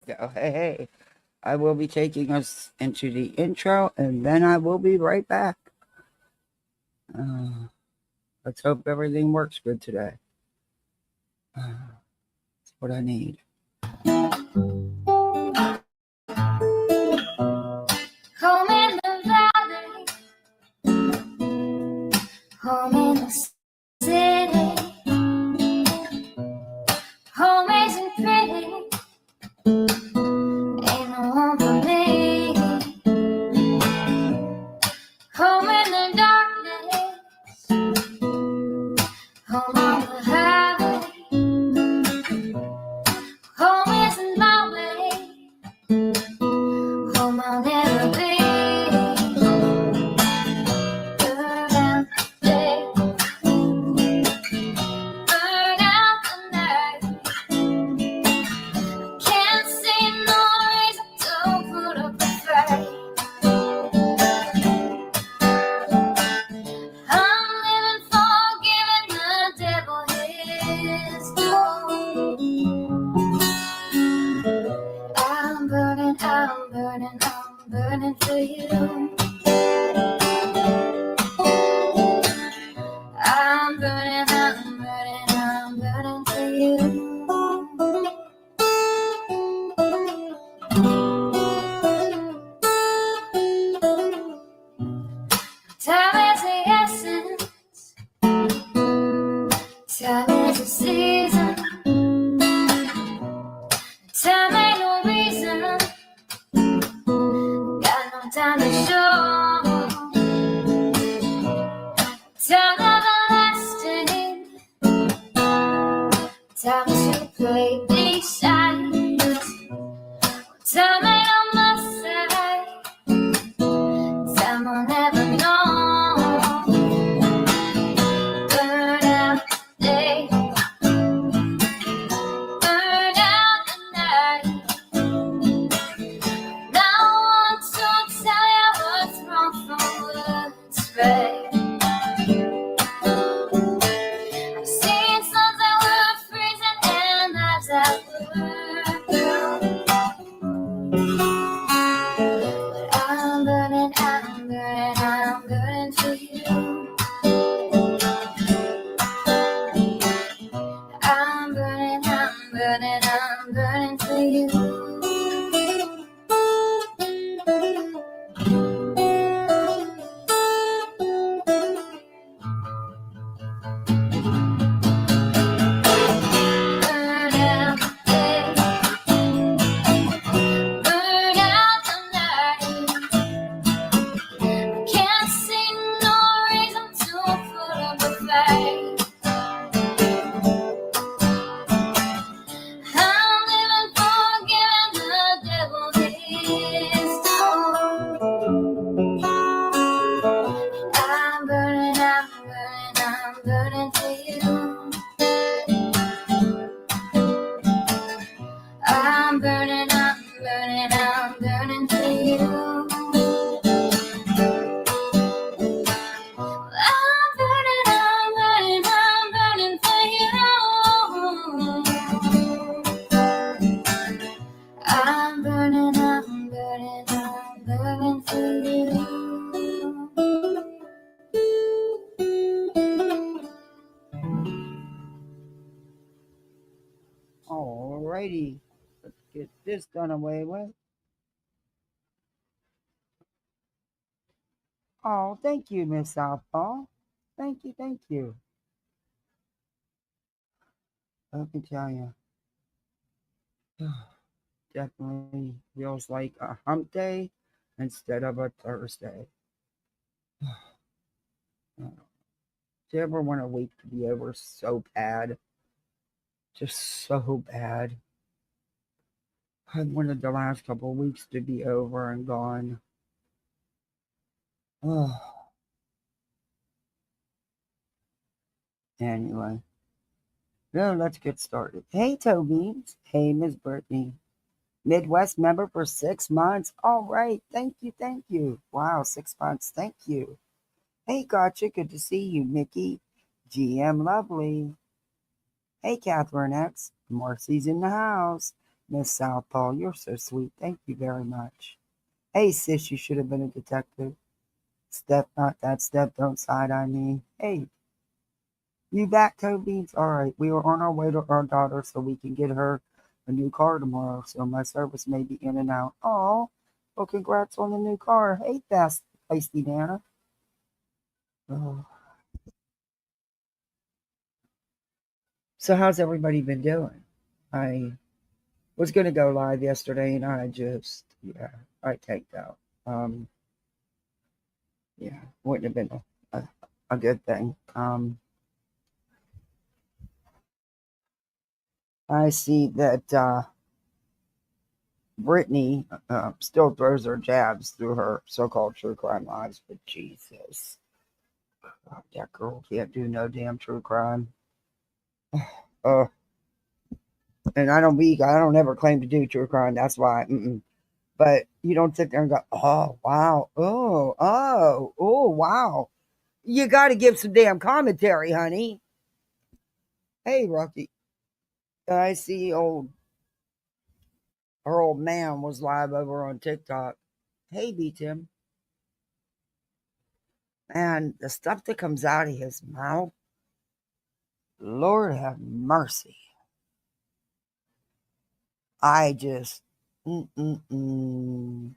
Go. Hey, hey. I will be taking us into the intro and then I will be right back. Uh, let's hope everything works good today. That's what I need. Home in the valley, home in the city, home isn't pretty, ain't no home for me. Home in the darkness, home on the highway, home isn't my way, home I'll never be. Burn out the day, burn out the night. Can't see no reason to put up a fight. I'm living for giving the devil his due. I'm burning, I'm burning, I'm burning for you. I'm burning, I'm burning, I'm burning for you. Time is the essence, time is the season, time ain't no reason, got no time to show. Time everlasting, time to play these sides, time ain't on my side, time I'll never know. Burn out the day, burn out the night. Now I want to tell you what's wrong from what's right. I've seen suns that were freezing and lives that were blue. But I'm burning, I'm burning, I'm burning for you. I'm burning, I'm burning, I'm burning for you. Burn out the day, burn out the night. I can't see no reason to put up a fight. I'm living for giving the devil his due. I'm burning, I'm burning, I'm burning for you. I'm burning, I'm burning, I'm burning for you. I'm burning, I'm burning, I'm burning for you. I'm burning, I'm burning, I'm burning for you. Alrighty, let's get this done away with. Oh, thank you, Miss Southpaw. Thank you, thank you. Let me tell you, definitely feels like a hump day instead of a Thursday. Do you ever want a week to be over so bad? Just so bad. I wanted the last couple of weeks to be over and gone. Oh, anyway. Now let's get started. Hey, Toby. Hey, Miss Brittany. Midwest member for 6 months. All right. Thank you. Thank you. Wow, 6 months. Thank you. Hey, gotcha. Good to see you, Mickey. GM Lovely. Hey, Catherine X. Marcy's in the house. Miss Southpaw, you're so sweet. Thank you very much. Hey, sis, you should have been a detective. Step, not that step, don't side eye me. Hey, you back, Toe Beans? All right, we are on our way to our daughter so we can get her a new car tomorrow. So my service may be in and out. Oh, well, congrats on the new car. Hey, fast, feisty Nana. Oh. So how's everybody been doing? I was gonna go live yesterday, and I tanked out. Um, yeah, wouldn't have been a good thing. I see that Brittany still throws her jabs through her so-called true crime lives, but Jesus, God, that girl can't do no damn true crime. Uh, and I don't ever claim to do true crime. That's why. But you don't sit there and go, oh wow, oh wow. You got to give some damn commentary, honey. Hey, Rocky, I see her old man was live over on TikTok. Hey, B Tim, and the stuff that comes out of his mouth, Lord have mercy. I just, mm mm mm,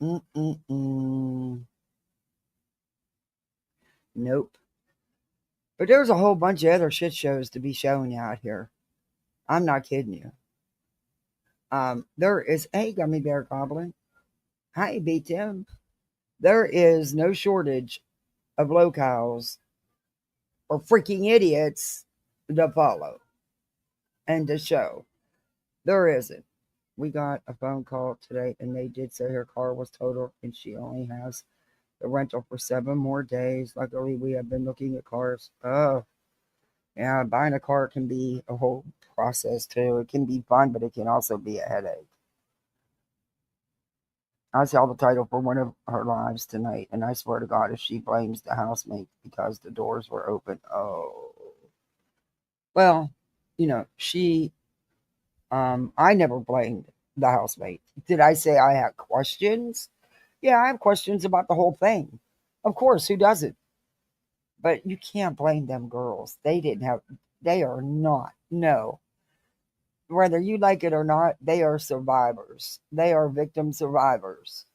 mm mm mm. Nope. But there's a whole bunch of other shit shows to be showing you out here. I'm not kidding you. There is a gummy bear goblin. Hi, B Tim. There is no shortage of locales or freaking idiots to follow and to show. There isn't. We got a phone call today and they did say her car was totaled and she only has the rental for 7 more days. Luckily, we have been looking at cars. Oh, yeah, buying a car can be a whole process too. It can be fun, but it can also be a headache. I saw the title for one of her lives tonight, and I swear to God, if she blames the housemate because the doors were open, oh, well, I never blamed the housemate. Did I say I had questions? Yeah, I have questions about the whole thing. Of course, who doesn't? But you can't blame them girls. They are not, no. Whether you like it or not, they are survivors. They are victim survivors.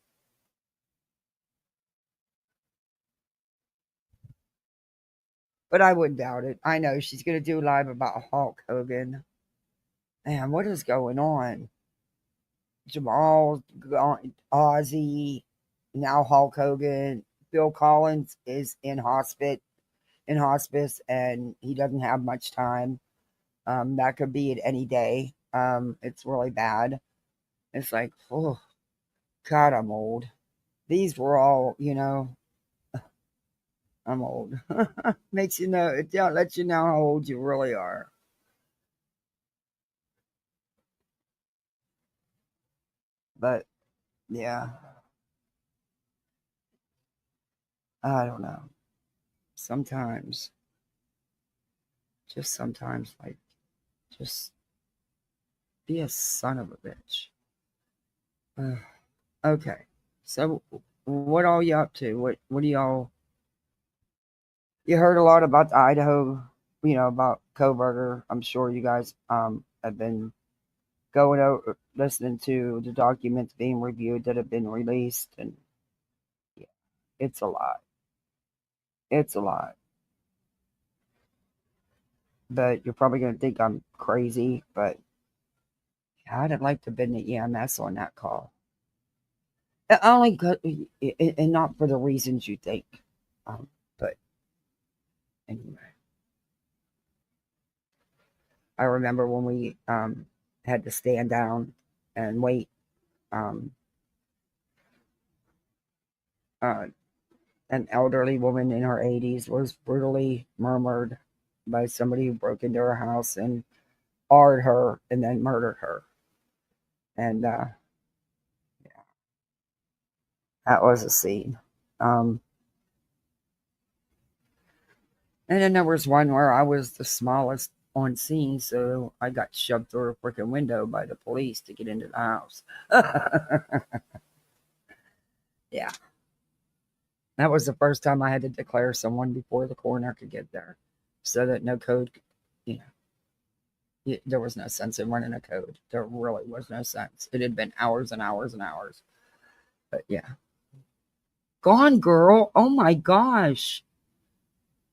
But I wouldn't doubt it. I know she's going to do live about Hulk Hogan. Man, what is going on? Jamal, Ozzy, now Hulk Hogan. Bill Collins is in hospice, and he doesn't have much time. That could be at any day. It's really bad. It's like, oh God, I'm old. These were all, I'm old. Makes you know, it lets you know how old you really are. But yeah, I don't know. Sometimes, just sometimes, like, just be a son of a bitch. Okay, so what all you up to? What do y'all? You heard a lot about Idaho, about Coburger. I'm sure you guys have been going over listening to the documents being reviewed that have been released, and yeah, it's a lot. It's a lot. But you're probably gonna think I'm crazy, but I'd have liked to have been the EMS on that call. Only and not for the reasons you think. But anyway, I remember when we had to stand down and wait. Um, uh, an elderly woman in her 80s was brutally murdered by somebody who broke into her house and r'd her and then murdered her. And that was a scene. Um, and then there was one where I was the smallest on scene, so I got shoved through a freaking window by the police to get into the house. Yeah. That was the first time I had to declare someone before the coroner could get there, so that no code, you know, there was no sense in running a code. There really was no sense. It had been hours and hours and hours. But yeah. Gone, girl. Oh my gosh.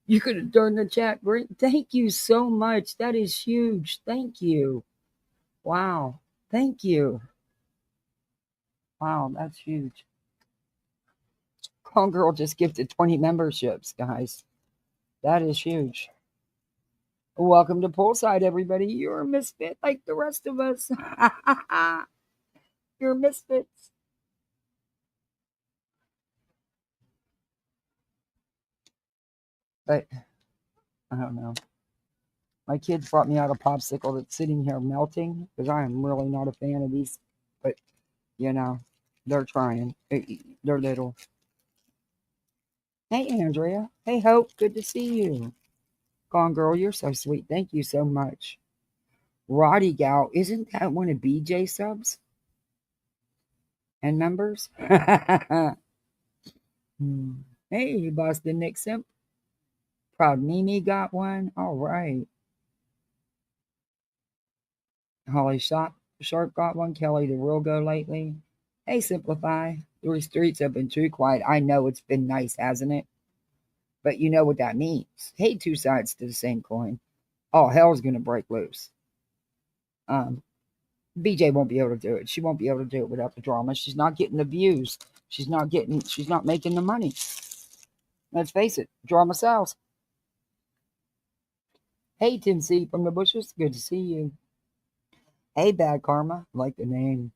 You could have done the chat. Great. Thank you so much. That is huge. Thank you. Wow. Thank you. Wow, that's huge. Gone Girl just gifted 20 memberships, guys. That is huge. Welcome to Poolside, everybody. You're a misfit like the rest of us. You're misfits. But I don't know. My kids brought me out a popsicle that's sitting here melting because I am really not a fan of these. But, you know, they're trying. They're little. Hey, Andrea. Hey, Hope. Good to see you. Gone Girl, you're so sweet. Thank you so much. Roddy Gal, isn't that one of BJ subs and members? Hey, Boston Nick Simp. Proud Mimi got one. All right. Holly Sharp got one. Kelly the Real Go lately. Hey, Simplify. Three streets have been too quiet. I know it's been nice, hasn't it? But you know what that means. Hey, two sides to the same coin. Oh, hell's gonna break loose. BJ won't be able to do it. She won't be able to do it without the drama. She's not getting the views. She's not making the money. Let's face it, drama sells. Hey, Tim C from the bushes. Good to see you. Hey, Bad Karma. Like the name.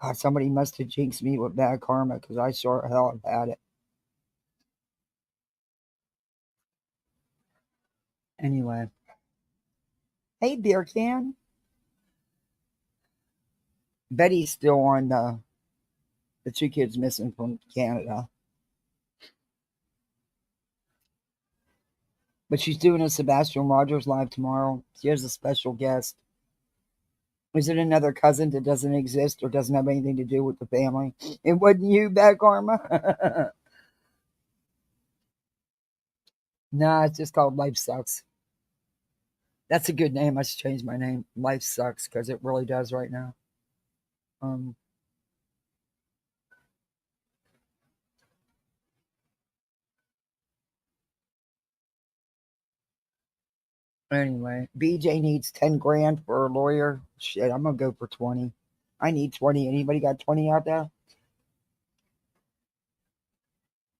God, somebody must have jinxed me with bad karma because I sure hell have had it. Anyway. Hey, Beer Can. Betty's still on the two kids missing from Canada. But she's doing a Sebastian Rogers live tomorrow. She has a special guest. Is it another cousin that doesn't exist or doesn't have anything to do with the family? It wasn't you, Bad Karma? Nah, it's just called Life Sucks. That's a good name. I should change my name. Life Sucks because it really does right now. Anyway, BJ needs 10 grand for a lawyer. Shit, I'm gonna go for 20. I need 20. Anybody got 20 out there?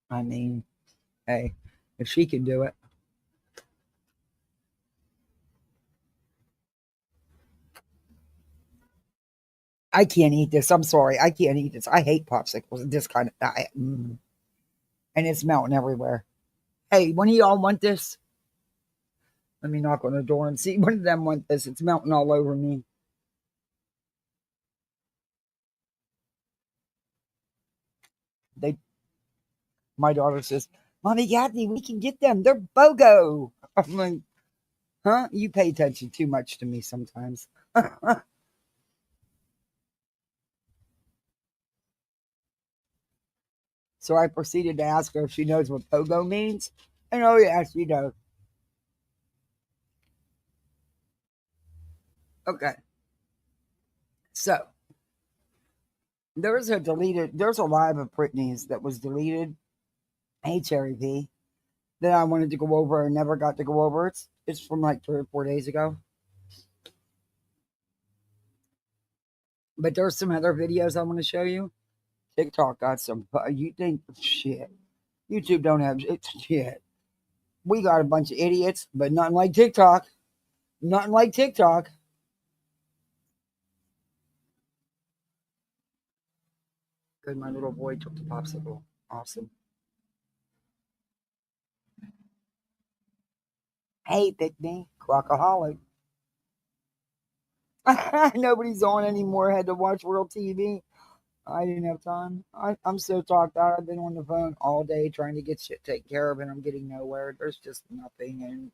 I mean, hey, if she can do it. I can't eat this. I'm sorry. I can't eat this. I hate popsicles. This kind of and it's melting everywhere. Hey, one of y'all want this? Let me knock on the door and see. One of them want this. It's melting all over me. They My daughter says, Mommy Kathy, we can get them. They're BOGO. I'm like, huh? You pay attention too much to me sometimes. So I proceeded to ask her if she knows what pogo means. And oh, yeah, she does. Okay. So there's a live of Britney's that was deleted. Hey, Cherry V, that I wanted to go over and never got to go over. It's from like 3 or 4 days ago. But there's some other videos I want to show you. TikTok got some. You think shit? YouTube don't have shit. We got a bunch of idiots, but nothing like TikTok. Nothing like TikTok. Good, my little boy took the popsicle. Awesome. Hey, pick me, Crocaholic. Nobody's on anymore. Had to watch World TV. I didn't have time. I'm so talked out. I've been on the phone all day trying to get shit taken care of, and I'm getting nowhere. There's just nothing. And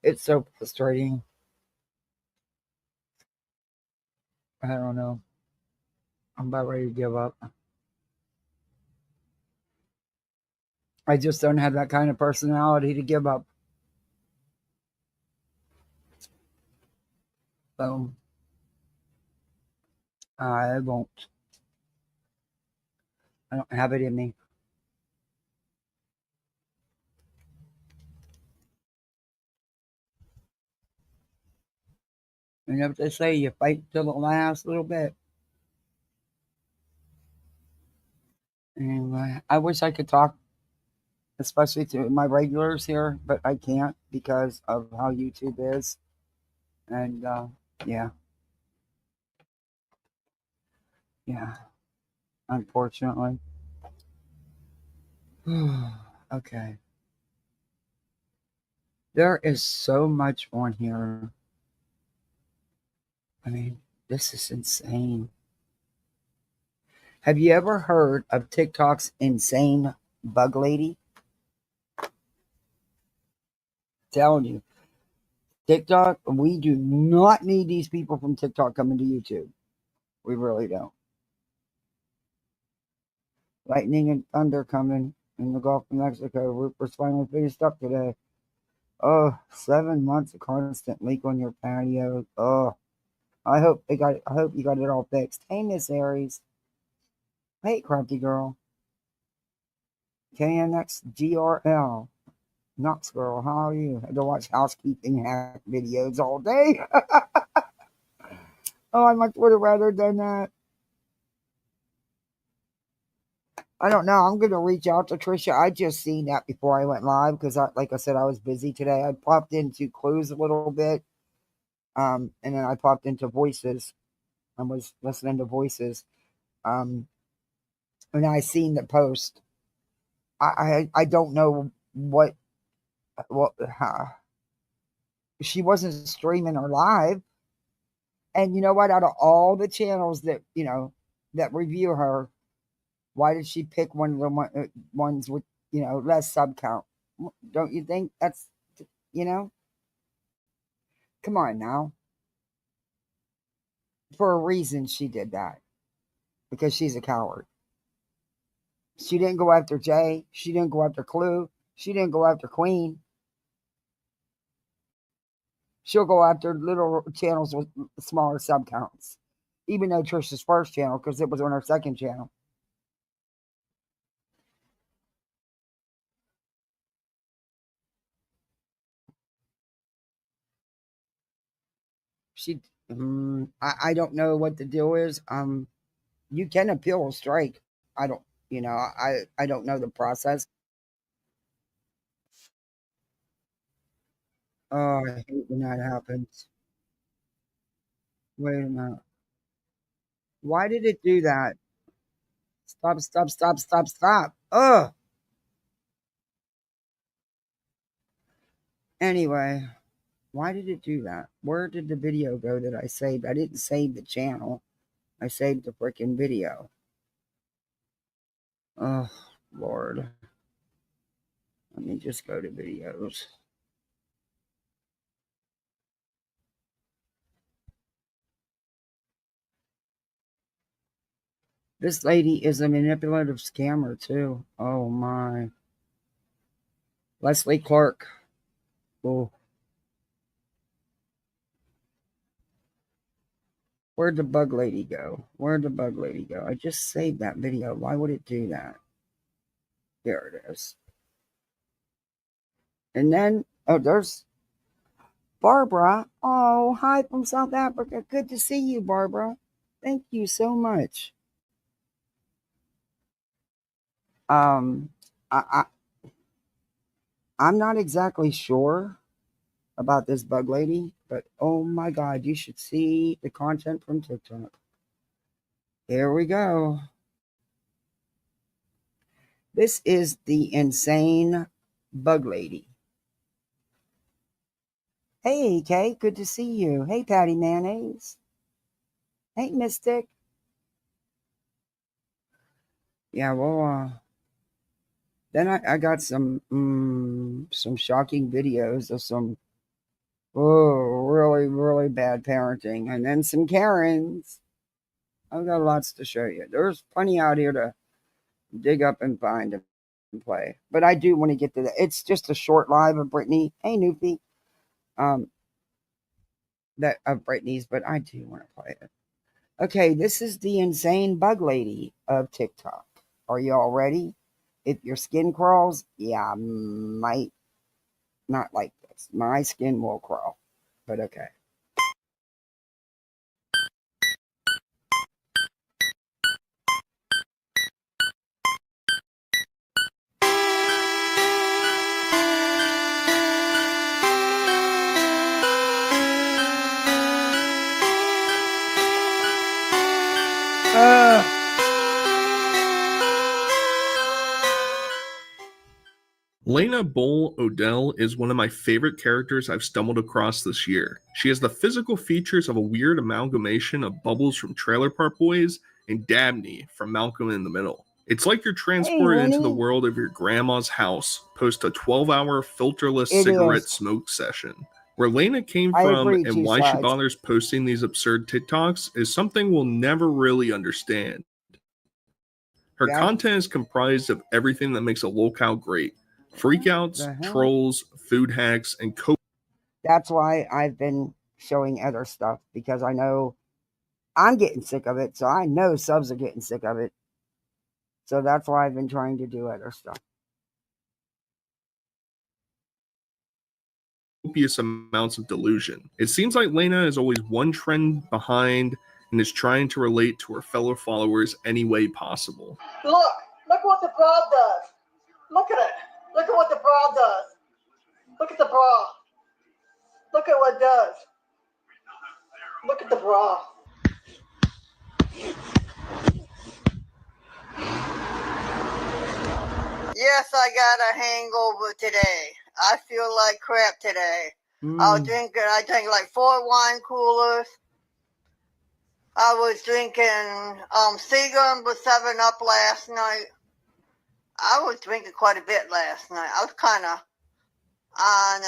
It's so frustrating. I don't know. I'm about ready to give up. I just don't have that kind of personality to give up. So I won't. I don't have it in me. You know what they say, you fight till the last little bit. Anyway, I wish I could talk, especially to my regulars here, but I can't because of how YouTube is. And yeah, yeah, unfortunately. Okay. There is so much on here. I mean, this is insane. Have you ever heard of TikTok's insane bug lady? Telling you, TikTok, we do not need these people from TikTok coming to YouTube. We really don't. Lightning and thunder coming in the Gulf of Mexico. Rupert's finally finished up today. Oh, 7 months of constant leak on your patio. Oh, I hope you got it all fixed. Hey, Miss Aries. Hey, crafty girl. KNXGRL. Knox girl, how are you? I had to watch housekeeping hack videos all day. Oh, I much would have rather done that. I don't know. I'm gonna reach out to Trisha. I just seen that before I went live because, like I said, I was busy today. I popped into Clues a little bit, and then I popped into Voices. I was listening to Voices, um, and I seen the post. I don't know what she wasn't streaming her live, and you know what? Out of all the channels that that review her, why did she pick one of the ones with less sub count? Don't you think that's you know? Come on now. For a reason, she did that because she's a coward. She didn't go after Jay. She didn't go after Clue. She didn't go after Queen. She'll go after little channels with smaller sub counts, even though Trisha's first channel, because it was on her second channel. She, I don't know what the deal is. You can appeal a strike. I don't, I don't know the process. Oh, I hate when that happens. Wait a minute. Why did it do that? Stop, stop, stop, stop, stop. Ugh. Anyway, why did it do that? Where did the video go that I saved? I didn't save the channel. I saved the freaking video. Oh, Lord. Let me just go to videos. This lady is a manipulative scammer, too. Oh, my. Leslie Clark. Oh, where'd the bug lady go? Where'd the bug lady go? I just saved that video. Why would it do that? There it is. And then, oh, there's Barbara. Oh, hi from South Africa. Good to see you, Barbara. Thank you so much. Um, I I'm not exactly sure about this bug lady, but oh my God, you should see the content from TikTok. Here we go. This is the insane bug lady. Hey, Kay, good to see you. Hey, Patty Mayonnaise. Hey, Mystic. Yeah, well, then I got some shocking videos of some Oh, really, really bad parenting. And then some Karens. I've got lots to show you. There's plenty out here to dig up and find and play. But I do want to get to that. It's just a short live of Brittany. Hey, Newfie. Um, that of Brittany's, but I do want to play it. Okay, this is the insane bug lady of TikTok. Are you all ready? If your skin crawls, yeah, I might not like this. My skin will crawl, but okay. Lena Bull Odell is one of my favorite characters I've stumbled across this year. She has the physical features of a weird amalgamation of Bubbles from Trailer Park Boys and Dabney from Malcolm in the Middle. It's like you're transported into the world of your grandma's house post a 12-hour filterless cigarette smoke session. Where Lena came from and why she bothers posting these absurd TikToks is something we'll never really understand. Her content is comprised of everything that makes a locale great. Freakouts, trolls, food hacks, and That's why I've been showing other stuff, because I know I'm getting sick of it, so I know subs are getting sick of it. So that's why I've been trying to do other stuff. Copious amounts of delusion. It seems like Lena is always one trend behind and is trying to relate to her fellow followers any way possible. Look what the bra does. Look at it. Look at what the bra does. Look at the bra. Look at what it does. Look at the bra. Yes, I got a hangover today. I feel like crap today. I drank like 4 wine coolers. I was drinking Seagram with 7-Up last night. I was drinking quite a bit last night. I was kind of on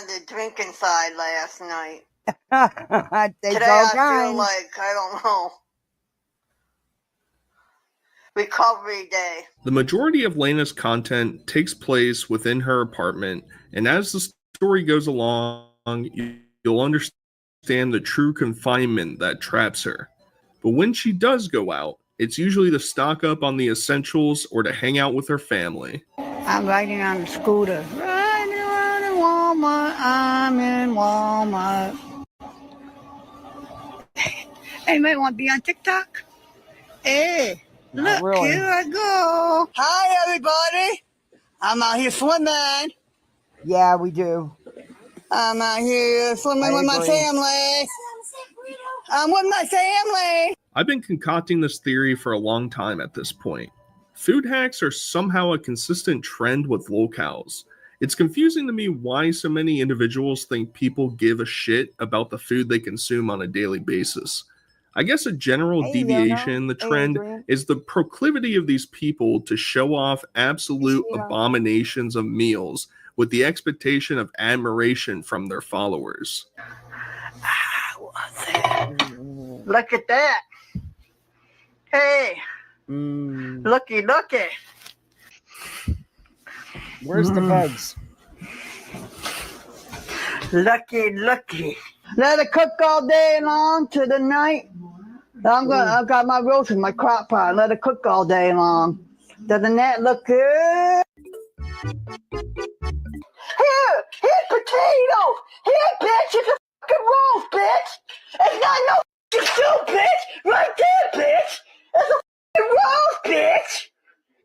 the drinking side last night. Today I feel like, I don't know, recovery day. The majority of Lena's content takes place within her apartment, and as the story goes along, you'll understand the true confinement that traps her. But when she does go out, it's usually to stock up on the essentials or to hang out with her family. I'm riding on the scooter. Riding around in Walmart. I'm in Walmart. Anybody want to be on TikTok? Hey, look, here I go. Hi, everybody. I'm out here swimming. Yeah, we do. I'm out here swimming with my family. I'm with my family. I've been concocting this theory for a long time at this point. Food hacks are somehow a consistent trend with locales. It's confusing to me why so many individuals think people give a shit about the food they consume on a daily basis. I guess a general deviation in the trend is the proclivity of these people to show off absolute abominations of meals with the expectation of admiration from their followers. Look at that. Hey. Looky. Where's the bugs? Lucky. Let it cook all day long to the night. I've got my roast in my crock pot. Let it cook all day long. Doesn't that look good? Here's potatoes. Here, bitch, it's a fucking roast, bitch. It's not no fucking soup, bitch. Right there, bitch. It's a fucking roast, bitch.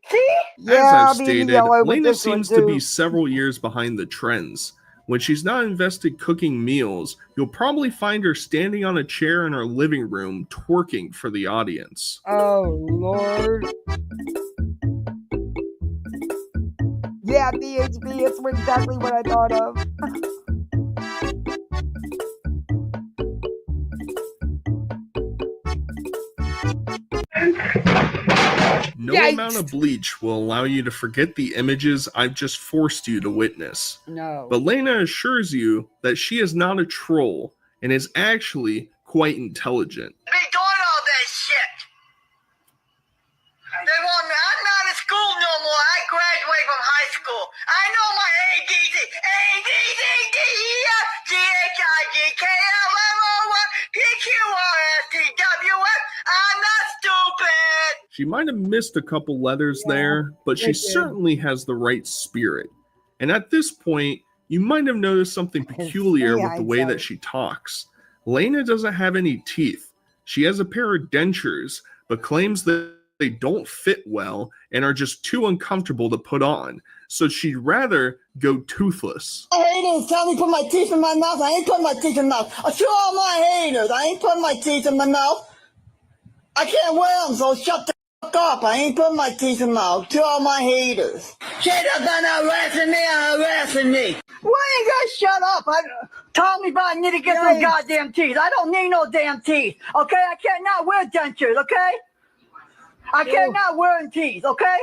See? Yeah, as I've stated, Lena seems to be several years behind the trends. When she's not invested cooking meals, you'll probably find her standing on a chair in her living room twerking for the audience. Oh, Lord. Yeah, BHB, it's exactly what I thought of. No amount of bleach will allow you to forget the images I've just forced you to witness. No. But Lena assures you that she is not a troll and is actually quite intelligent. Be doing all that shit. They want me. I'm not in school no more. I graduated from high school. I know my ABCD, I'm not stupid. She might have missed a couple letters there, but she certainly has the right spirit. And at this point, you might have noticed something peculiar with the way that she talks. Lena doesn't have any teeth. She has a pair of dentures, but claims that they don't fit well and are just too uncomfortable to put on. So she'd rather go toothless. My haters tell me to put my teeth in my mouth. I ain't putting my teeth in my mouth. To all my haters, I ain't putting my teeth in my mouth. I can't wear them, so shut the fuck up. I ain't putting my teeth in my mouth. To all my haters. Shut up and harassing me. Why you guys shut up? Tell me about I need to get some goddamn teeth. I don't need no damn teeth. Okay? I cannot wear dentures, okay? I cannot wear teeth, okay?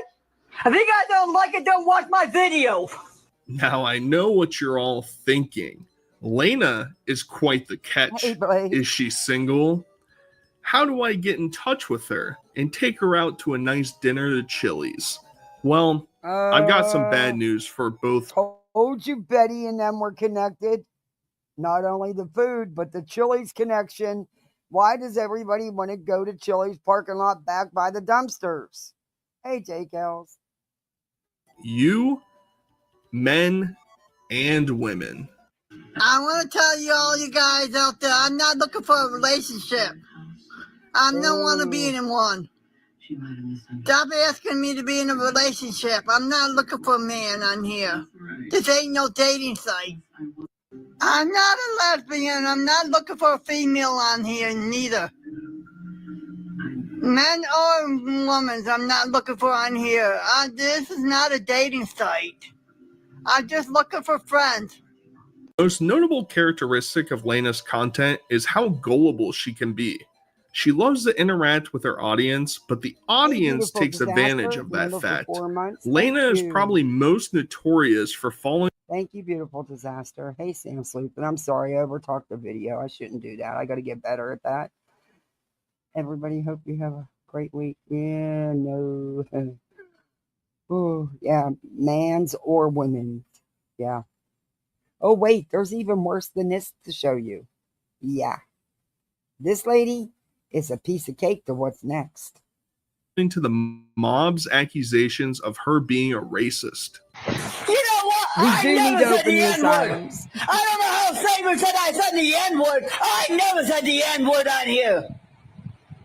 If you guys don't like it, don't watch my video. Now I know what you're all thinking. Lena is quite the catch. Hey, boy. Is she single? How do I get in touch with her and take her out to a nice dinner to Chili's? Well, I've got some bad news for both. Told you Betty and them were connected. Not only the food, but the Chili's connection. Why does everybody want to go to Chili's parking lot back by the dumpsters? Hey, Jake Els. You, men, and women. I want to tell you all you guys out there, I'm not looking for a relationship. I don't want to be in one. Stop asking me to be in a relationship. I'm not looking for a man on here. This ain't no dating site. I'm not a lesbian. I'm not looking for a female on here, neither. Men or women, I'm not looking for on here. This is not a dating site. I'm just looking for friends. The most notable characteristic of Lena's content is how gullible she can be. She loves to interact with her audience, but the audience takes advantage of that fact. Lena is probably most notorious for falling. Thank you, beautiful disaster. Hey, Sam Sloop, and I'm sorry I overtalked the video. I shouldn't do that. I got to get better at that. Everybody, hope you have a great week. Yeah, no. Oh, yeah, mans or women. Yeah. Oh, wait, there's even worse than this to show you. Yeah. This lady is a piece of cake to what's next. To the mob's accusations of her being a racist. You know what? We do need to open the asylums. I don't know how Saber said I said the N-word. I never said the N-word on here.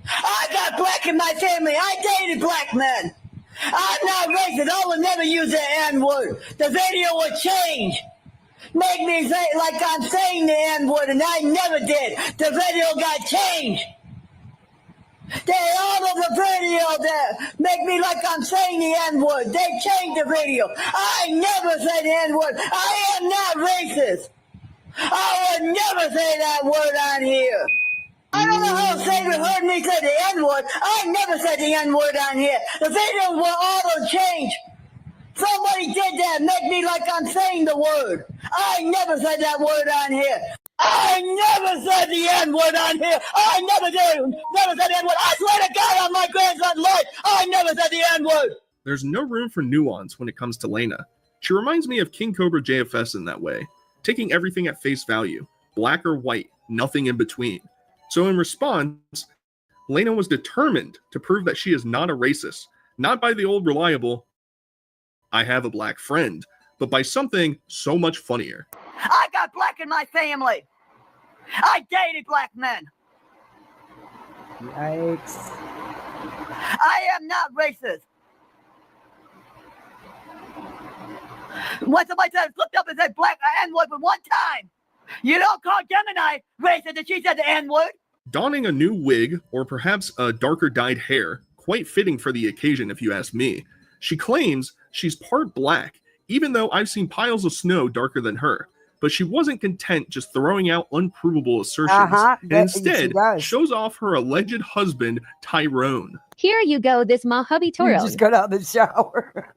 I got black in my family. I dated black men. I'm not racist. I will never use the N-word. The video will change. Make me say like I'm saying the N-word, and I never did. The video got changed. They all of the video that make me like I'm saying the N-word. They changed the video. I never said the N-word. I am not racist. I would never say that word on here. I don't know how Saber heard me say the N-word. I never said the N-word on here. The video will auto change. Somebody did that, make me like I'm saying the word. I never said that word on here. I never said the N-word on here. I never did. Never said the N-word. I swear to God on my grandson's life, I never said the N-word. There's no room for nuance when it comes to Lena. She reminds me of King Cobra JFS in that way, taking everything at face value, black or white, nothing in between. So in response, Lena was determined to prove that she is not a racist, not by the old reliable, I have a black friend, but by something so much funnier. I got black in my family. I dated black men. Yikes. I am not racist. When somebody said, flipped up and said black N-word for one time, you don't call Gemini racist and she said the N-word. Donning a new wig, or perhaps a darker dyed hair, quite fitting for the occasion if you ask me, she claims she's part black, even though I've seen piles of snow darker than her. But she wasn't content just throwing out unprovable assertions, and instead shows off her alleged husband, Tyrone. Here you go, this my hubby Toro. You just got out of the shower.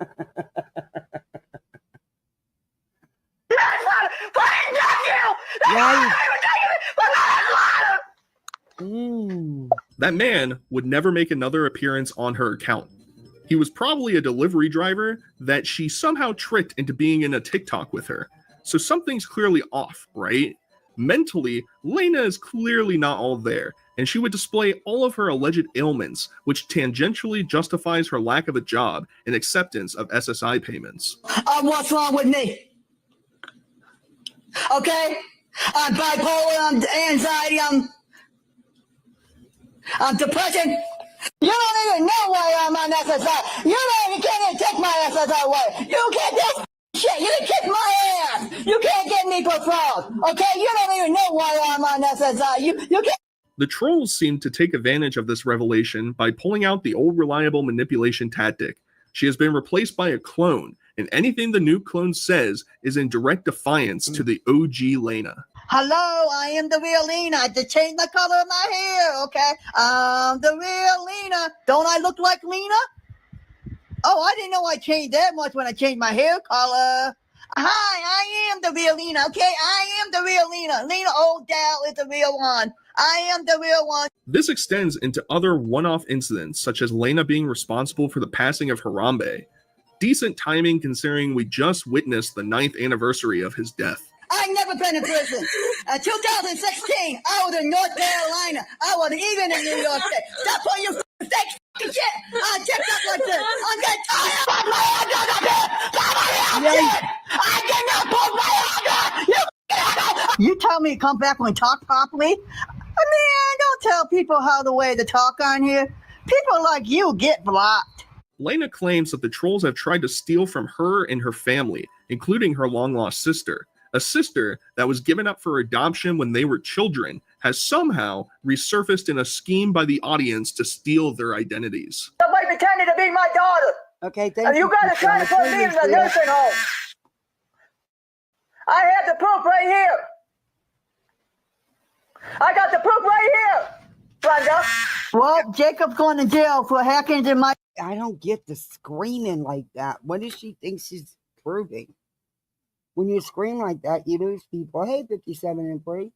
That man would never make another appearance on her account. He was probably a delivery driver that she somehow tricked into being in a TikTok with her. So something's clearly off, right? Mentally, Lena is clearly not all there, and she would display all of her alleged ailments, which tangentially justifies her lack of a job and acceptance of SSI payments. What's wrong with me? Okay? I'm bipolar, I'm anxiety, I'm depression. You don't even know why I'm on SSI. You can't even take my SSI away. You can't do shit. You can kick my ass. You can't get me for fraud. Okay? You don't even know why I'm on SSI. You can't. The trolls seem to take advantage of this revelation by pulling out the old reliable manipulation tactic. She has been replaced by a clone, and anything the new clone says is in direct defiance to the OG Lena. Hello, I am the real Lena. I just changed the color of my hair, okay? I'm the real Lena. Don't I look like Lena? Oh, I didn't know I changed that much when I changed my hair color. Hi, I am the real Lena, okay? I am the real Lena. Lena O'Dell is the real one. I am the real one. This extends into other one-off incidents, such as Lena being responsible for the passing of Harambe. Decent timing considering we just witnessed the 9th anniversary of his death. I've never been in prison. In 2016, I was in North Carolina. I wasn't even in New York State. Stop putting your fake shit on TikTok like this. I'm getting tired of my I cannot put my You tell me to come back and talk properly? I don't tell people how the way to talk on here. People like you get blocked. Lena claims that the trolls have tried to steal from her and her family, including her long-lost sister. A sister that was given up for adoption when they were children has somehow resurfaced in a scheme by the audience to steal their identities. Somebody pretended to be my daughter. Okay, thank you. You got to try to put me in the nursing home. I have the proof right here. I got the proof right here, Brenda. Well, Jacob's going to jail for hacking into my... I don't get the screaming like that. What does she think she's proving? When you scream like that, you lose people. Hey, 57 and 3.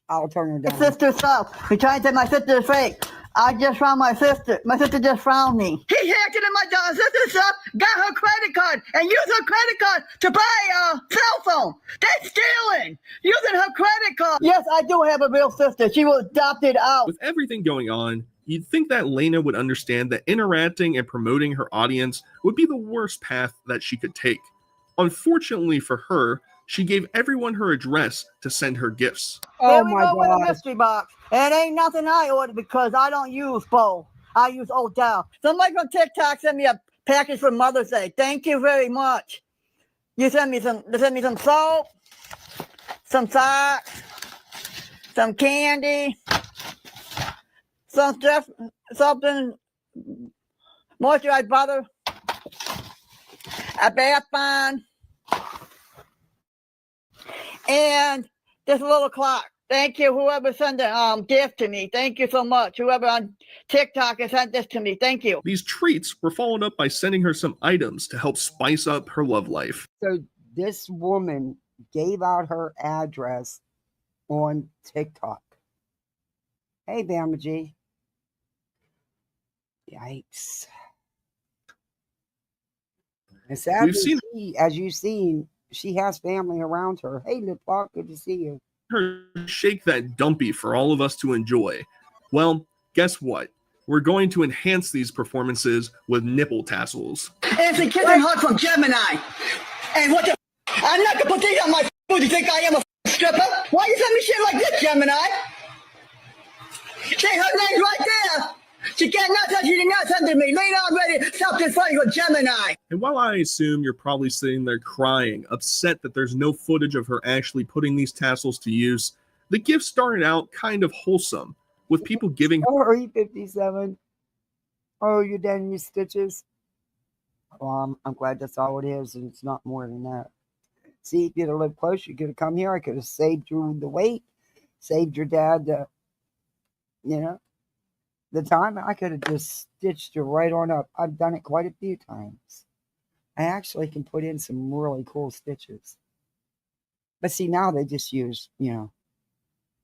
I'll turn her down. My sister's stuff. You're trying to say my sister's fake. I just found my sister. My sister just found me. He hacked into my sister's stuff, got her credit card, and used her credit card to buy a cell phone. That's stealing. Using her credit card. Yes, I do have a real sister. She was adopted out. With everything going on, you'd think that Lena would understand that interacting and promoting her audience would be the worst path that she could take. Unfortunately for her, she gave everyone her address to send her gifts. Oh my God. With a mystery box. It ain't nothing I ordered because I don't use Bo. I use Odell. Somebody from TikTok sent me a package for Mother's Day. Thank you very much. You sent me some salt, some socks, some candy, something moisturized butter, a bath bomb, and this little clock. Thank you, whoever sent a gift to me. Thank you so much. Whoever on TikTok has sent this to me. Thank you. These treats were followed up by sending her some items to help spice up her love life. So this woman gave out her address on TikTok. Hey, Bama G. Yikes. And sadly, as you've seen, she has family around her. Hey, Lip Lock, good to see you. Her shake that dumpy for all of us to enjoy. Well, guess what? We're going to enhance these performances with nipple tassels. It's a kissing hug from Gemini. And what the I'm not gonna put these on my food. You think I am a stripper? Why you send me shit like this, Gemini? See, her name's right there. She cannot touch you, did not send to me. Lena already self-defined with Gemini. And while I assume you're probably sitting there crying, upset that there's no footage of her actually putting these tassels to use, the gift started out kind of wholesome, with people giving her 57. Oh, you're done your stitches? Well, I'm glad that's all it is, and it's not more than that. See, if you'd have lived close, you could have come here. I could have saved you the wait, saved your dad the time. I could have just stitched you right on up. I've done it quite a few times. I actually can put in some really cool stitches. But see, now they just use,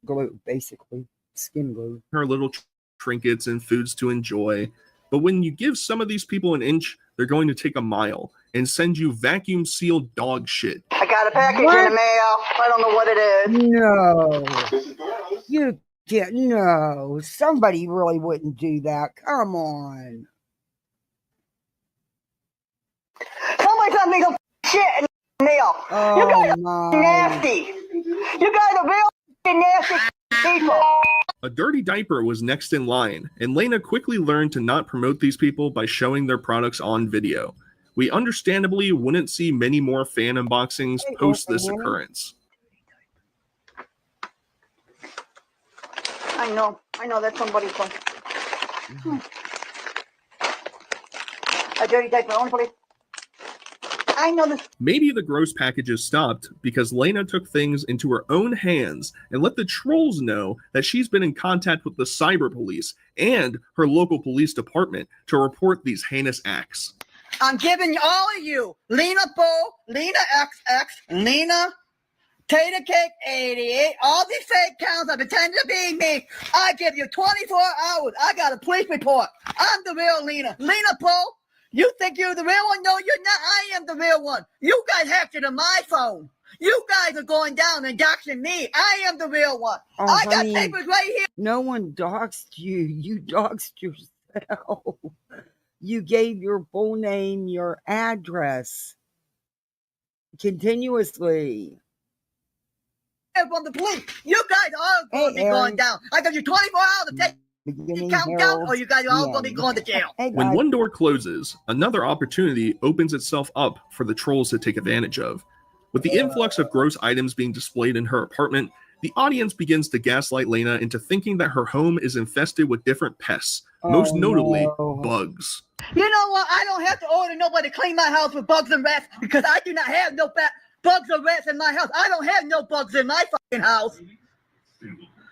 glue, basically, skin glue. Her little trinkets and foods to enjoy. But when you give some of these people an inch, they're going to take a mile and send you vacuum sealed dog shit. I got a package in the mail. I don't know what it is. No. You can't. No. Somebody really wouldn't do that. Come on. Somebody sent me some shit in the mail. Oh, you guys my. are nasty. You guys are real nasty people. A dirty diaper was next in line, and Lena quickly learned to not promote these people by showing their products on video. We understandably wouldn't see many more fan unboxings post this occurrence. I know that's somebody's phone. A dirty diaper, only please. I know this. Maybe the gross packages stopped because Lena took things into her own hands and let the trolls know that she's been in contact with the cyber police and her local police department to report these heinous acts. I'm giving all of you, Lena Bull, Lena XX, Lena Tater Cake 88, all these fake accounts that pretend to be me. I give you 24 hours. I got a police report. I'm the real Lena. Lena Bull. You think you're the real one? No, you're not. I am the real one. You guys hacked into my phone. You guys are going down and doxing me. I am the real one. Oh, I got honey, papers right here. No one doxed you. You doxed yourself. You gave your full name, your address continuously. From the police. You guys are going to be going down. I give you 24 hours to take Beginning count down, or you guys are all going to be going to jail. Hey, When one door closes, another opportunity opens itself up for the trolls to take advantage of. With the influx of gross items being displayed in her apartment, the audience begins to gaslight Lena into thinking that her home is infested with different pests, most notably bugs. You know what? I don't have to order nobody to clean my house with bugs and rats because I do not have no bugs or rats in my house. I don't have no bugs in my fucking house.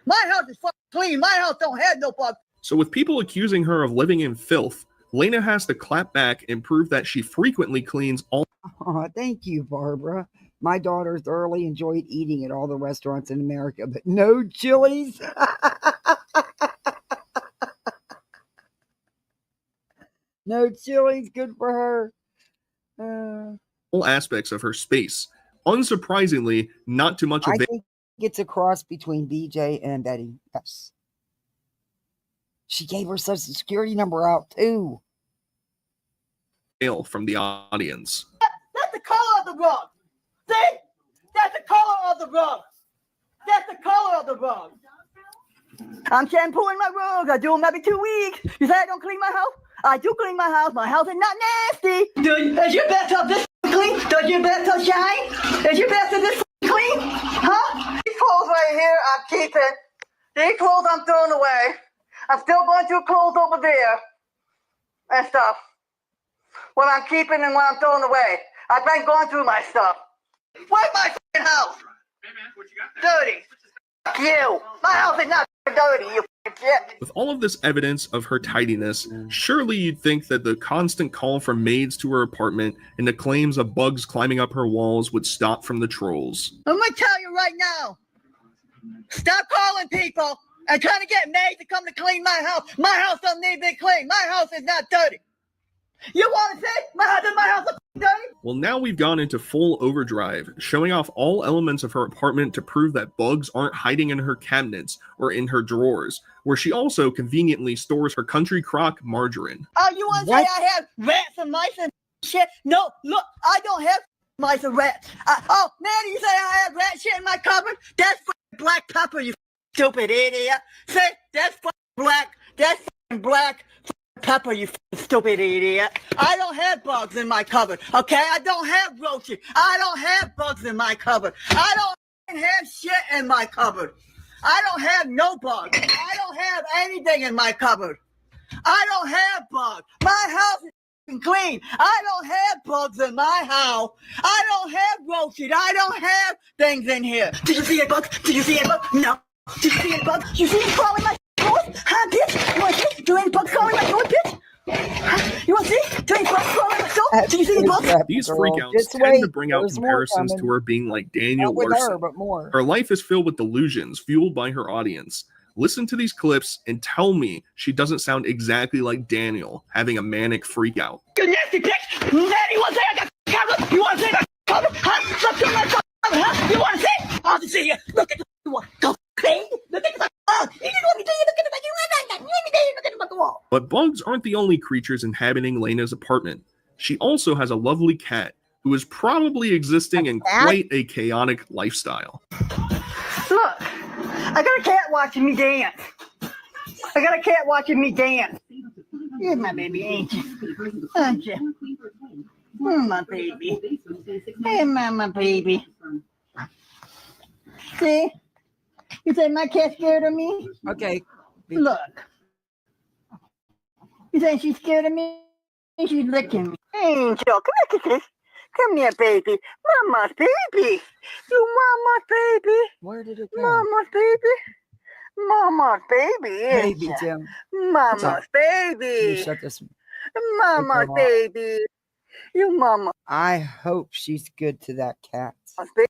My house is fucking clean. My house don't have no bugs. So with people accusing her of living in filth, Lena has to clap back and prove that she frequently cleans all. Oh, thank you, Barbara. My daughter thoroughly enjoyed eating at all the restaurants in America, but no Chili's. No Chili's, good for her. All aspects of her space. Unsurprisingly, not too much I of think it's a cross between BJ and Betty. Yes. She gave her social security number out too. from the audience. That's the color of the rug. See? That's the color of the rug. That's the color of the rug. I'm shampooing my rugs. I do them every 2 weeks. You say I don't clean my house? I do clean my house. My house is not nasty. Is your bathtub this clean? Does your bathtub shine? Is your bathtub this clean? Huh? These clothes right here I'm keeping. These clothes I'm throwing away. I'm still going through clothes over there and stuff. What I'm keeping and what I'm throwing away. I've been going through my stuff. Where's my f***ing house? Hey man, what you got there? Dirty. F*** you. My house is not dirty, you f***ing shit. With all of this evidence of her tidiness, surely you'd think that the constant call for maids to her apartment and the claims of bugs climbing up her walls would stop from the trolls. I'm going to tell you right now. Stop calling people and trying to get maids to come to clean my house. My house doesn't need to be cleaned. My house is not dirty. You want to say my house is dirty? Well, now we've gone into full overdrive, showing off all elements of her apartment to prove that bugs aren't hiding in her cabinets or in her drawers, where she also conveniently stores her country crock margarine. Oh, you want to say I have rats and mice and shit? No, look, I don't have mice and rats. Oh, man, you say I have rat shit in my cupboard? That's black pepper, you stupid idiot. Say, that's black. That's black pepper, you stupid idiot. I don't have bugs in my cupboard, okay? I don't have roaches. I don't have bugs in my cupboard. I don't have shit in my cupboard. I don't have no bugs. I don't have anything in my cupboard. I don't have bugs. My house is clean. I don't have bugs in my house. I don't have roaches. I don't have things in here. Did you see a bug? Did you see a bug? No. Did you see a bug? You see it crawling my toilet? Huh, bitch? You want to see? Do any bugs crawling my toilet, bitch? Huh? You want to see? Do any bugs crawling my toilet? Did you see a bug? These Girl, freakouts just tend wait. to bring out There's more comparisons to coming. her being like Daniel Not with Larson. her, but more. Her life is filled with delusions fueled by her audience. Listen to these clips and tell me she doesn't sound exactly like Daniel having a manic freakout. You nasty bitch! Daddy, you want to say I got covered? You want to say I got covered? Huh? Stop doing my covered, huh? You want to say? I'll just see you. Look at the wall. Go clean. Look at the wall. You didn't want me to you. Look at the look at the wall. But bugs aren't the only creatures inhabiting Lena's apartment. She also has a lovely cat who is probably existing in quite a chaotic lifestyle. Look, I got a cat watching me dance. I got a cat watching me dance. You're my baby, ain't you? Aren't you? My baby. Hey, my baby. See? You say my cat's scared of me? Okay. Look. You think she's scared of me? She's licking me. Angel, come here, kisses. Come here, baby. Mama's baby. You mama's baby. Where did it go? Mama's baby. Mama's baby. Ain't Baby ya? Tim. Mama's Can you baby. shut this? Mama's baby. You mama's I hope she's good to that cat. baby.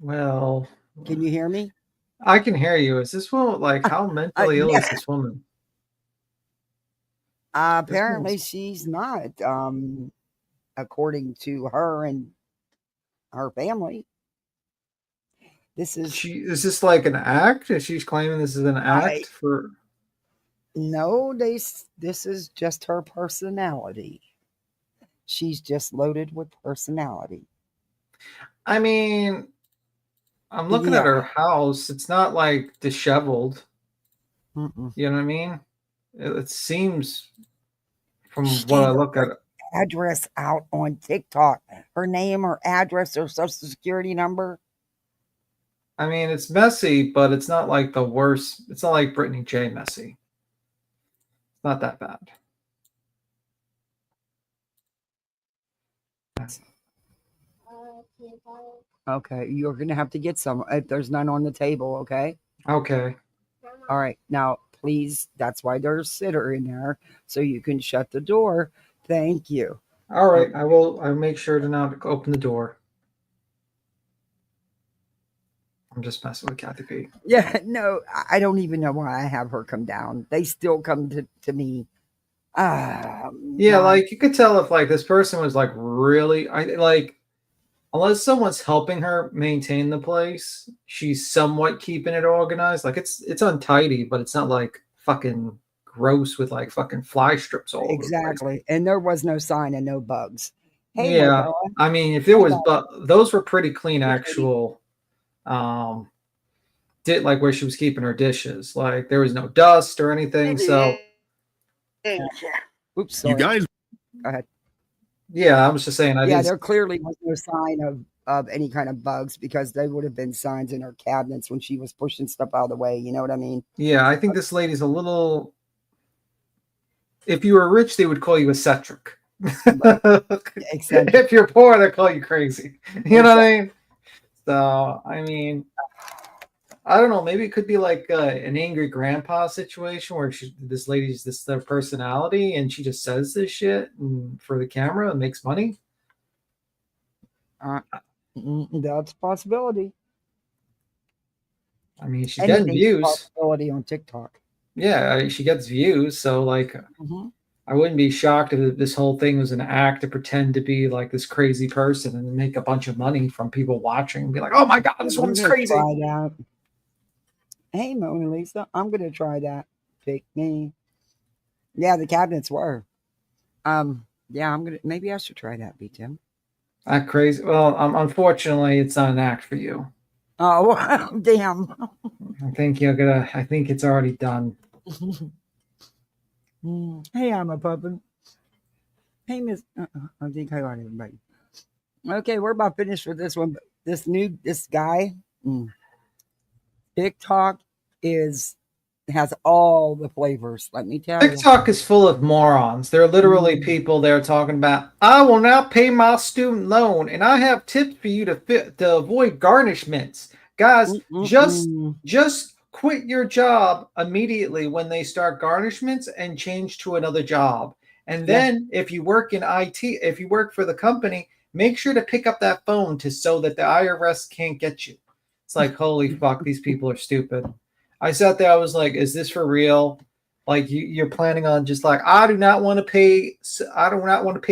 Well, Can you hear me? I can hear you. Is this woman like how mentally ill is this woman? Apparently she's not, according to her and her family. This is Is this like an act? Is she claiming this is an act for? no, this is just her personality. She's just loaded with personality. I mean, I'm looking at her house. It's not like disheveled. Mm-mm. You know what I mean? It seems, from She what I gave look her at, address out on TikTok. Her name, her address, her social security number. I mean, it's messy, but it's not like the worst. It's not like Brittany J messy. It's not that bad. Okay, you're gonna have to get some if there's none on the table. Okay. Okay. All right. Now, please. That's why there's a sitter in there, so you can shut the door. Thank you. All right. I will. I'll make sure to not open the door. I'm just messing with Kathy P. Yeah. No, I don't even know why I have her come down. They still come to me. Yeah, God. like you could tell if like this person was like really, unless someone's helping her maintain the place, she's somewhat keeping it organized. Like it's untidy, but it's not like fucking gross with like fucking fly strips all over the place. Exactly. And there was no sign of no bugs. Hey, Yeah, Martha. I mean, if there was, but those were pretty clean. Actual, did like where she was keeping her dishes. Like there was no dust or anything. So Oops, sorry. You guys, Go ahead. yeah, I was just saying. There clearly was no sign of any kind of bugs because there would have been signs in her cabinets when she was pushing stuff out of the way. You know what I mean? Yeah, I think this lady's a little. If you were rich, they would call you eccentric. Eccentric. If you're poor, they call you crazy. You know what I mean? So, I mean, I don't know. Maybe it could be like an angry grandpa situation where this lady's their personality, and she just says this shit for the camera and makes money. That's a possibility. I mean, she's getting views. Possibility on TikTok. Yeah, she gets views. So, like, I wouldn't be shocked if this whole thing was an act to pretend to be like this crazy person and make a bunch of money from people watching and be like, "Oh my god, this one's crazy." Try that. Hey, Mona Lisa, I'm gonna try that. Pick me. Yeah, the cabinets were. Yeah, maybe I should try that, B-Tim. That crazy. Well, unfortunately, it's not an act for you. Oh, damn. I think it's already done. Hey, I'm a puppet. Hey, Miss. I think I got everybody. Okay, we're about finished with this one. But this guy, TikTok is has all the flavors. Let me tell you. TikTok is full of morons. There are literally people there talking about, I will now pay my student loan, and I have tips for you to avoid garnishments. Guys, just quit your job immediately when they start garnishments and change to another job. And then if you work in IT, if you work for the company, make sure to pick up that phone so that the IRS can't get you. It's like, holy fuck, these people are stupid. I sat there, I was like, is this for real? Like you're planning on just like, I do not want to pay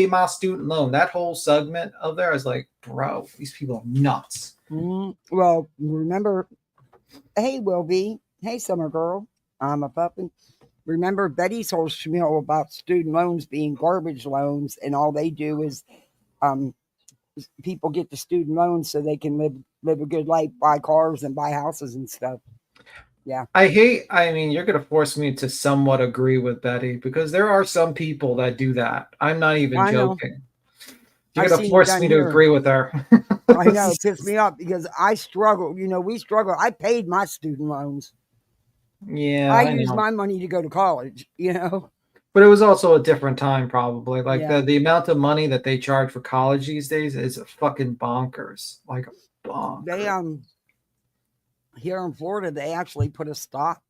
my student loan. That whole segment of there, I was like, bro, these people are nuts. Well, remember, hey, Wilby, hey, Summer Girl, I'm a puppy. Remember Betty's whole spiel about student loans being garbage loans, and all they do is people get the student loans so they can live a good life, buy cars and buy houses and stuff. Yeah. I mean, you're going to force me to somewhat agree with Betty, because there are some people that do that. I'm not even joking. You're going to force me to agree with her. I know, it pissed me off because I struggle. You know, we struggle. I paid my student loans. Yeah. I used my money to go to college, you know. But it was also a different time, probably. Like the amount of money that they charge for college these days is fucking bonkers. Like bonkers. They here in Florida, they actually put a stop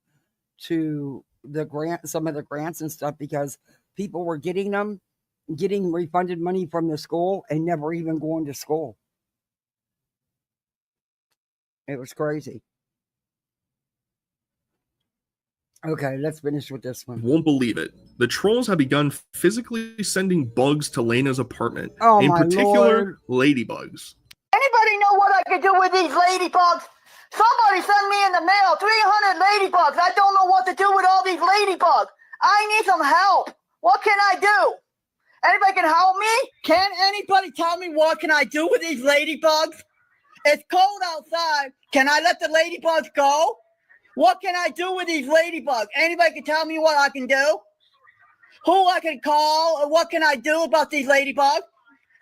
to some of the grants and stuff, because people were getting refunded money from the school and never even going to school. It was crazy. Okay, let's finish with this one. Won't believe it. The trolls have begun physically sending bugs to Lena's apartment. Oh, in my particular, Lord. ladybugs. Anybody know what I could do with these ladybugs? Somebody send me in the mail 300 ladybugs. I don't know what to do with all these ladybugs. I need some help. What can I do? Anybody can help me? Can anybody tell me what can I do with these ladybugs? It's cold outside. Can I let the ladybugs go? What can I do with these ladybugs? Anybody can tell me what I can do? Who I can call, or what can I do about these ladybugs?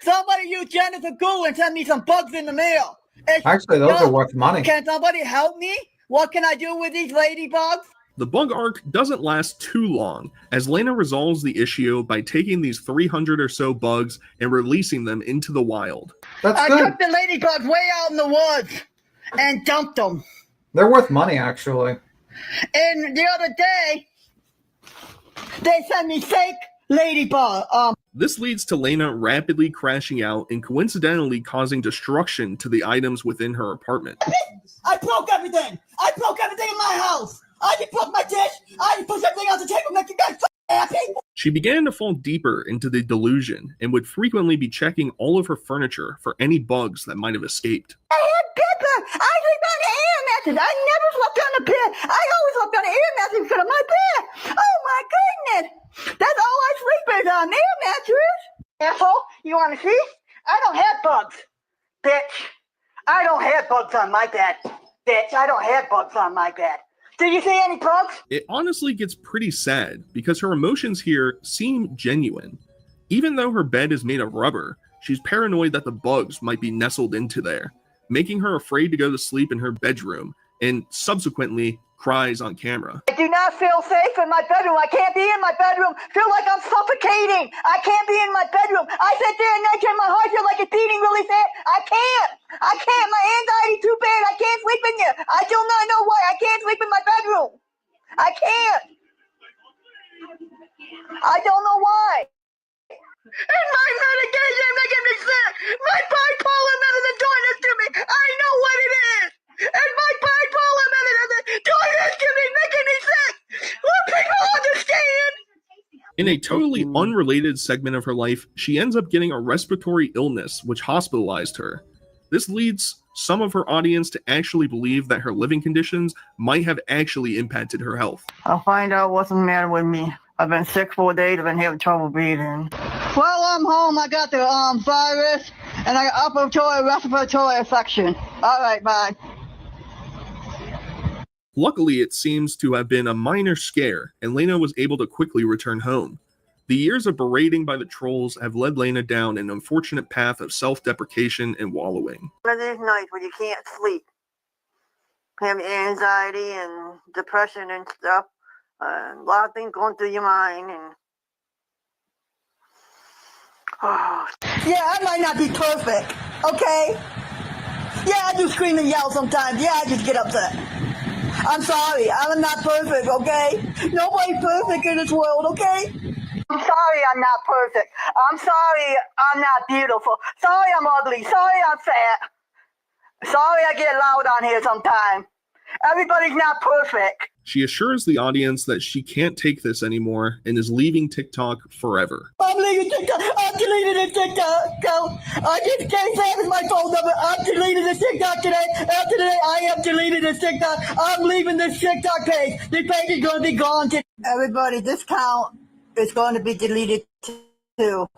Somebody use Jennifer Goo and send me some bugs in the mail. Actually, those are worth money. Can somebody help me? What can I do with these ladybugs? The bug arc doesn't last too long, as Lena resolves the issue by taking these 300 or so bugs and releasing them into the wild. That's good. I took the ladybugs way out in the woods and dumped them. They're worth money, actually. And the other day, they sent me fake ladybug. This leads to Lena rapidly crashing out and coincidentally causing destruction to the items within her apartment. I broke everything. I broke everything in my house. I just broke my dish. I just pushed everything on the table, make you guys happy. She began to fall deeper into the delusion and would frequently be checking all of her furniture for any bugs that might have escaped. I had bed bugs. I sleep on the air mattress. I never slept on the bed. I always slept on the air mattress instead of my bed. Oh my goodness. That's all I sleep is on air mattress. Asshole, you want to see? I don't have bugs, bitch. I don't have bugs on my bed, bitch. I don't have bugs on my bed. Did you see any bugs? It honestly gets pretty sad because her emotions here seem genuine. Even though her bed is made of rubber, she's paranoid that the bugs might be nestled into there, making her afraid to go to sleep in her bedroom, and subsequently cries on camera. I do not feel safe in my bedroom. I can't be in my bedroom. Feel like I'm suffocating. I can't be in my bedroom. I sit there at night and my heart feels like it's beating really fast. I can't. My anxiety's too bad. I can't sleep in here. I do not know why. I can't sleep in my bedroom. I can't. I don't know why. And my medication making me sick. My bipolar medicine doing this to me. I know what it is. And my bipolar medicine doing this to me, making me sick. Will people understand? In a totally unrelated segment of her life, she ends up getting a respiratory illness which hospitalized her. This leads some of her audience to actually believe that her living conditions might have actually impacted her health. I'll find out what's the matter with me. I've been sick for days. I've been having trouble breathing. Well, I'm home. I got the virus, and I got upper respiratory infection. All right, bye. Luckily, it seems to have been a minor scare, and Lena was able to quickly return home. The years of berating by the trolls have led Lena down an unfortunate path of self-deprecation and wallowing. One of these nights when you can't sleep, having anxiety and depression and stuff. A lot of things going through your mind and. Oh. Yeah, I might not be perfect, okay? Yeah, I do scream and yell sometimes. Yeah, I just get upset. I'm sorry, I'm not perfect, okay? Nobody's perfect in this world, okay? I'm sorry I'm not perfect. I'm sorry I'm not beautiful. Sorry I'm ugly. Sorry I'm fat. Sorry I get loud on here sometimes. Everybody's not perfect. She assures the audience that she can't take this anymore and is leaving TikTok forever. I'm leaving TikTok. I'm deleting the TikTok. Go. I just can't say my phone number. I'm deleting the TikTok today. After today, I am deleting the TikTok. I'm leaving this TikTok page. This page is going to be gone. Everybody, this account is going to be deleted too.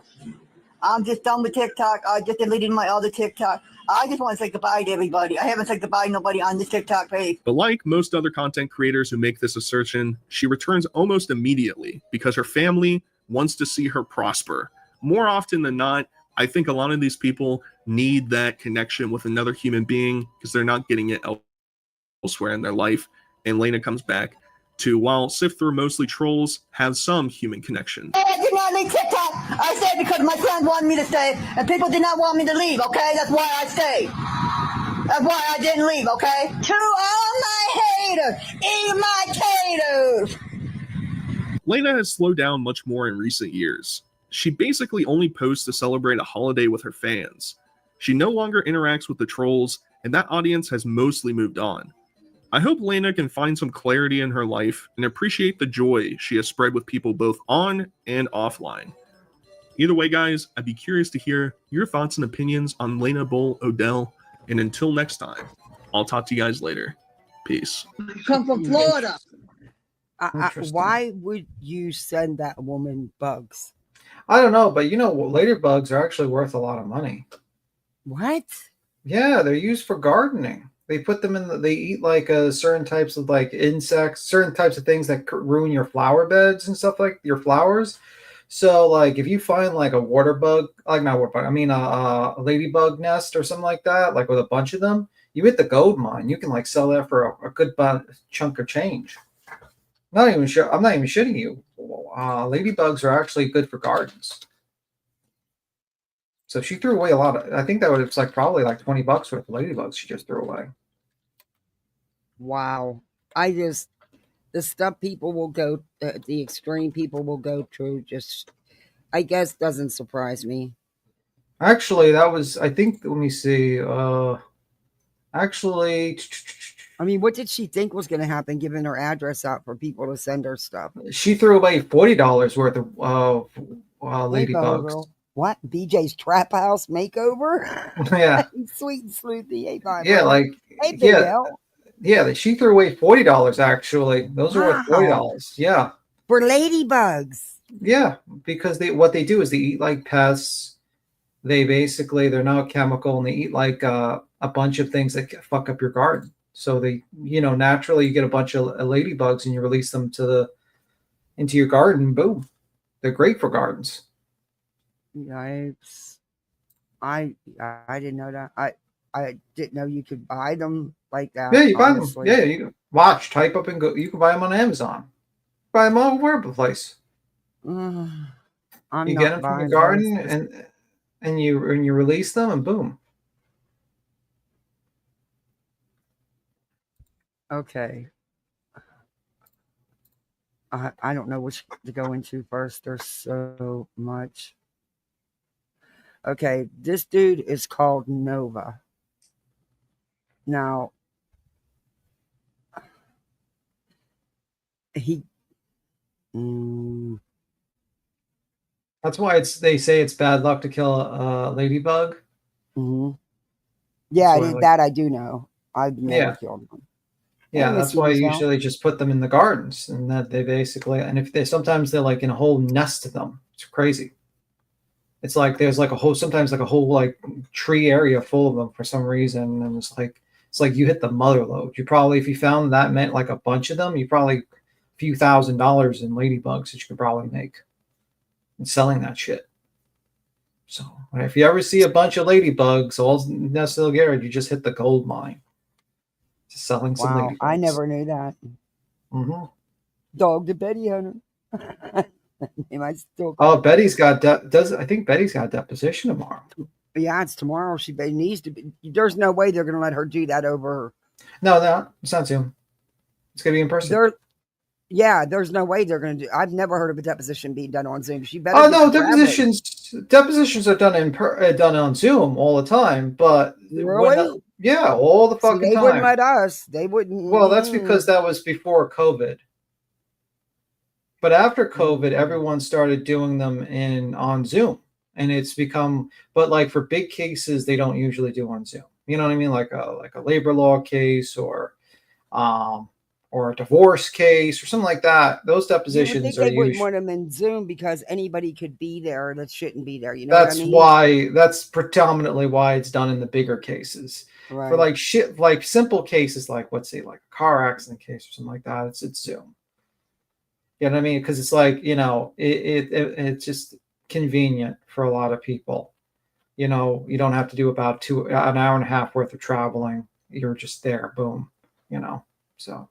I'm just done with TikTok. I just deleted my other TikTok. I just want to say goodbye to everybody. I haven't said goodbye to nobody on this TikTok page. But like most other content creators who make this assertion, she returns almost immediately because her family wants to see her prosper. More often than not, I think a lot of these people need that connection with another human being because they're not getting it elsewhere in their life. And Lena comes back to, while sift through mostly trolls, have some human connection. I did not leave TikTok. I stayed because my friends wanted me to stay, and people did not want me to leave, okay? That's why I stayed. That's why I didn't leave, okay? To all my haters, eat my taters. Lena has slowed down much more in recent years. She basically only posts to celebrate a holiday with her fans. She no longer interacts with the trolls, and that audience has mostly moved on. I hope Lena can find some clarity in her life and appreciate the joy she has spread with people both on and offline. Either way, guys, I'd be curious to hear your thoughts and opinions on Lena Bull Odell, and until next time, I'll talk to you guys later. Peace. Come from Florida. Why would you send that woman bugs? I don't know, but ladybugs are actually worth a lot of money. What? Yeah, they're used for gardening. They put them in. They eat like certain types of like insects, certain types of things that ruin your flower beds and stuff, like your flowers. So like if you find like a water bug, like not water bug, I mean a ladybug nest or something like that, like with a bunch of them, you hit the gold mine. You can like sell that for a good chunk of change. I'm not even shitting you. Ladybugs are actually good for gardens. So she threw away a lot of. I think that was like probably like $20 worth of ladybugs she just threw away. Wow. The stuff people will go, the extreme people will go through, just, I guess, doesn't surprise me. Actually, that was, I think, let me see. Actually, I mean, what did she think was going to happen, giving her address out for people to send her stuff? She threw away $40 worth of ladybugs. What? BJ's Trap House Makeover? Yeah. Sweet and sleuthy. Hey, bye. Yeah, like, hey, yeah, she threw away $40 actually. Those are worth $40. Yeah. For ladybugs. Yeah, because what they do is they eat like pests. They're not chemical, and they eat like a bunch of things that fuck up your garden. So they, naturally you get a bunch of ladybugs and you release them into your garden. Boom. They're great for gardens. Yikes. I didn't know that. I didn't know you could buy them like that. Yeah, you buy them. Yeah, you can type up and go. You can buy them on Amazon. Buy them all over the place. You get them from the garden and you release them and boom. Okay. I don't know which to go into first. There's so much. Okay, this dude is called Nova. Now, that's why they say it's bad luck to kill a ladybug. Mm-hmm. Yeah, I do know. I've never killed one. Yeah, that's why you usually just put them in the gardens, and that they basically, and if sometimes they're like in a whole nest of them. It's crazy. It's like there's like sometimes like a whole like tree area full of them for some reason, and it's like you hit the mother lode. You probably, if you found that meant like a bunch of them, you probably a few $1,000s in ladybugs that you could probably make and selling that shit. So if you ever see a bunch of ladybugs all nestled together, you just hit the gold mine. Just selling some Wow, ladybugs. I never knew that. Mm-hmm. Dog to Betty owner. Am I still? Oh, Betty's got I think Betty's got deposition tomorrow. Yeah, it's tomorrow. She needs to be. There's no way they're going to let her do that over. No, it's not Zoom. It's gonna be in person. Yeah, there's no way they're going to do. I've never heard of a deposition being done on Zoom. She better. Oh no, depositions are done on Zoom all the time. But really, yeah, all the fucking they time. wouldn't let us. They wouldn't. Well, that's because that was before COVID. But after COVID, everyone started doing them on Zoom, and it's become. But like for big cases, they don't usually do on Zoom. You know what I mean? Like a labor law case or a divorce case or something like that. Those depositions they wouldn't want them in Zoom because anybody could be there that shouldn't be there. You know that's what I mean? why. That's predominantly why it's done in the bigger cases. Right. For like simple cases, like let's say like a car accident case or something like that, it's Zoom. You know what I mean? Because it's like, it's just convenient for a lot of people. You don't have to do about an hour and a half worth of traveling. You're just there, boom. So.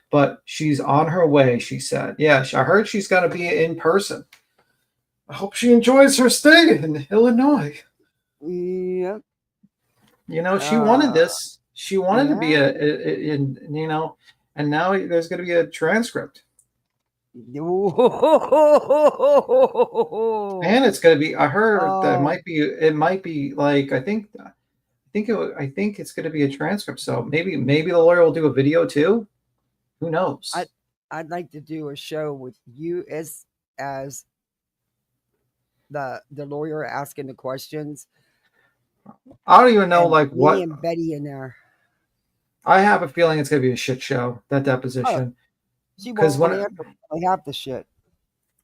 But she's on her way, she said. Yeah, I heard she's going to be in person. I hope she enjoys her stay in Illinois. Yep. She wanted this. She wanted to be and now there's going to be a transcript. And it's going to be, I heard that it might be like, I think it's going to be a transcript. So maybe the lawyer will do a video too. Who knows? I'd like to do a show with you as the lawyer asking the questions. I don't even know what. Me and Betty in there. I have a feeling it's going to be a shit show, that deposition. Because when I have the shit.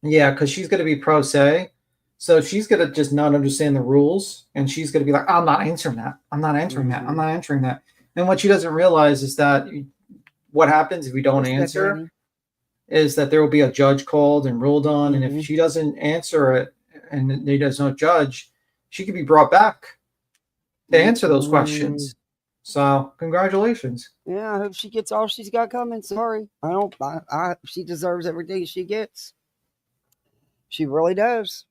Yeah, because she's going to be pro se. So she's going to just not understand the rules. And she's going to be like, I'm not answering that. I'm not answering that. I'm not answering that. And what she doesn't realize is that what happens if we don't answer is that there will be a judge called and ruled on. And if she doesn't answer it and there's no judge, she could be brought back to answer those questions. So congratulations. Yeah, I hope she gets all she's got coming. Sorry. She deserves everything she gets. She really does.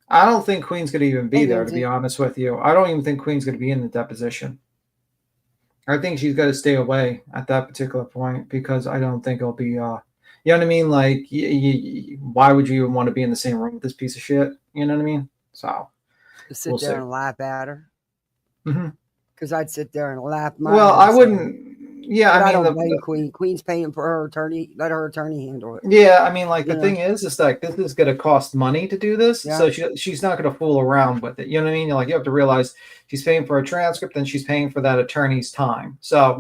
I don't think Queen's going to even be there, to be honest with you. I don't even think Queen's going to be in the deposition. I think she's got to stay away at that particular point because I don't think it'll be, you know what I mean? Like, why would you even want to be in the same room with this piece of shit? You know what I mean? So, sit there and laugh at her. Mm-hmm. Because I'd sit there and laugh. Well, I wouldn't. Yeah, I don't blame Queen. Queen's paying for her attorney. Let her attorney handle it. Yeah, I mean, like the thing is like this is going to cost money to do this, so she's not going to fool around with it. You know what I mean? You have to realize she's paying for a transcript and she's paying for that attorney's time. So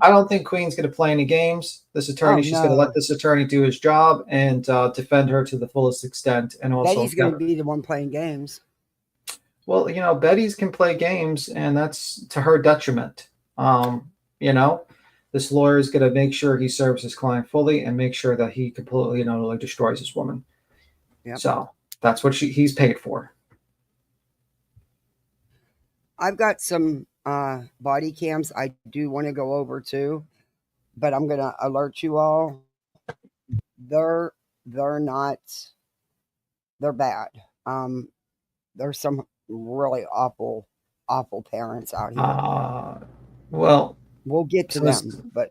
I don't think Queen's going to play any games. This attorney, she's going to let this attorney do his job and defend her to the fullest extent. And also, Betty's going to be the one playing games. Well, Betty's can play games, and that's to her detriment. This lawyer is going to make sure he serves his client fully and make sure that he completely and utterly destroys his woman. Yep. So that's what he's paid for. I've got some body cams I do want to go over too, but I'm going to alert you all. They're bad. There's some really awful parents out here. Well, we'll get to them, but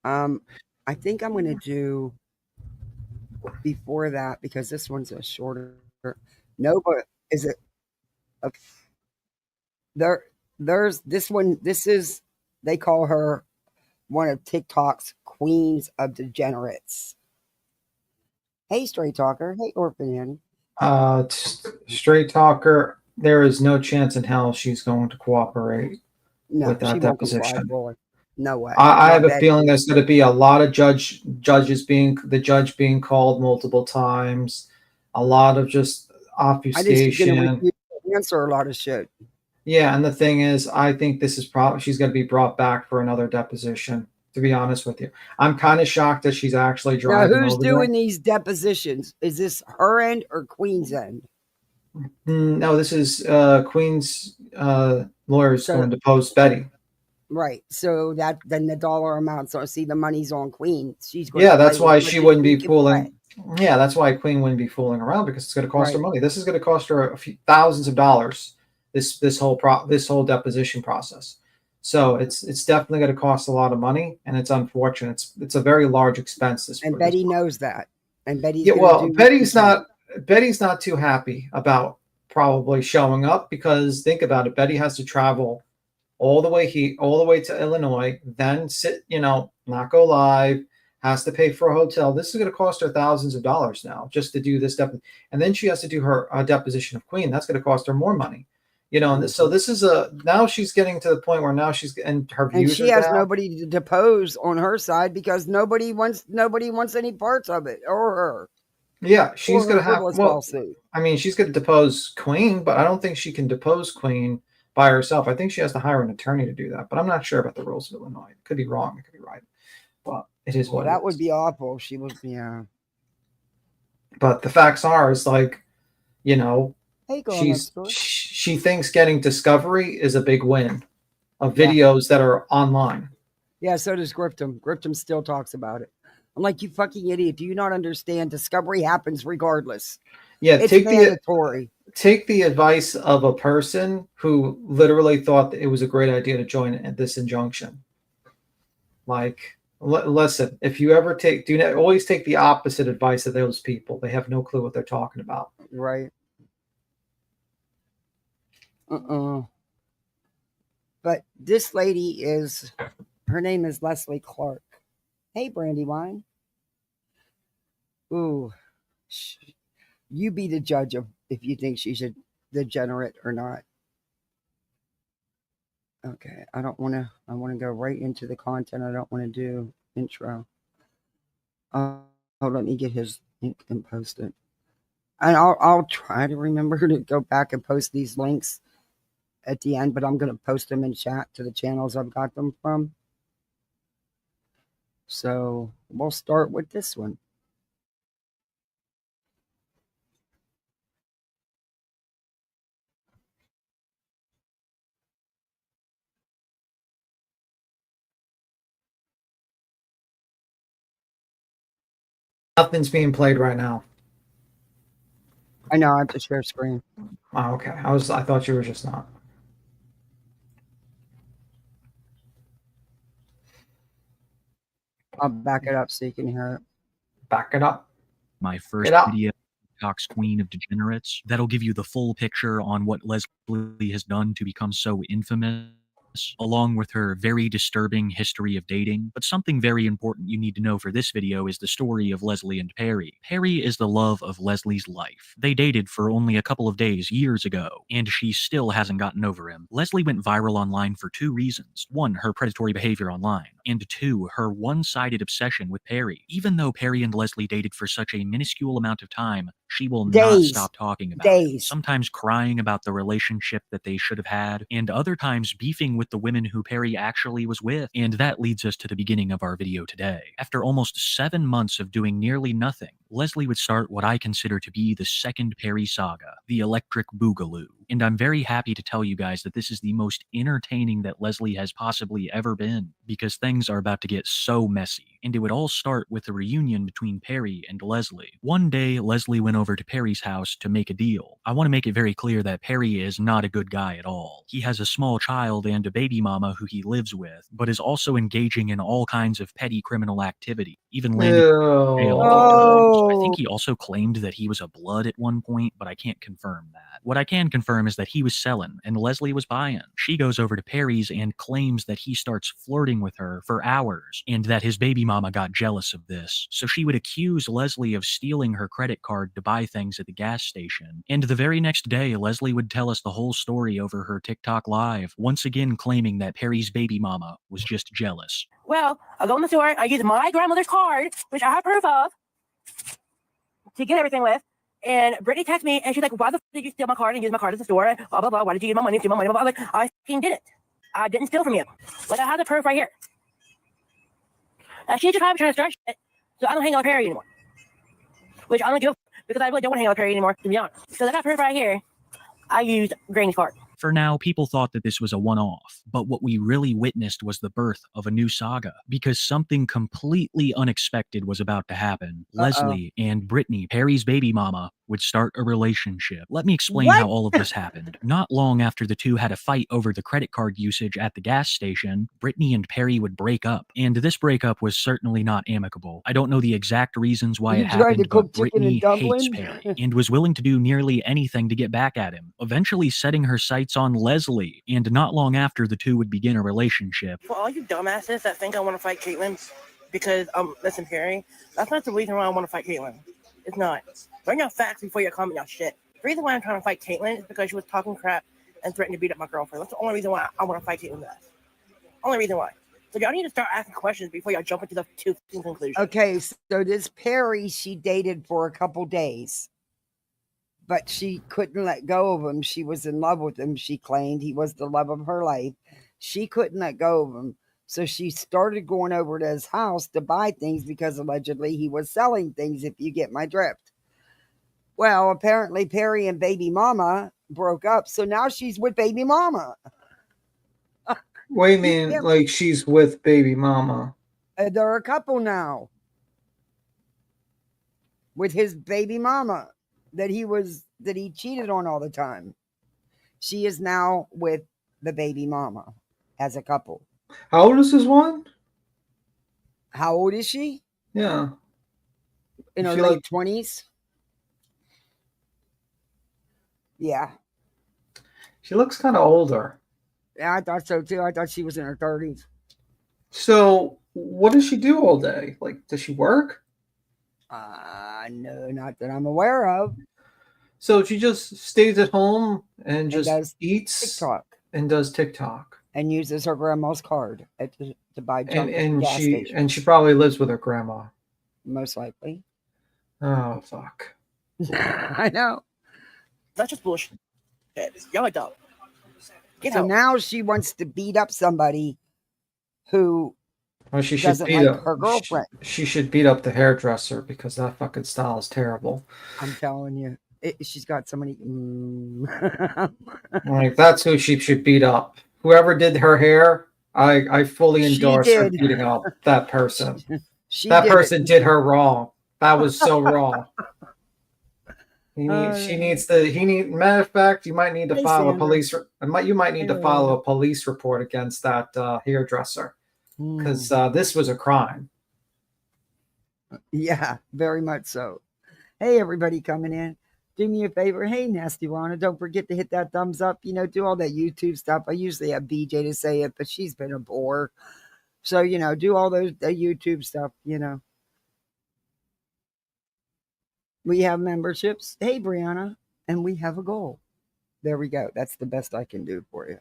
I think I'm going to do before that because this one's a shorter. No, but is it? Okay. There's this one. This is, they call her one of TikTok's queens of degenerates. Hey, straight talker. Hey, orphan Annie. Straight talker. There is no chance in hell she's going to cooperate with that deposition. No way. I have a feeling there's going to be a lot of judge being called multiple times, a lot of just obfuscation. I just answer a lot of shit. Yeah, and the thing is, I think this is probably she's going to be brought back for another deposition. To be honest with you, I'm kind of shocked that she's actually driving. Now, who's doing these depositions? Is this her end or Queen's end? No, this is Queen's lawyers So- going to depose Betty. Right. So that then the dollar amount. So see, the money's on Queen. She's going. Yeah, that's why she wouldn't be can fooling. Yeah, that's why Queen wouldn't be fooling around, because it's going to cost her Right. money. This is going to cost her a few thousands of dollars. This whole deposition process. So it's definitely going to cost a lot of money, and it's unfortunate. It's a very large expense. And Betty knows that. And Betty's Yeah, gonna well, do Betty's not too happy about probably showing up, because think about it. Betty has to travel all the way to Illinois, then not go live, has to pay for a hotel. This is going to cost her thousands of dollars now just to do this stuff. And then she has to do her deposition of Queen. That's going to cost her more money. And so this is now she's getting to the point where now she's, and her views and she has down. nobody to depose on her side because nobody wants any parts of it or her. Yeah, she's going to have, lawsuit. I mean, she's going to depose Queen, but I don't think she can depose Queen by herself. I think she has to hire an attorney to do that, but I'm not sure about the rules of Illinois. It could be wrong. It could be right. But it is what that it would is. be awful. She was, yeah. But the facts are, is like, Hey, girl, she thinks getting discovery is a big win of videos that are online. Yeah, so does Grifting. Grifting still talks about it. I'm like, you fucking idiot. Do you not understand? Discovery happens regardless. Yeah, it's mandatory. Take the advice of a person who literally thought that it was a great idea to join this injunction. Like, listen, if you ever always take the opposite advice of those people. They have no clue what they're talking about. Right. But this lady her name is Leslie Clark. Hey, Brandywine. Ooh. You be the judge of if you think she's a degenerate or not. Okay, I want to go right into the content. I don't want to do intro. Let me get his link and post it. And I'll try to remember to go back and post these links at the end, but I'm going to post them in chat to the channels I've got them from. So we'll start with this one. Nothing's being played right now. I know I have to share screen. Oh, okay. I thought you were just not. I'll back it up so you can hear it. Back it up. My first video, Cox Queen of Degenerates. That'll give you the full picture on what Leslie has done to become so infamous, along with her very disturbing history of dating. But something very important you need to know for this video is the story of Leslie and Perry. Perry is the love of Leslie's life. They dated for only a couple of days years ago, and she still hasn't gotten over him. Leslie went viral online for two reasons. One, her predatory behavior online, and two, her one-sided obsession with Perry. Even though Perry and Leslie dated for such a minuscule amount of time, she will not stop talking about it. Sometimes crying about the relationship that they should have had, and other times beefing with the women who Perry actually was with. And that leads us to the beginning of our video today. After almost 7 months of doing nearly nothing, Leslie would start what I consider to be the second Perry saga, the Electric Boogaloo. And I'm very happy to tell you guys that this is the most entertaining that Leslie has possibly ever been, because things are about to get so messy. And it would all start with a reunion between Perry and Leslie. One day, Leslie went over to Perry's house to make a deal. I want to make it very clear that Perry is not a good guy at all. He has a small child and a baby mama who he lives with, but is also engaging in all kinds of petty criminal activity, even landed in jail. I think he also claimed that he was a blood at one point, but I can't confirm that. What I can confirm is that he was selling and Leslie was buying. She goes over to Perry's and claims that he starts flirting with her for hours and that his baby mama got jealous of this. So she would accuse Leslie of stealing her credit card to buy things at the gas station. And the very next day, Leslie would tell us the whole story over her TikTok live, once again claiming that Perry's baby mama was just jealous. Well, I go in the store, I use my grandmother's card, which I have proof of, to get everything with. And Brittany texted me, and she's like, why the f did you steal my card and use my card at the store? Blah, blah, blah. Why did you use my money? Steal my money? Blah, blah. Like, I f***ing didn't. I didn't steal from you. Like, I have the proof right here. Now, she's just trying to start shit, so I don't hang out with Perry anymore. Which I don't give a f. because I really don't want to hang out with Perry anymore, to be honest. So I got proof right here. I used Granny's card. For now, people thought that this was a one-off, but what we really witnessed was the birth of a new saga, because something completely unexpected was about to happen. Leslie and Brittany, Perry's baby mama, would start a relationship. Let me explain how all of this happened. Not long after the two had a fight over the credit card usage at the gas station, Brittany and Perry would break up, and this breakup was certainly not amicable. I don't know the exact reasons why it happened, but Brittany hates Perry and was willing to do nearly anything to get back at him, eventually setting her sights on Leslie, and not long after the two would begin a relationship. For all you dumbasses that think I want to fight Caitlyn because listen, Perry, that's not the reason why I want to fight Caitlyn. It's not. Bring out facts before you comment on shit. The reason why I'm trying to fight Caitlyn is because she was talking crap and threatened to beat up my girlfriend. That's the only reason why I want to fight Caitlyn. That's only reason why. So y'all need to start asking questions before y'all jump into the two conclusions. Okay, so this Perry she dated for a couple days, but she couldn't let go of him. She was in love with him. She claimed he was the love of her life. She couldn't let go of him. So she started going over to his house to buy things because allegedly he was selling things, if you get my drift. Well, apparently Perry and baby mama broke up. So now she's with baby mama. Wait a minute, like she's with baby mama. They're a couple now. With his baby mama that he cheated on all the time. She is now with the baby mama as a couple. How old is this one? How old is she? Yeah. In her late 20s? Yeah. She looks kind of older. Yeah, I thought so too. I thought she was in her 30s. So, what does she do all day? Like, does she work? No, not that I'm aware of. So she just stays at home and just eats TikTok and does TikTok and uses her grandma's card to buy junk at the gas station. And she probably lives with her grandma. Most likely. Oh fuck! I know. That's just bullshit. Y'all like that. So now she wants to beat up somebody who she should doesn't beat like up her girlfriend. She should beat up the hairdresser because that fucking style is terrible. I'm telling you, she's got so many. Like that's who she should beat up. Whoever did her hair, I fully endorse her beating up that person. That person did her wrong. That was so wrong. Matter of fact, you might need to file a police. You might need to file a police report against that hairdresser because this was a crime. Yeah, very much so. Hey, everybody coming in. Do me a favor. Hey, Nasty Rana, don't forget to hit that thumbs up. Do all that YouTube stuff. I usually have BJ to say it, but she's been a bore. So, do all the YouTube stuff, We have memberships. Hey, Brianna. And we have a goal. There we go. That's the best I can do for you.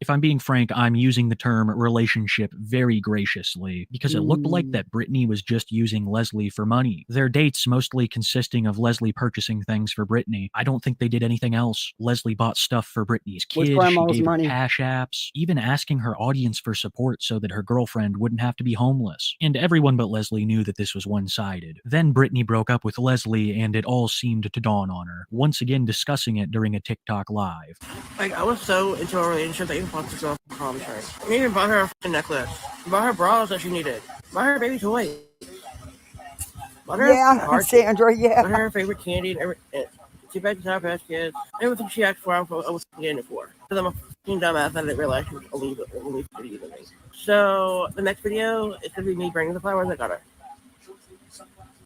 If I'm being frank, I'm using the term relationship very graciously because it looked like that Brittany was just using Leslie for money. Their dates mostly consisting of Leslie purchasing things for Brittany. I don't think they did anything else. Leslie bought stuff for Brittany's kids. She gave her cash apps, even asking her audience for support so that her girlfriend wouldn't have to be homeless. And everyone but Leslie knew that this was one-sided. Then Brittany broke up with Leslie and it all seemed to dawn on her, once again discussing it during a TikTok live. Like, I was so into a relationship that even bought herself a prom shirt. I even bought her a fucking necklace. Bought her bras that she needed. Bought her baby toys. Bought her Sandra, yeah. Bought her her favorite candy and everything. She begged to have best kids. Everything she asked for, I was getting it for. Because I'm a fucking dumbass, I didn't realize she was only 50 than me. So, the next video is going to be me bringing the flowers I got her.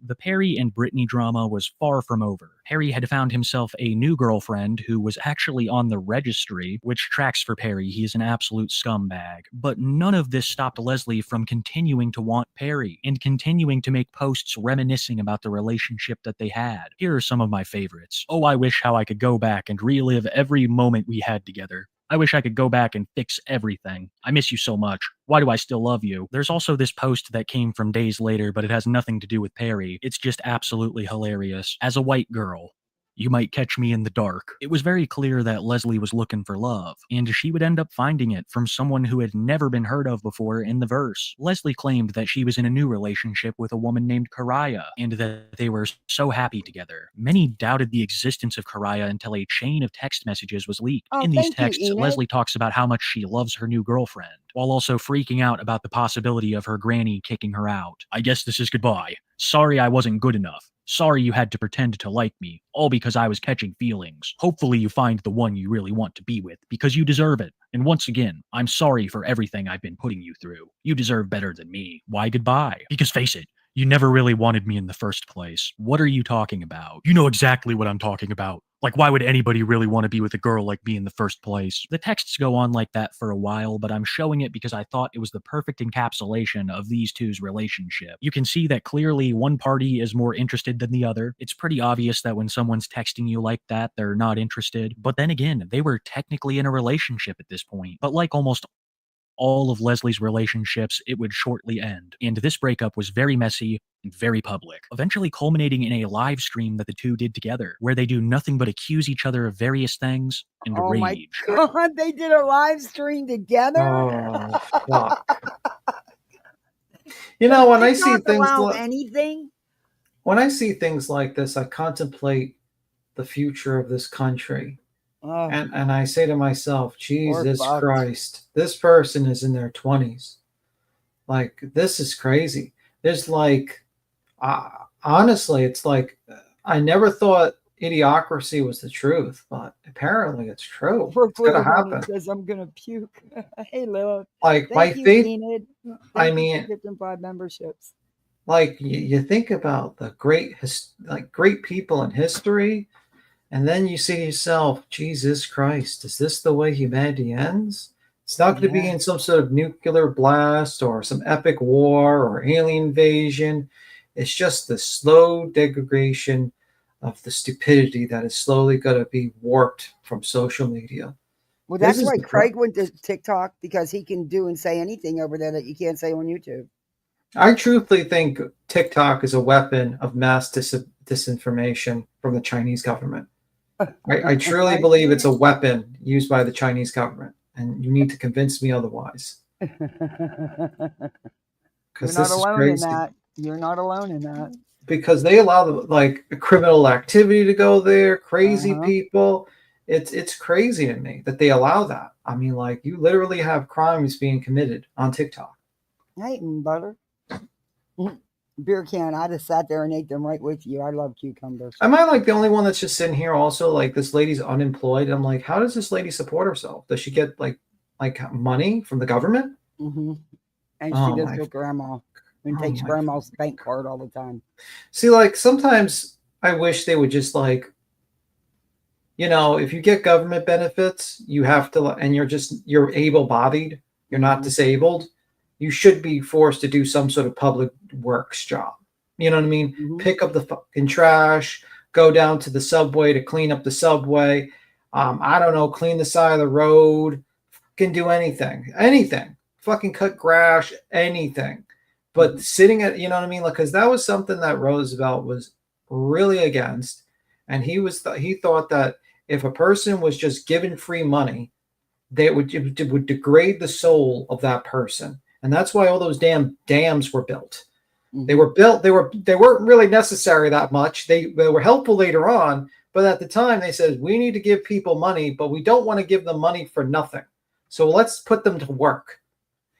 The Perry and Brittany drama was far from over. Perry had found himself a new girlfriend who was actually on the registry, which tracks for Perry. He is an absolute scumbag. But none of this stopped Leslie from continuing to want Perry and continuing to make posts reminiscing about the relationship that they had. Here are some of my favorites. Oh, I wish how I could go back and relive every moment we had together. I wish I could go back and fix everything. I miss you so much. Why do I still love you? There's also this post that came from days later, but it has nothing to do with Perry. It's just absolutely hilarious. As a white girl, You might catch me in the dark. It was very clear that Leslie was looking for love, and she would end up finding it from someone who had never been heard of before in the verse. Leslie claimed that she was in a new relationship with a woman named Karaya, and that they were so happy together. Many doubted the existence of Karaya until a chain of text messages was leaked. Oh, In these thank you, texts, Enid. Leslie talks about how much she loves her new girlfriend, while also freaking out about the possibility of her granny kicking her out. I guess this is goodbye. Sorry I wasn't good enough. Sorry you had to pretend to like me, all because I was catching feelings. Hopefully you find the one you really want to be with, because you deserve it. And once again, I'm sorry for everything I've been putting you through. You deserve better than me. Why goodbye? Because face it, you never really wanted me in the first place. What are you talking about? You know exactly what I'm talking about. Like, why would anybody really want to be with a girl like me in the first place? The texts go on like that for a while, but I'm showing it because I thought it was the perfect encapsulation of these two's relationship. You can see that clearly one party is more interested than the other. It's pretty obvious that when someone's texting you like that, they're not interested. But then again, they were technically in a relationship at this point. But like almost all of Leslie's relationships, it would shortly end. And this breakup was very messy and very public, eventually culminating in a live stream that the two did together, where they do nothing but accuse each other of various things and Oh my rage. God, they did a live stream together? Oh, fuck. You know, when I see things like anything? when I see things like this, I contemplate the future of this country. Oh, And I say to myself, Jesus fucked. Christ, this person is in their 20s. Like, this is crazy. There's like, honestly, it's like, I never thought idiocracy was the truth, but apparently it's true. It's going to happen. Says I'm going to puke. Hey, Lila. Like, Thank my you, faith, Enid. I Thank you mean, for gifting 5 memberships. like, you think about the great people in history, and then you say to yourself, Jesus Christ, is this the way humanity ends? It's not going to be in some sort of nuclear blast or some epic war or alien invasion. It's just the slow degradation of the stupidity that is slowly going to be warped from social media. Well, that's why Craig went to TikTok, because he can do and say anything over there that you can't say on YouTube. I truthfully think TikTok is a weapon of mass disinformation from the Chinese government. I truly believe it's a weapon used by the Chinese government, and you need to convince me otherwise. You're not alone in that. You're not alone in that. Because they allow like criminal activity to go there, crazy people. It's crazy to me that they allow that. I mean, like, you literally have crimes being committed on TikTok. Hey, butter. Beer can. I just sat there and ate them right with you. I love cucumbers. Am I like the only one that's just sitting here also like this lady's unemployed? I'm like, how does this lady support herself? Does she get like money from the government? Mm-hmm. And she lives with grandma and takes grandma's bank card all the time. See, like, sometimes I wish they would just like, you know, if you get government benefits, you have to, and you're able-bodied, you're not disabled, you should be forced to do some sort of public works job. You know what I mean? Mm-hmm. Pick up the fucking trash, go down to the subway to clean up the subway. I don't know, clean the side of the road, can do anything, fucking cut grass, anything. But sitting at, you know what I mean? Like, because that was something that Roosevelt was really against. And he thought that if a person was just given free money, it would degrade the soul of that person. And that's why all those damn dams were built. Mm-hmm. They were built. They weren't really necessary that much. They were helpful later on, but at the time they said, we need to give people money, but we don't want to give them money for nothing. So let's put them to work.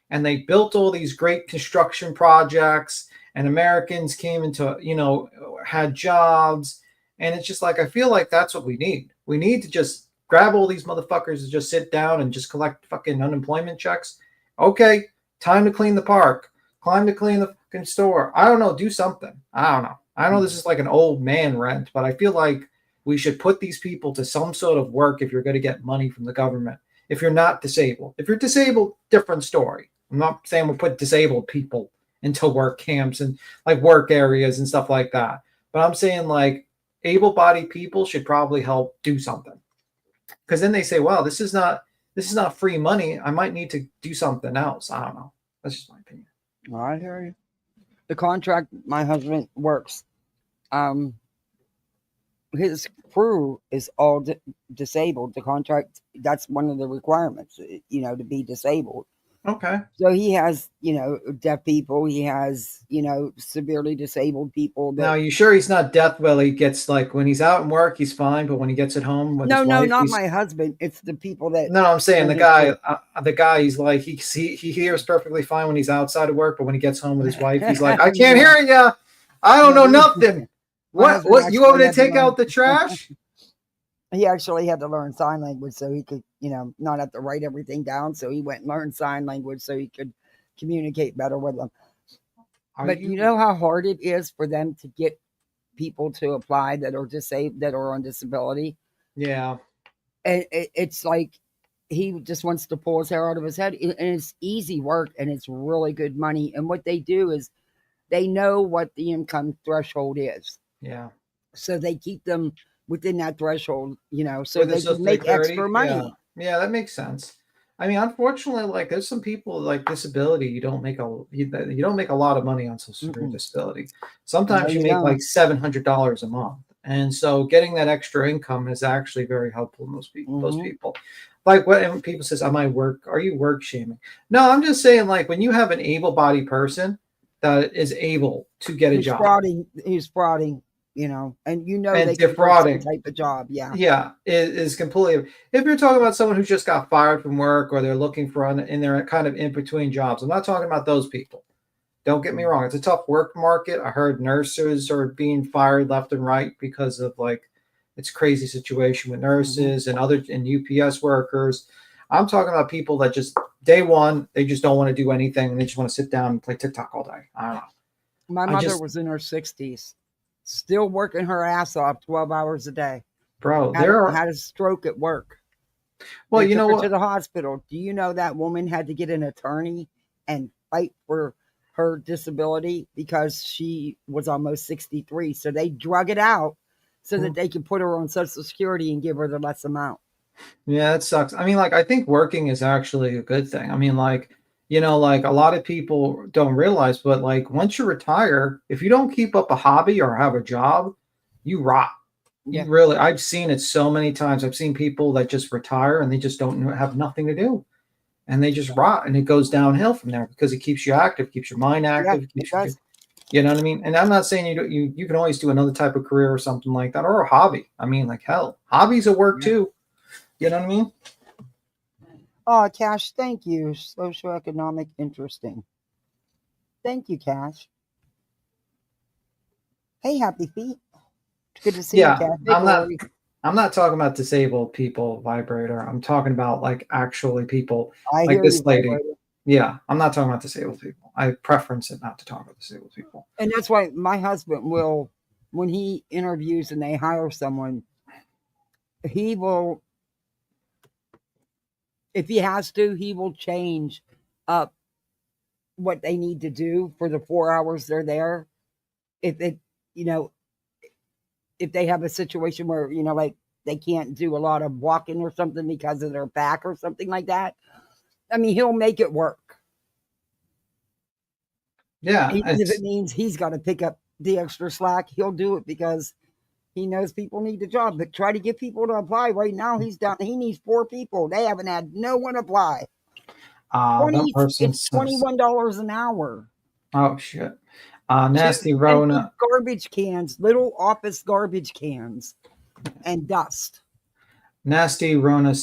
And they built all these great construction projects, and Americans came into, you know, had jobs. And it's just like, I feel like that's what we need. We need to just grab all these motherfuckers and just sit down and just collect fucking unemployment checks. Okay, time to clean the park. Time to clean the fucking store. I don't know, do something. I don't know. I know this is like an old man rant, but I feel like we should put these people to some sort of work if you're going to get money from the government. If you're not disabled. If you're disabled, different story. I'm not saying we'll put disabled people into work camps and like work areas and stuff like that. But I'm saying like able-bodied people should probably help do something. Because then they say, well, this is not free money. I might need to do something else. I don't know. That's just my opinion. I hear you. The contract my husband works, his crew is all disabled. The contract, that's one of the requirements, to be disabled. Okay. So he has, deaf people. He has, severely disabled people. Now, you sure he's not deaf? Well, he gets like when he's out in work, he's fine, but when he gets at home with his wife, not he's... my husband. It's the people that. No, I'm saying own his crew. the guy, he's like he hears perfectly fine when he's outside of work, but when he gets home with his wife, he's like, I can't hear you. I don't know nothing. What you want me to take out the trash? He actually had to learn sign language so he could, not have to write everything down. So he went and learned sign language so he could communicate better with them. But you know how hard it is for them to get people to apply that are disabled, that are on disability? Yeah. And it's like he just wants to pull his hair out of his head. And it's easy work and it's really good money. And what they do is they know what the income threshold is. Yeah. So they keep them within that threshold, so they can make extra money. Yeah, that makes sense. I mean, unfortunately, like there's some people like disability, you don't make a lot of money on Social Security disability. Sometimes you make like $700 a month, and so getting that extra income is actually very helpful in those people. Like when people says, are you work shaming? No, I'm just saying, like when you have an able-bodied person that is able to get a job, he's frauding. And they defrauding type of job, is completely. If you're talking about someone who just got fired from work or they're looking for in their kind of in between jobs, I'm not talking about those people. Don't get me wrong; it's a tough work market. I heard nurses are being fired left and right because of it's a crazy situation with nurses and UPS workers. I'm talking about people that just day one they just don't want to do anything and they just want to sit down and play TikTok all day. I don't know. My mother was in her 60s. Still working her ass off 12 hours a day. Bro, had a stroke at work. Well, they you know took her what? To the hospital. Do you know that woman had to get an attorney and fight for her disability because she was almost 63? So they drug it out so that they could put her on Social Security and give her the less amount. Yeah, it sucks. I mean, I think working is actually a good thing. I mean, a lot of people don't realize, but once you retire, if you don't keep up a hobby or have a job, you rot. Yeah. I've seen it so many times. I've seen people that just retire and they just don't have nothing to do. And they just rot and it goes downhill from there because it keeps you active, keeps your mind active. You know what I mean? And I'm not saying you can always do another type of career or something like that or a hobby. I mean, hell, hobbies are work too. You know what I mean? Oh, Cash, thank you. Socioeconomic interesting. Thank you, Cash. Hey, Happy Feet. Good to see you, Cash. I'm not talking about disabled people, vibrator. I'm talking about actually people like this lady. Vibrator. Yeah, I'm not talking about disabled people. I preference it not to talk about disabled people. And that's why my husband will, when he interviews and they hire someone, he will, if he has to, he will change up what they need to do for the 4 hours they're there. If they have a situation where, they can't do a lot of walking or something because of their back or something like that. I mean, he'll make it work. Yeah. Even if it means he's got to pick up the extra slack, he'll do it because he knows people need the job. But try to get people to apply. Right now, he's down. He needs 4 people. They haven't had no one apply. It's $21 an hour. Oh, shit. Nasty Rona. Garbage cans, little office garbage cans and dust. Nasty Rona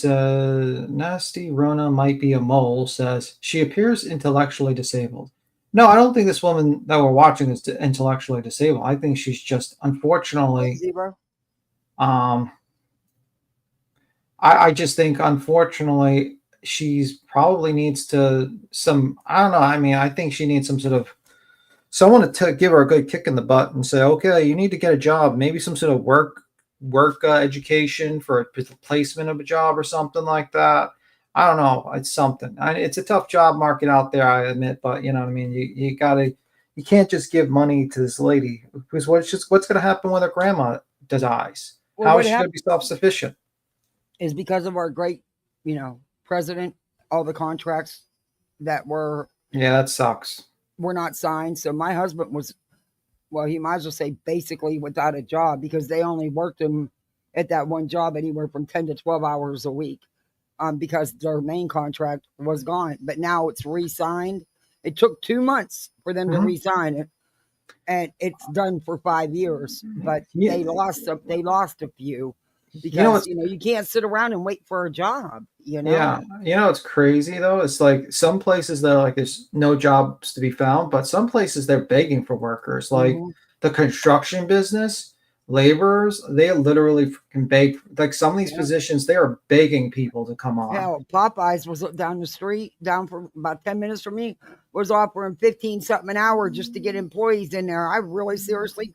might be a mole, says she appears intellectually disabled. No, I don't think this woman that we're watching is intellectually disabled. I think she's just, unfortunately, zero. I just think, unfortunately, she's probably needs I don't know. I mean, I think she needs some sort of someone to give her a good kick in the butt and say, okay, you need to get a job, maybe some sort of work education for a placement of a job or something like that. I don't know. It's something. It's a tough job market out there, I admit, but you know what I mean? You can't just give money to this lady because what's going to happen when her grandma dies? Well, how is she going to be self-sufficient? Is because of our great, president, all the contracts that were. Yeah, that sucks. Were not signed. So my husband was well, he might as well say basically without a job because they only worked him at that one job anywhere from 10 to 12 hours a week because their main contract was gone. But now it's re-signed. It took 2 months for them to re-sign it, and it's done for 5 years. But they lost a few because you can't sit around and wait for a job. Yeah, it's crazy though. It's like some places they're like there's no jobs to be found, but some places they're begging for workers. Like the construction business, laborers, they literally can beg. Like some of these positions, they are begging people to come on. Hell, Popeyes was down the street, down for about 10 minutes from me, was offering 15 something an hour just to get employees in there. I really seriously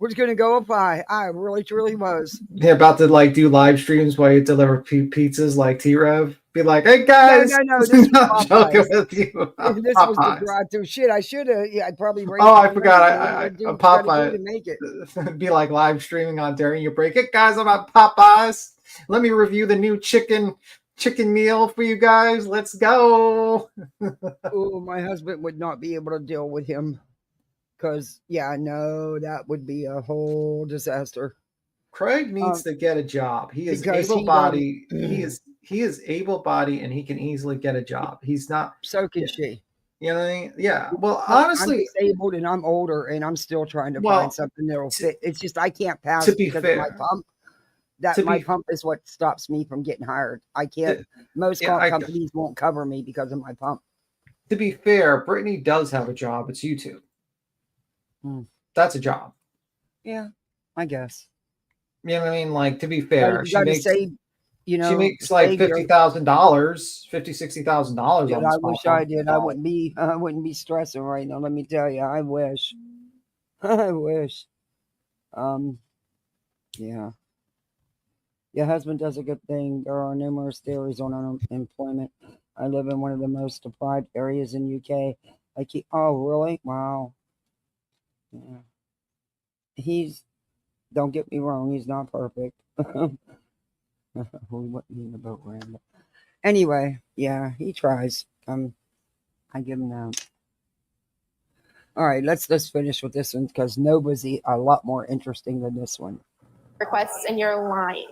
was going to go apply. I really truly was. They're about to like do live streams while you deliver pizzas like T-Rev. Be like, hey guys, no, this was I'm joking Popeyes. with you. This was the drive-through shit. I should have. Yeah, I probably. Oh, I forgot. I Popeye to make it. Be like live streaming on during your break. Hey guys, I'm at Popeyes. Let me review the new chicken meal for you guys. Let's go. Oh, my husband would not be able to deal with him. Because, that would be a whole disaster. Craig needs to get a job. He is able-bodied. He is able-bodied, and he can easily get a job. He's not. So can she. You know what I mean? Yeah. Well, honestly, I'm disabled and I'm older, and I'm still trying to find something that'll fit. It's just I can't pass because of my pump. My pump is what stops me from getting hired. I can't. Most companies won't cover me because of my pump. To be fair, Brittany does have a job. It's YouTube. That's a job. Yeah, I guess. You know what I mean? Like, to be fair, she makes like $50,000, $60,000. I wish I did. I wouldn't be stressing right now. Let me tell you, I wish. I wish. Yeah. Your husband does a good thing. There are numerous theories on unemployment. I live in one of the most deprived areas in UK. Oh, really? Wow. Yeah. Don't get me wrong, he's not perfect. We wouldn't need a boat ramble. Anyway, yeah, he tries. I give him that. All right, let's finish with this one because nobody's a lot more interesting than this one. Requests and you're lying.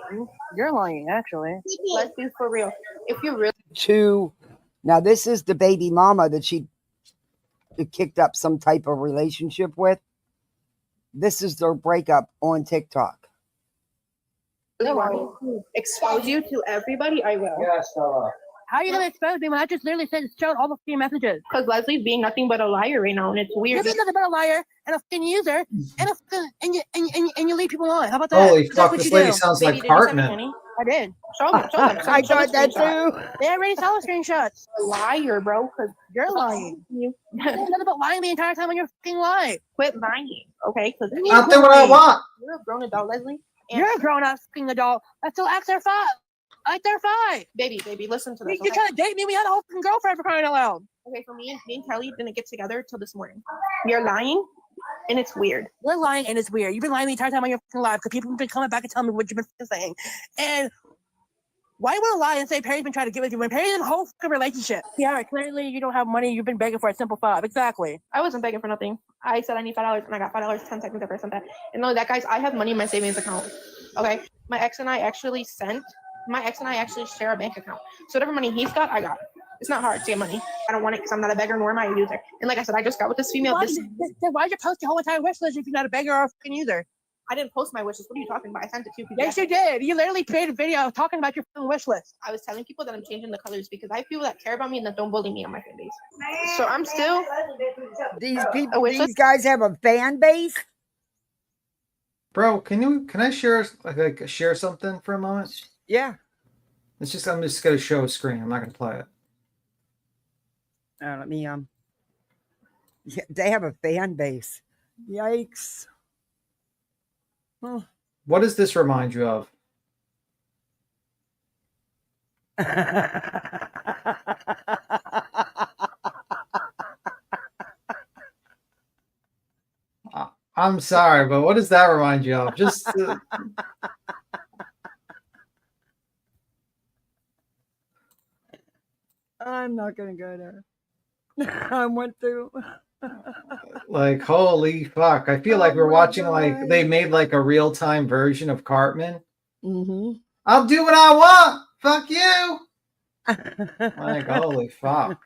You're lying, actually. Let's be for real. If you really Now this is the baby mama that she kicked up some type of relationship with. This is their breakup on TikTok. want me to expose you to everybody, I will. Yes, How are you gonna expose me when I just literally showed all the fucking messages? Because Leslie's being nothing but a liar right now, and it's weird. You're being nothing but a liar and a fucking user, and you lead people on. How about that? Holy fuck! This lady sounds like Cartman. I did. Show them. I got that too. They already saw the screenshots. A liar, bro. Because You're lying. you You're nothing but lying the entire time on your fucking life. quit lying, okay? Because I'll do what I want. you're a grown adult, Leslie. And You're a grown-up fucking adult that still acts their five. Like they're five. baby, listen to this. You're trying to date me. We had a whole fucking girlfriend for crying out loud. Okay, for me and Kelly didn't get together till this morning. You're lying, and it's weird. You're lying and it's weird. You've been lying the entire time on your fucking life because people have been coming back and telling me what you've been saying. And why you want to lie and say Perry's been trying to get with you when Perry's in a whole fucking relationship? Yeah, clearly you don't have money. You've been begging for a simple $5. Exactly. I wasn't begging for nothing. I said I need $5, and I got $5 10 seconds after I sent that. And no, that guys, I have money in my savings account. Okay, my ex and I actually share a bank account. So whatever money he's got, I got. It's not hard to get money. I don't want it because I'm not a beggar nor am I a user. And like I said, I just got with this female. Why'd you post your whole entire wish list if you're not a beggar or a fucking user? I didn't post my wishes. What are you talking about? I sent it to people. Yes, you did. You literally created a video talking about your fucking wish list. I was telling people that I'm changing the colors because I have people that care about me and that don't bully me on my fan base. So I'm still. These guys have a fan base. Bro, can I share something for a moment? Yeah. I'm just gonna show a screen. I'm not gonna play it. Let me yeah, they have a fan base. Yikes. Huh. What does this remind you of? I'm sorry, but what does that remind you of? Just I'm not gonna go there. I went through Like, holy fuck. I feel like Oh we're my watching like God. they made like a real-time version of Cartman. Mm-hmm. I'll do what I want. Fuck you. Like, holy fuck.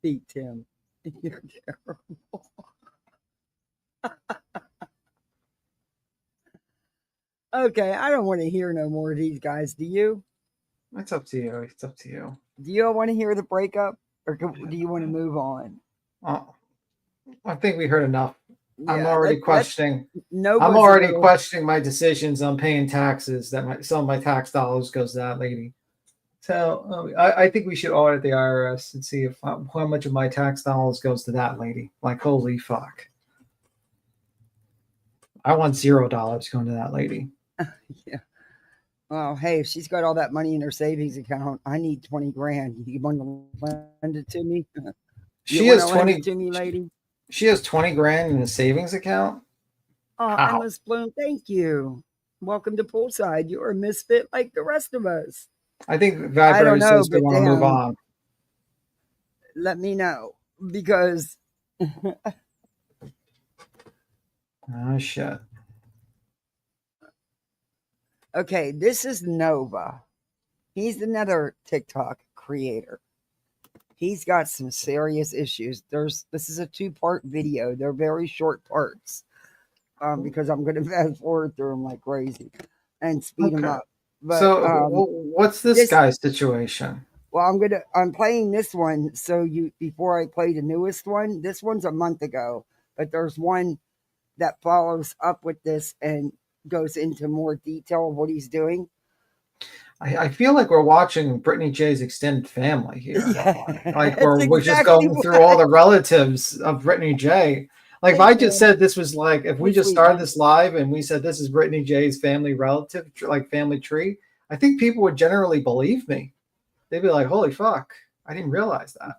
Beat Tim. You're terrible. Okay, I don't want to hear no more of these guys. Do you? It's up to you. It's up to you. Do you want to hear the breakup, or do you want to move on? I think we heard enough. I'm Yeah, already let's. questioning. No, I'm was a already little. questioning my decisions on paying taxes. That some of my tax dollars goes to that lady. So I think we should audit the IRS and see if how much of my tax dollars goes to that lady. Like, holy fuck! I want $0 going to that lady. Yeah. Well, hey, if she's got all that money in her savings account, I need 20 grand. You want to lend it to me? She You has wanna lend 20. it to me, lady. She has 20 grand in a savings account. Oh, How? Endless Bloom, thank you. Welcome to Poolside. You're a misfit like the rest of us. I think I don't Vibrary know, says we but want to move damn, on. let me know because Oh shit. okay, this is Nova. He's another TikTok creator. He's got some serious issues. This is a 2-part video. They're very short parts. Because I'm gonna fast forward through them like crazy and speed them Okay. up. But So what's this guy's situation? well, I'm playing this one. So before I play the newest one, this one's a month ago, but there's one that follows up with this and goes into more detail of what he's doing. I feel like we're watching Brittany J's extended family here. Yeah, Like that's we're just exactly going through all the relatives of Brittany J. Like if I just said this was like if we You're just sweet, started man. this live and we said this is Brittany J's family relative, like family tree, I think people would generally believe me. They'd be like, "Holy fuck, I didn't realize that."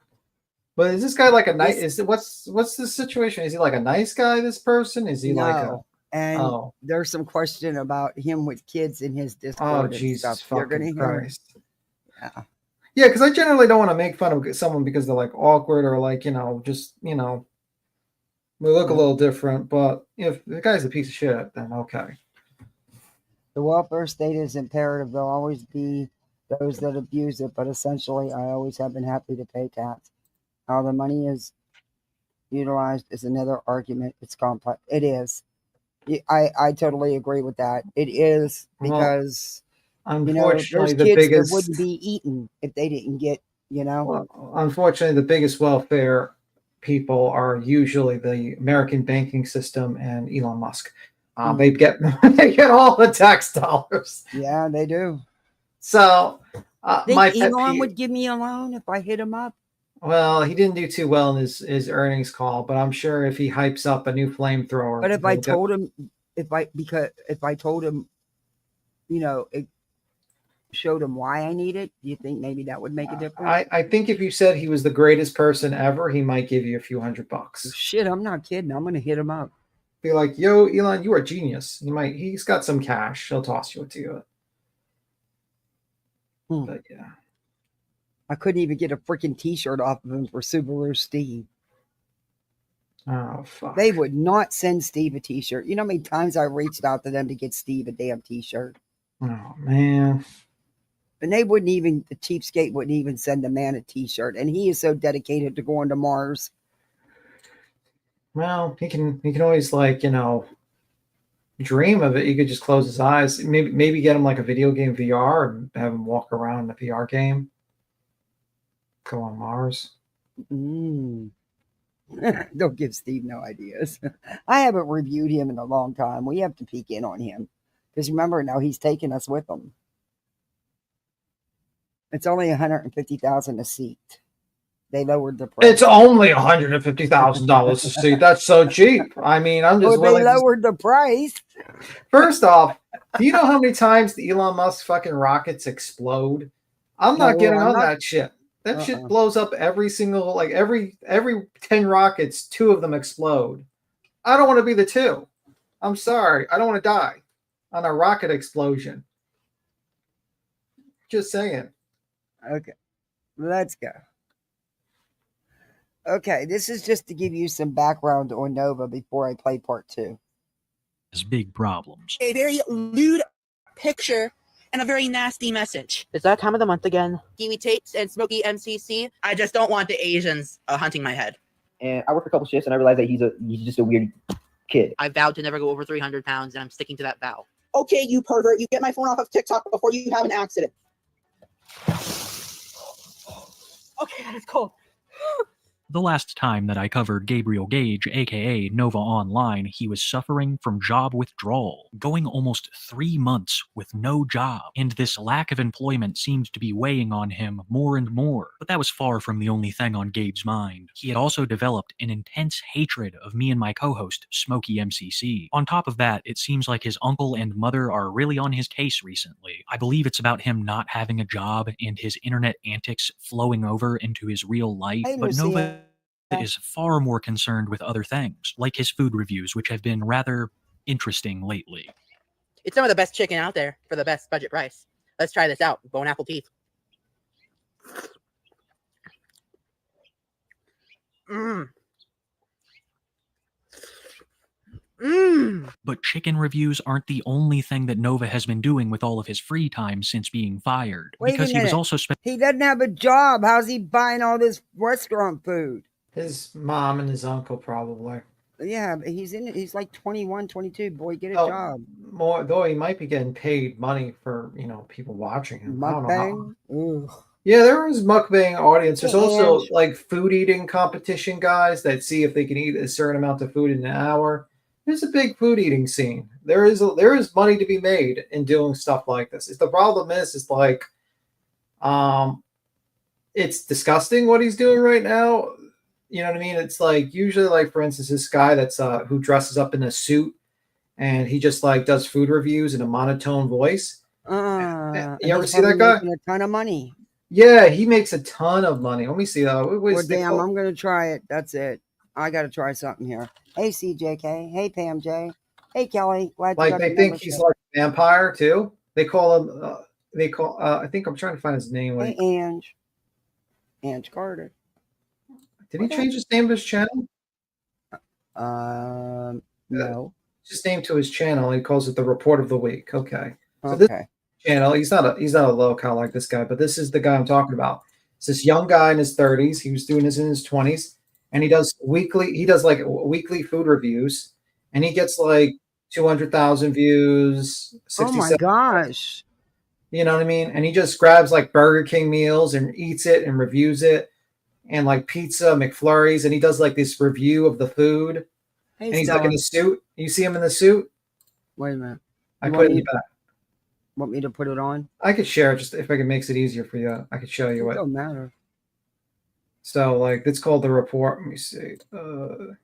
But is this guy like a nice? What's the situation? Is he like a nice guy? This person is he like a? No, and there's some question about him with kids in his Discord and Jesus stuff. You're gonna fucking hear. Christ. Yeah. Yeah, because I generally don't want to make fun of someone because they're like awkward or like just we look a little different. But if the guy's a piece of shit, then okay. The welfare state is imperative. There'll always be those that abuse it, but essentially, I always have been happy to pay tax. How the money is utilized is another argument. It's complex. It is. I totally agree with that. It is because unfortunately, there's the kids biggest that wouldn't be eaten if they didn't get. Well, unfortunately, the biggest welfare people are usually the American banking system and Elon Musk. They get all the tax dollars. Yeah, they do. So, think Elon would give me a loan if I hit him up? Well, he didn't do too well in his earnings call, but I'm sure if he hypes up a new flamethrower. But if I told him, if I told him, it showed him why I need it, do you think maybe that would make a difference? I think if you said he was the greatest person ever, he might give you a few $100. Shit, I'm not kidding. I'm gonna hit him up. Be like, yo, Elon, you are a genius. He's got some cash. He'll toss you to you. But yeah. I couldn't even get a freaking t-shirt off of him for Subaru Steve. Oh, fuck. They would not send Steve a t-shirt. You know how many times I reached out to them to get Steve a damn t-shirt? Oh, man. And the cheapskate wouldn't even send the man a t-shirt. And he is so dedicated to going to Mars. Well, he can always dream of it. He could just close his eyes. Maybe get him like a video game VR and have him walk around in a VR game. Go on Mars. Don't give Steve no ideas. I haven't reviewed him in a long time. We have to peek in on him. Because remember, now he's taking us with him. It's only $150,000 a seat. They lowered the price. It's only $150,000 a seat. That's so cheap. I mean, I'm just they lowered the price. First off, do you know how many times the Elon Musk fucking rockets explode? I'm not getting on that shit. That shit blows up every 10 rockets, 2 of them explode. I don't want to be the 2. I'm sorry. I don't want to die on a rocket explosion. Just saying. Okay. Let's go. Okay, this is just to give you some background on Nova before I play part 2. Has big problems. A very lewd picture and a very nasty message. It's that time of the month again. Kiwi Tapes and Smoky MCC. I just don't want the Asians hunting my head. And I work for a couple shifts, and I realized that he's just a weird kid. I vowed to never go over 300 pounds, and I'm sticking to that vow. Okay, you pervert. You get my phone off of TikTok before you have an accident. Okay, that is cold. The last time that I covered Gabriel Gage, aka Nova Online, he was suffering from job withdrawal, going almost 3 months with no job, and this lack of employment seemed to be weighing on him more and more. But that was far from the only thing on Gabe's mind. He had also developed an intense hatred of me and my co-host, Smokey MCC. On top of that, it seems like his uncle and mother are really on his case recently. I believe it's about him not having a job and his internet antics flowing over into his real life, Hey, but Nova Lucia. is far more concerned with other things, like his food reviews, which have been rather interesting lately. It's some of the best chicken out there for the best budget price. Let's try this out. Bone apple teeth. Mmm. Mmm. But chicken reviews aren't the only thing that Nova has been doing with all of his free time since being fired. Wait a because he was minute. also He doesn't have a job. How's he buying all this restaurant food? His mom and his uncle probably. Yeah, but he's like 21, 22. Boy, get a job. More though, he might be getting paid money for people watching him. I don't know how. Mukbang? Ugh. Yeah, there is mukbang audience. There's Hey, also Ange. like food eating competition guys that see if they can eat a certain amount of food in an hour. There's a big food eating scene. There is money to be made in doing stuff like this. The problem is like, it's disgusting what he's doing right now. You know what I mean? It's like usually like, for instance, this guy that's who dresses up in a suit and he just like does food reviews in a monotone voice. You ever see that guy? A ton of money. Yeah, he makes a ton of money. Let me see though. Well, damn, I'm gonna try it. That's it. I gotta try something here. Hey, CJK. Hey, Pam J. Hey, Kelly. Glad you Like got they the think membership. he's like a vampire too. They call him. I think I'm trying to find his name. Hey, Ange. Ange Carter. Did he change his name to his channel? No. Just name to his channel. He calls it the Report of the Week. Okay. So this channel, he's not a locale like this guy, but this is the guy I'm talking about. It's this young guy in his 30s. He was doing this in his 20s, and he does like weekly food reviews, and he gets like 200,000 views. Oh my gosh. You know what I mean? And he just grabs like Burger King meals and eats it and reviews it, and like pizza, McFlurries, and he does like this review of the food. Hey, and he's Stella. like in a suit. You see him in the suit? Wait a minute. I You put want it in me- the back. Want me to put it on? I could share it just if it makes it easier for you. I could show you It what. don't matter. So like it's called the report. Let me see. The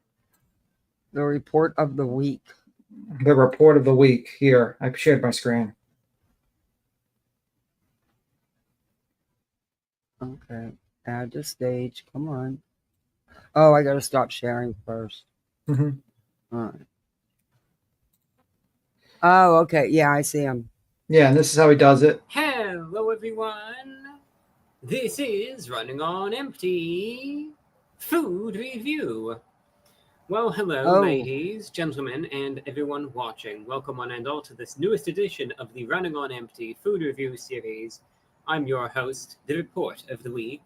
report of the week. The report of the week. Here, I shared my screen. Okay. Add to stage. Come on. Oh, I gotta stop sharing first. Mhm. All right. Oh, okay. Yeah, I see him. Yeah, and this is how he does it. Hello, everyone. This is Running on Empty Food Review. Well, hello, Oh. ladies, gentlemen, and everyone watching. Welcome one and all to this newest edition of the Running on Empty Food Review series. I'm your host, the Report of the Week.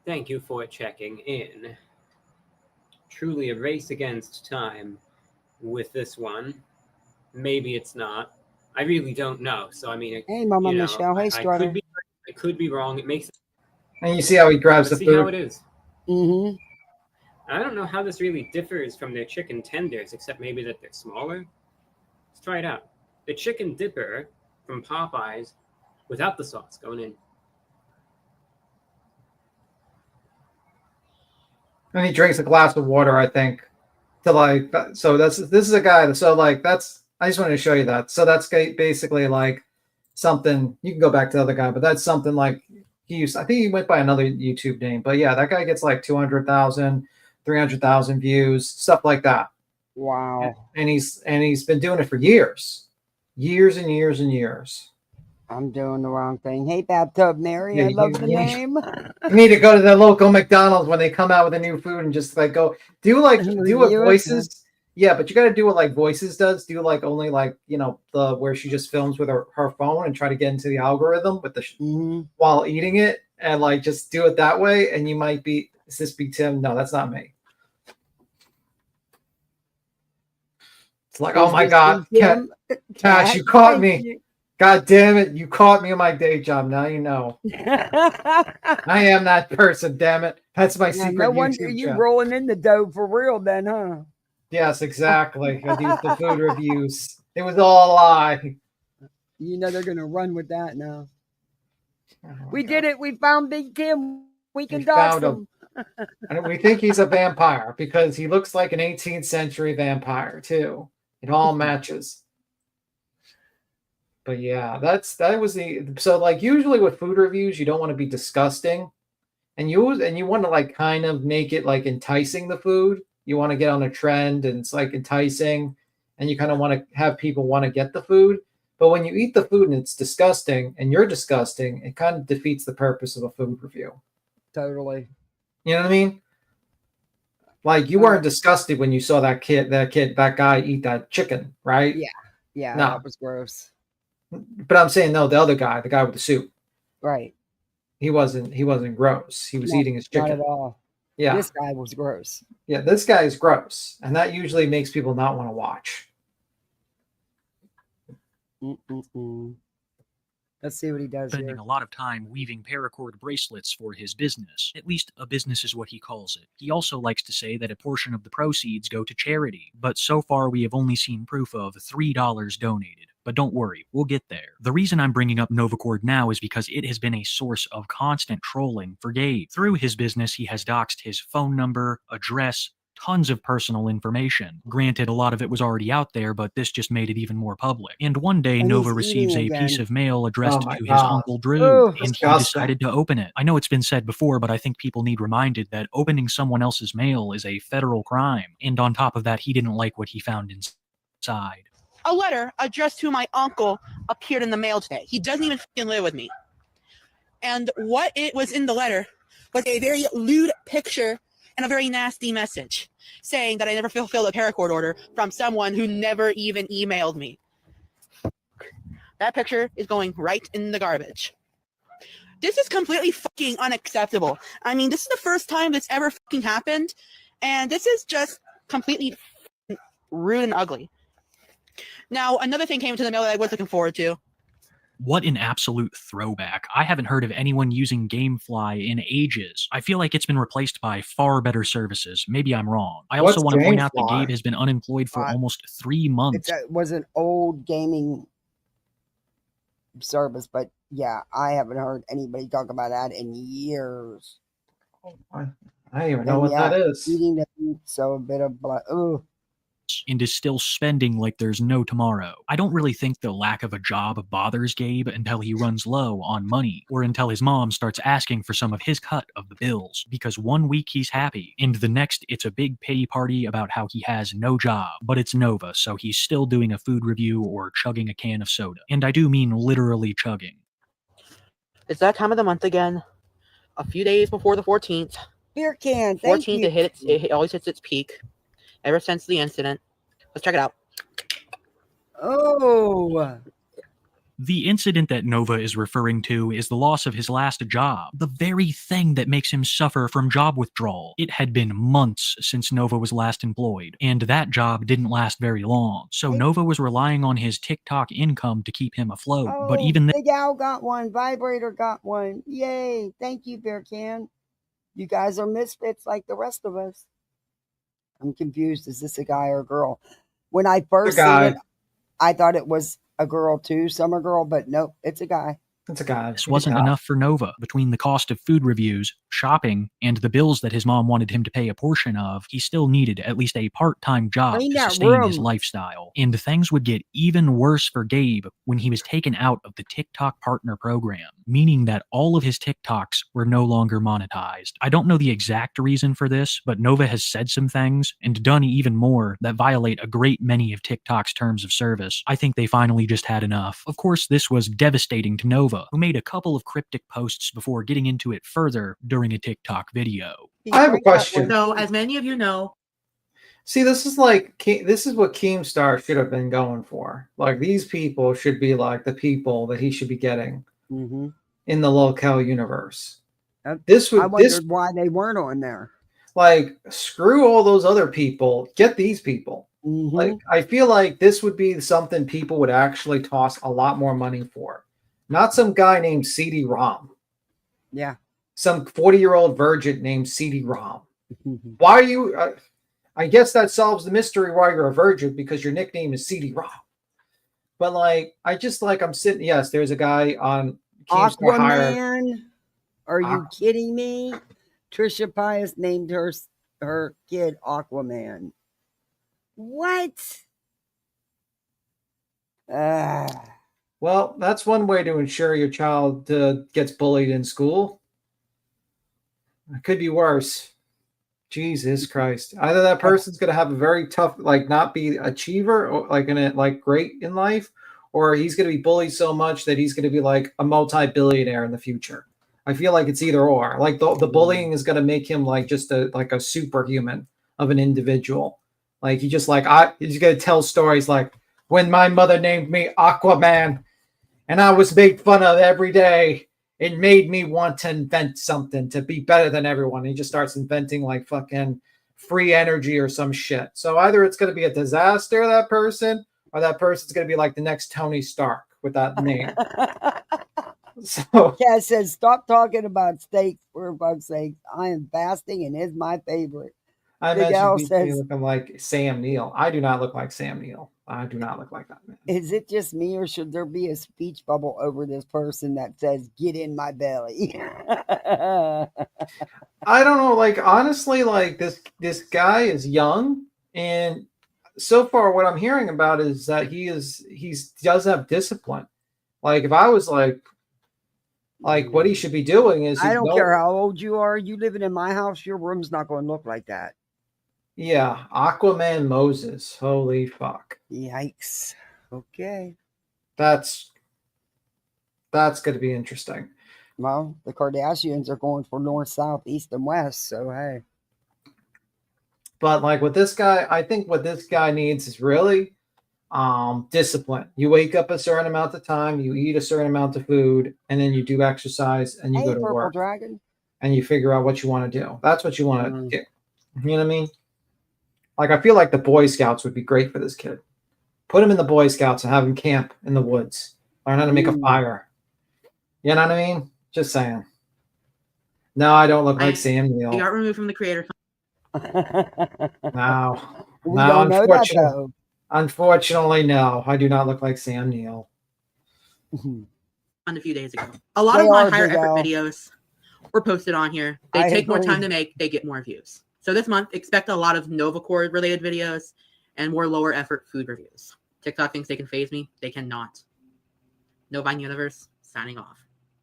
Thank you for checking in. Truly a race against time with this one. Maybe it's not. I really don't know. So, I mean, Hey, Mama you know, Michelle. Hey, I Strutter. could be wrong. It makes And you see how he grabs the Let's see how it food. is. Mm-hmm. I don't know how this really differs from their chicken tenders, except maybe that they're smaller. Let's try it out. The chicken dipper from Popeyes without the sauce going in. And he drinks a glass of water, I think. To like, so this is a guy. So like that's. I just wanted to show you that. So that's basically like something. You can go back to the other guy, but that's something like he used. I think he went by another YouTube name, but yeah, that guy gets like 200,000, 300,000 views, stuff like that. Wow. And he's been doing it for years and years and years. I'm doing the wrong thing. Hey, Bathtub Mary, Yeah, I love the name. You need to go to the local McDonald's when they come out with a new food and just like go do what Review it, Voices. Yeah, but you got to do what like Voices does. Do like only like the where she just films with her phone and try to get into the algorithm with the while eating it and like just do it that way. And you might be. Is this be Tim? No, that's not me. It's like, oh my God, Cash, you caught me. God damn it, you caught me in my day job. Now you know. I am that person, damn it. That's my secret no wonder YouTube you channel. rolling in the dough for real then, huh? Yes, exactly. I do the food reviews. It was all a lie. You know they're going to run with that now. Oh we did it. We found Big Tim. We can found dox him. And we think he's a vampire because he looks like an 18th century vampire too. It all matches. But yeah, that was so like usually with food reviews you don't want to be disgusting, and you want to like kind of make it like enticing the food. You want to get on a trend and it's like enticing, and you kind of want to have people want to get the food. But when you eat the food and it's disgusting and you're disgusting, it kind of defeats the purpose of a food review. Totally. You know what I mean? Like you weren't disgusted when you saw that guy eat that chicken, right? Yeah, No. that was gross. But I'm saying no, the other guy, the guy with the suit. Right. He wasn't gross. He was eating his chicken. Not at all. Yeah. This guy was gross. Yeah, this guy is gross. And that usually makes people not want to watch. Let's see what he does Spending here. a lot of time weaving paracord bracelets for his business. At least a business is what he calls it. He also likes to say that a portion of the proceeds go to charity, but so far we have only seen proof of $3 donated. But don't worry, we'll get there. The reason I'm bringing up Novacord now is because it has been a source of constant trolling for Gabe. Through his business, he has doxed his phone number, address, tons of personal information. Granted, a lot of it was already out there, but this just made it even more public. And one day, And Nova he's receives eating a piece again. of mail addressed Oh my to his God. Uncle Drew, Oh, and he disgusting. decided to open it. I know it's been said before, but I think people need reminded that opening someone else's mail is a federal crime. And on top of that, he didn't like what he found inside. A letter addressed to my uncle appeared in the mail today. He doesn't even fucking live with me. And what it was in the letter was a very lewd picture and a very nasty message saying that I never fulfilled a paracord order from someone who never even emailed me. That picture is going right in the garbage. This is completely fucking unacceptable. I mean, this is the first time this ever fucking happened, and this is just completely rude and ugly. Now, another thing came to the mail that I was looking forward to. What an absolute throwback. I haven't heard of anyone using Gamefly in ages. I feel like it's been replaced by far better services. Maybe I'm wrong. I also want to point out that Gabe has been unemployed for almost 3 months. It was an old gaming service, but yeah, I haven't heard anybody talk about that in years. I don't even know what that is. Eating the meat, so a bit of blood. Ugh. And is still spending like there's no tomorrow. I don't really think the lack of a job bothers Gabe until he runs low on money, or until his mom starts asking for some of his cut of the bills, because one week he's happy, and the next it's a big pity party about how he has no job. But it's Nova, so he's still doing a food review or chugging a can of soda. And I do mean literally chugging. It's that time of the month again. A few days before the 14th. Beer can, thank 14th, you. it always hits its peak. Ever since the incident. Let's check it out. Oh. The incident that Nova is referring to is the loss of his last job, the very thing that makes him suffer from job withdrawal. It had been months since Nova was last employed, and that job didn't last very long. So Nova was relying on his TikTok income to keep him afloat. Oh, but even then, Big Al got one. Vibrator got one. Yay. Thank you, Beer Can. You guys are misfits like the rest of us. I'm confused. Is this a guy or a girl? When I first seen it, I thought it was a girl too, summer girl, but nope, it's a guy. It's a guy. This wasn't enough for Nova. Between the cost of food reviews, shopping, and the bills that his mom wanted him to pay a portion of, he still needed at least a part-time job Clean to that sustain his room. lifestyle. And things would get even worse for Gabe when he was taken out of the TikTok partner program, meaning that all of his TikToks were no longer monetized. I don't know the exact reason for this, but Nova has said some things and done even more that violate a great many of TikTok's terms of service. I think they finally just had enough. Of course, this was devastating to Nova, who made a couple of cryptic posts before getting into it further during a TikTok video. I have a question. So, as many of you know, See, this is what Keemstar should have been going for. Like, these people should be like the people that he should be getting in the locale universe. I wondered why they weren't on there. Like, screw all those other people. Get these people. Like, I feel like this would be something people would actually toss a lot more money for. Not some guy named CD-ROM. Yeah. Some 40-year-old virgin named CD-ROM. Why are you... I guess that solves the mystery why you're a virgin, because your nickname is CD-ROM. But, like, I'm sitting... Yes, there's a guy on... Aquaman? Are you kidding me? Trisha Paytas named her kid Aquaman. What? Well, that's one way to ensure your child gets bullied in school. It could be worse. Jesus Christ. Either that person's going to have a very tough, like, not be achiever, or like great in life, or he's going to be bullied so much that he's going to be like a multi-billionaire in the future. I feel like it's either or. Like, the bullying is going to make him like just a superhuman of an individual. Like, he's going to tell stories like, when my mother named me Aquaman and I was made fun of every day, it made me want to invent something to be better than everyone. He just starts inventing like fucking free energy or some shit. So either it's going to be a disaster, that person, or that person's going to be like the next Tony Stark with that name. So Cat says, stop talking about steaks for fuck's sake. I am fasting and it's my favorite. I Big Al mentioned says, looking like Sam Neill. I do not look like Sam Neill. I do not look like that man. Is it just me, or should there be a speech bubble over this person that says, get in my belly? I don't know. Like, honestly, like this guy is young, and so far what I'm hearing about is that he does have discipline. Like, if I was like what he should be doing is, I don't care how old you are. You living in my house, your room's not going to look like that. Yeah, Aquaman Moses. Holy fuck. Yikes. Okay. That's going to be interesting. Well, the Kardashians are going for north, south, east, and west, so hey. But like with this guy, I think what this guy needs is really discipline. You wake up a certain amount of time, you eat a certain amount of food, and then you do exercise and you go to work. Dragon. And you figure out what you want to do. That's what you want to do. You know what I mean? Like, I feel like the Boy Scouts would be great for this kid. Put him in the Boy Scouts and have him camp in the woods. Learn how to make a fire. You know what I mean? Just saying. No, I don't look like Sam Neill. He got removed from the creator. No. We don't know that, though. Unfortunately, no. I do not look like Sam Neill. On a few days ago. A lot of my higher effort videos were posted on here. They take more time to make. They get more views. So this month, expect a lot of Novacore related videos and more lower effort food reviews. TikTok thinks they can phase me. They cannot. Novine Universe, signing off.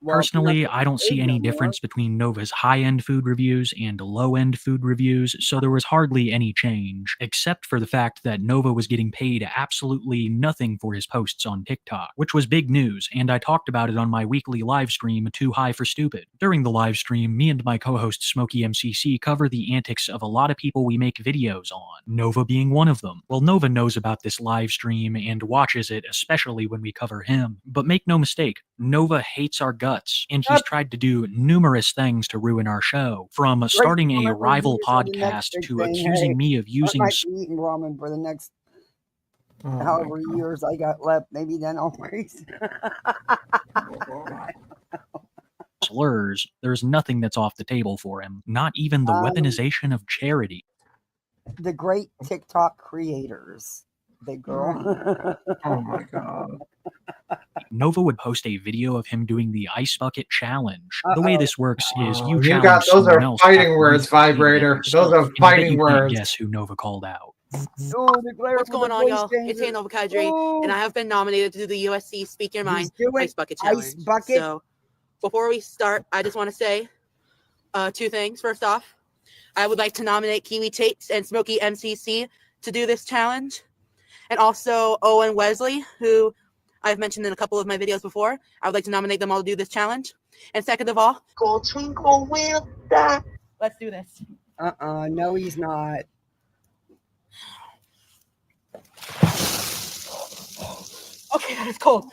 Personally, I don't see any difference between Nova's high-end food reviews and low-end food reviews, so there was hardly any change, except for the fact that Nova was getting paid absolutely nothing for his posts on TikTok, which was big news, and I talked about it on my weekly live stream, Too High for Stupid. During the live stream, me and my co-host Smokey MCC cover the antics of a lot of people we make videos on, Nova being one of them. Well, Nova knows about this live stream and watches it, especially when we cover him. But make no mistake, Nova hates our guts, and he's tried to do numerous things to ruin our show, from starting a rival podcast to accusing me of using eating ramen for the next however years I got left. Maybe then I'll raise. slurs. There's nothing that's off the table for him, not even the weaponization of charity. The great TikTok creators. Big girl. Oh my god. Nova would post a video of him doing the ice bucket challenge. The way this works is you You challenge got those someone are else fighting after words, you've completed it vibrator. yourself, Those are and I bet fighting you can't words. guess who Nova called out. What's going on, y'all? It's Hannah Kadri, and I have been nominated to do the USC Speak Your Mind Ice Bucket Challenge. Ice bucket. So, before we start, I just want to say two things. First off, I would like to nominate Kiwi Tates and Smokey MCC to do this challenge, and also Owen Wesley, who I've mentioned in a couple of my videos before. I would like to nominate them all to do this challenge. And second of all, go twinkle with that. Let's do this. No, he's not. Okay, that is cold.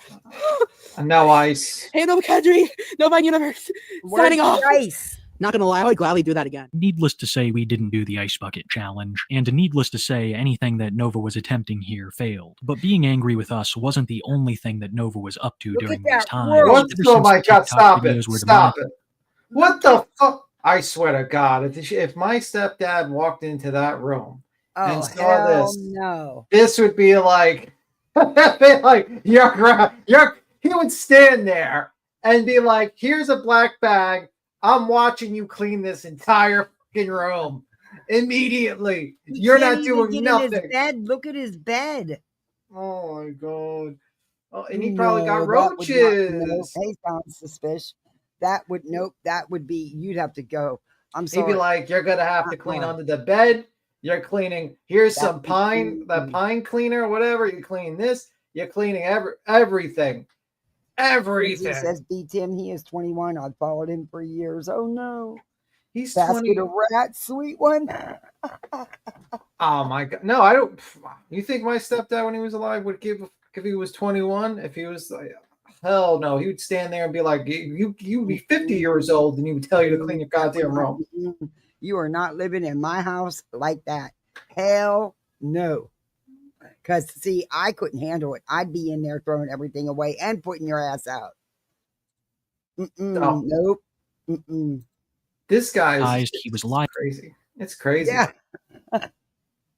No ice. Hey, Nova Kadri, Nova Universe, signing off. Ice. Not gonna lie, I would gladly do that again. Needless to say, we didn't do the ice bucket challenge, and needless to say, anything that Nova was attempting here failed. But being angry with us wasn't the only thing that Nova was up to during these times. Oh my god, stop it. Stop it. What the fuck? I swear to God, if my stepdad walked into that room and saw this, no. This would be like, he would stand there and be like, here's a black bag. I'm watching you clean this entire fucking room immediately. You're not doing nothing. His bed. Look at his bed. Oh my god. Oh, and he probably got roaches. Hey, sounds suspicious. That would be, you'd have to go. I'm sorry. He'd be like, you're gonna have to clean under the bed. You're cleaning. Here's some pine, the pine cleaner, or whatever. You clean this. You're cleaning everything. Everything. He says beat him. He is 21. I've followed him for years. Oh no. He's basket 20. of rats, sweet one. Oh my god. No, I don't. You think my stepdad when he was alive would give if he was 21? If he was like, hell no, he would stand there and be like, you'd be 50 years old and he would tell you to clean your goddamn room. You are not living in my house like that. Hell no. Because, see, I couldn't handle it. I'd be in there throwing everything away and putting your ass out. Nope. This guy is he was live. Crazy. It's crazy. Yeah.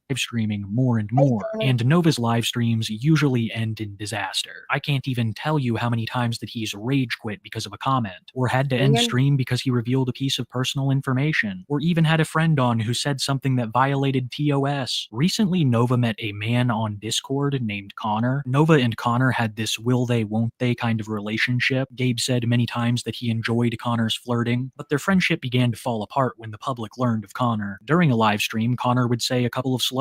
Live streaming more and more, and Nova's live streams usually end in disaster. I can't even tell you how many times that he's rage quit because of a comment, or had to end stream because he revealed a piece of personal information, or even had a friend on who said something that violated TOS. Recently, Nova met a man on Discord named Connor. Nova and Connor had this will they, won't they kind of relationship. Gabe said many times that he enjoyed Connor's flirting, but their friendship began to fall apart when the public learned of Connor. During a live stream, Connor would say a couple of slurs,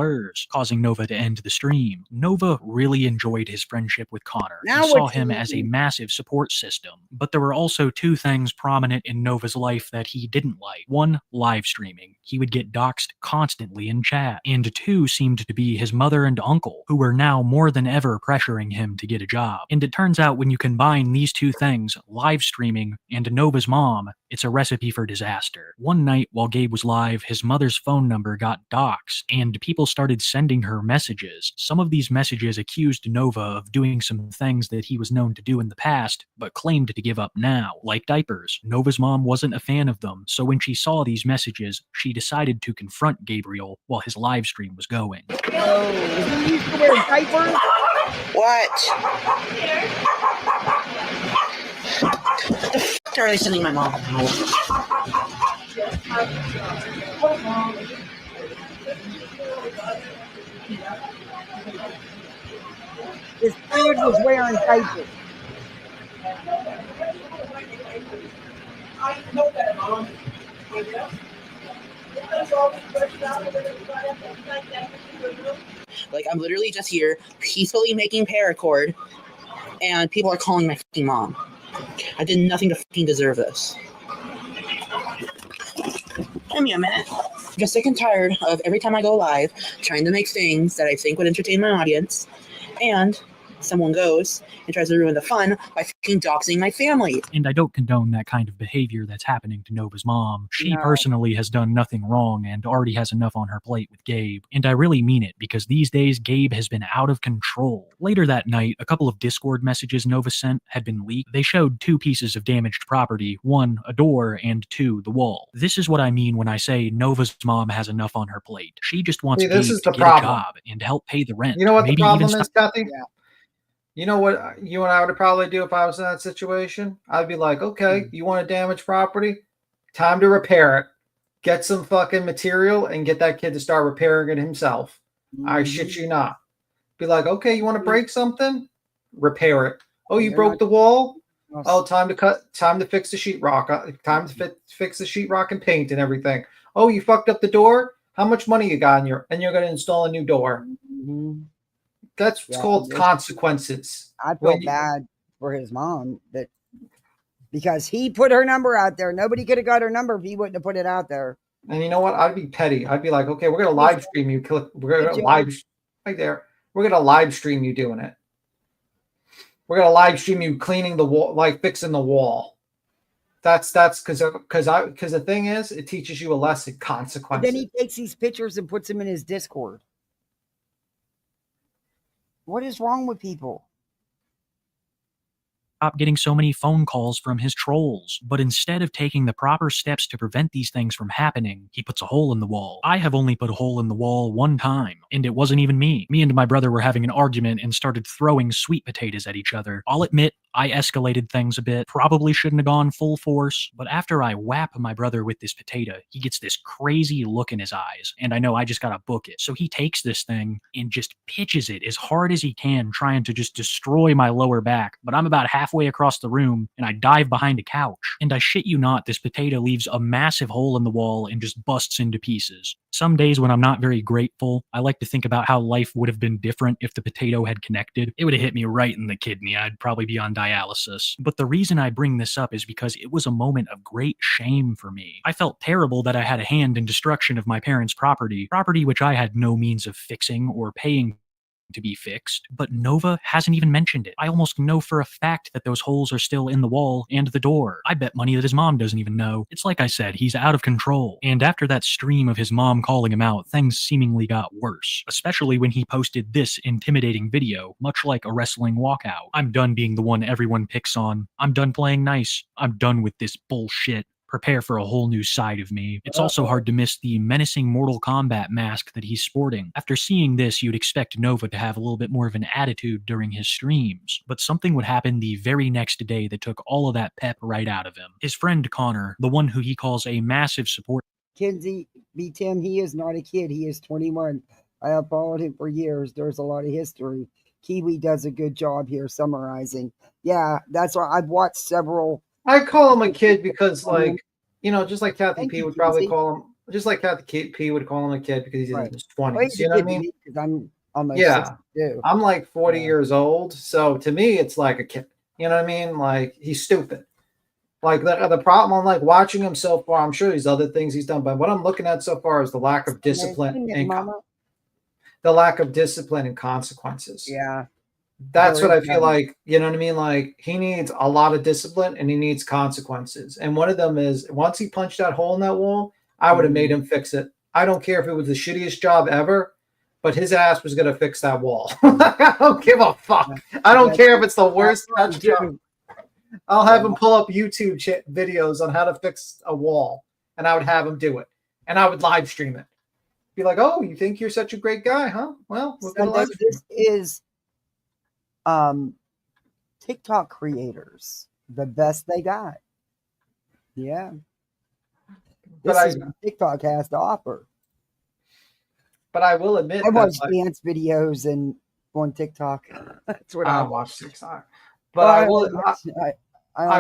causing Nova to end the stream. Nova really enjoyed his friendship with Connor and saw him as a massive support system. But there were also two things prominent in Nova's life that he didn't like. One, live streaming. He would get doxxed constantly in chat. And two seemed to be his mother and uncle, who were now more than ever pressuring him to get a job. And it turns out when you combine these two things, live streaming and Nova's mom, it's a recipe for disaster. One night while Gabe was live, his mother's phone number got doxxed, and people started sending her messages. Some of these messages accused Nova of doing some things that he was known to do in the past, but claimed to give up now, like diapers. Nova's mom wasn't a fan of them, so when she saw these messages, she decided to confront Gabriel while his live stream was going. Oh, he used to wear diapers? What? What the are they sending my mom? His friend was wearing diapers. I know that, Mom. Like, I'm literally just here peacefully making paracord, and people are calling my fucking mom. I did nothing to fucking deserve this. Give me a minute. I'm just sick and tired of every time I go live trying to make things that I think would entertain my audience, and someone goes and tries to ruin the fun by fucking doxing my family. And I don't condone that kind of behavior that's happening to Nova's mom. She personally has done nothing wrong and already has enough on her plate with Gabe. And I really mean it, because these days Gabe has been out of control. Later that night, a couple of Discord messages Nova sent had been leaked. They showed two pieces of damaged property. One, a door, and two, the wall. This is what I mean when I say Nova's mom has enough on her plate. She just wants Gabe to get a job and help pay the rent. You know what maybe the problem even is, Kathy? You know what you and I would probably do if I was in that situation? I'd be like, okay, you want to damage property? Time to repair it. Get some fucking material and get that kid to start repairing it himself. I shit you not. Be like, okay, you want to break something? Repair it. Oh, you broke the wall? Oh, time to fix the sheetrock. Time to fix the sheetrock and paint and everything. Oh, you fucked up the door? How much money you got in your, and you're going to install a new door? That's called consequences. I felt bad for his mom that because he put her number out there. Nobody could have got her number if he wouldn't have put it out there. And you know what? I'd be petty. I'd be like, okay, we're going to live stream you. We're going to live right there. We're going to live stream you doing it. We're going to live stream you cleaning the wall, like fixing the wall. That's because the thing is, it teaches you a lesson, consequences. But then he takes these pictures and puts them in his Discord. What is wrong with people? Stop getting so many phone calls from his trolls, but instead of taking the proper steps to prevent these things from happening, he puts a hole in the wall. I have only put a hole in the wall one time, and it wasn't even me. Me and my brother were having an argument and started throwing sweet potatoes at each other. I'll admit, I escalated things a bit, probably shouldn't have gone full force, but after I whap my brother with this potato, he gets this crazy look in his eyes, and I know I just gotta book it. So he takes this thing and just pitches it as hard as he can, trying to just destroy my lower back, but I'm about halfway across the room, and I dive behind a couch, and I shit you not, this potato leaves a massive hole in the wall and just busts into pieces. Some days when I'm not very grateful, I like to think about how life would have been different if the potato had connected. It would have hit me right in the kidney. I'd probably be on dialysis. But the reason I bring this up is because it was a moment of great shame for me. I felt terrible that I had a hand in destruction of my parents' property which I had no means of fixing or paying to be fixed, but Nova hasn't even mentioned it. I almost know for a fact that those holes are still in the wall and the door. I bet money that his mom doesn't even know. It's like I said, he's out of control. And after that stream of his mom calling him out, things seemingly got worse, especially when he posted this intimidating video, much like a wrestling walkout. I'm done being the one everyone picks on. I'm done playing nice. I'm done with this bullshit. Prepare for a whole new side of me. It's also hard to miss the menacing Mortal Kombat mask that he's sporting. After seeing this, you'd expect Nova to have a little bit more of an attitude during his streams, but something would happen the very next day that took all of that pep right out of him. His friend Connor, the one who he calls a massive support. Kinsey, B. Tim, he is not a kid. He is 21. I have followed him for years. There's a lot of history. Kiwi does a good job here summarizing. Yeah, that's why I've watched several. I call him a kid because, like, you know, just like Kathy P would probably call him, just like Kathy P would call him a kid because he's in his 20s. You know what I mean? Because I'm almost 62. I'm like 40 years old. So to me, it's like a kid. You know what I mean? Like, he's stupid. Like, the problem, I'm like watching him so far. I'm sure there's other things he's done, but what I'm looking at so far is the lack of discipline and the lack of discipline and consequences. Yeah. That's what I feel like, you know what I mean? Like, he needs a lot of discipline and he needs consequences. And one of them is, once he punched that hole in that wall, I would have made him fix it. I don't care if it was the shittiest job ever, but his ass was going to fix that wall. I don't give a fuck. I don't care if it's the worst job. I'll have him pull up YouTube videos on how to fix a wall, and I would have him do it. And I would live stream it. Be like, oh, you think you're such a great guy, huh? Well, we're going to live stream. This is TikTok creators, the best they got. Yeah. This is what TikTok has to offer. But I will admit, I watch dance videos and on TikTok. That's what I watch TikTok. But I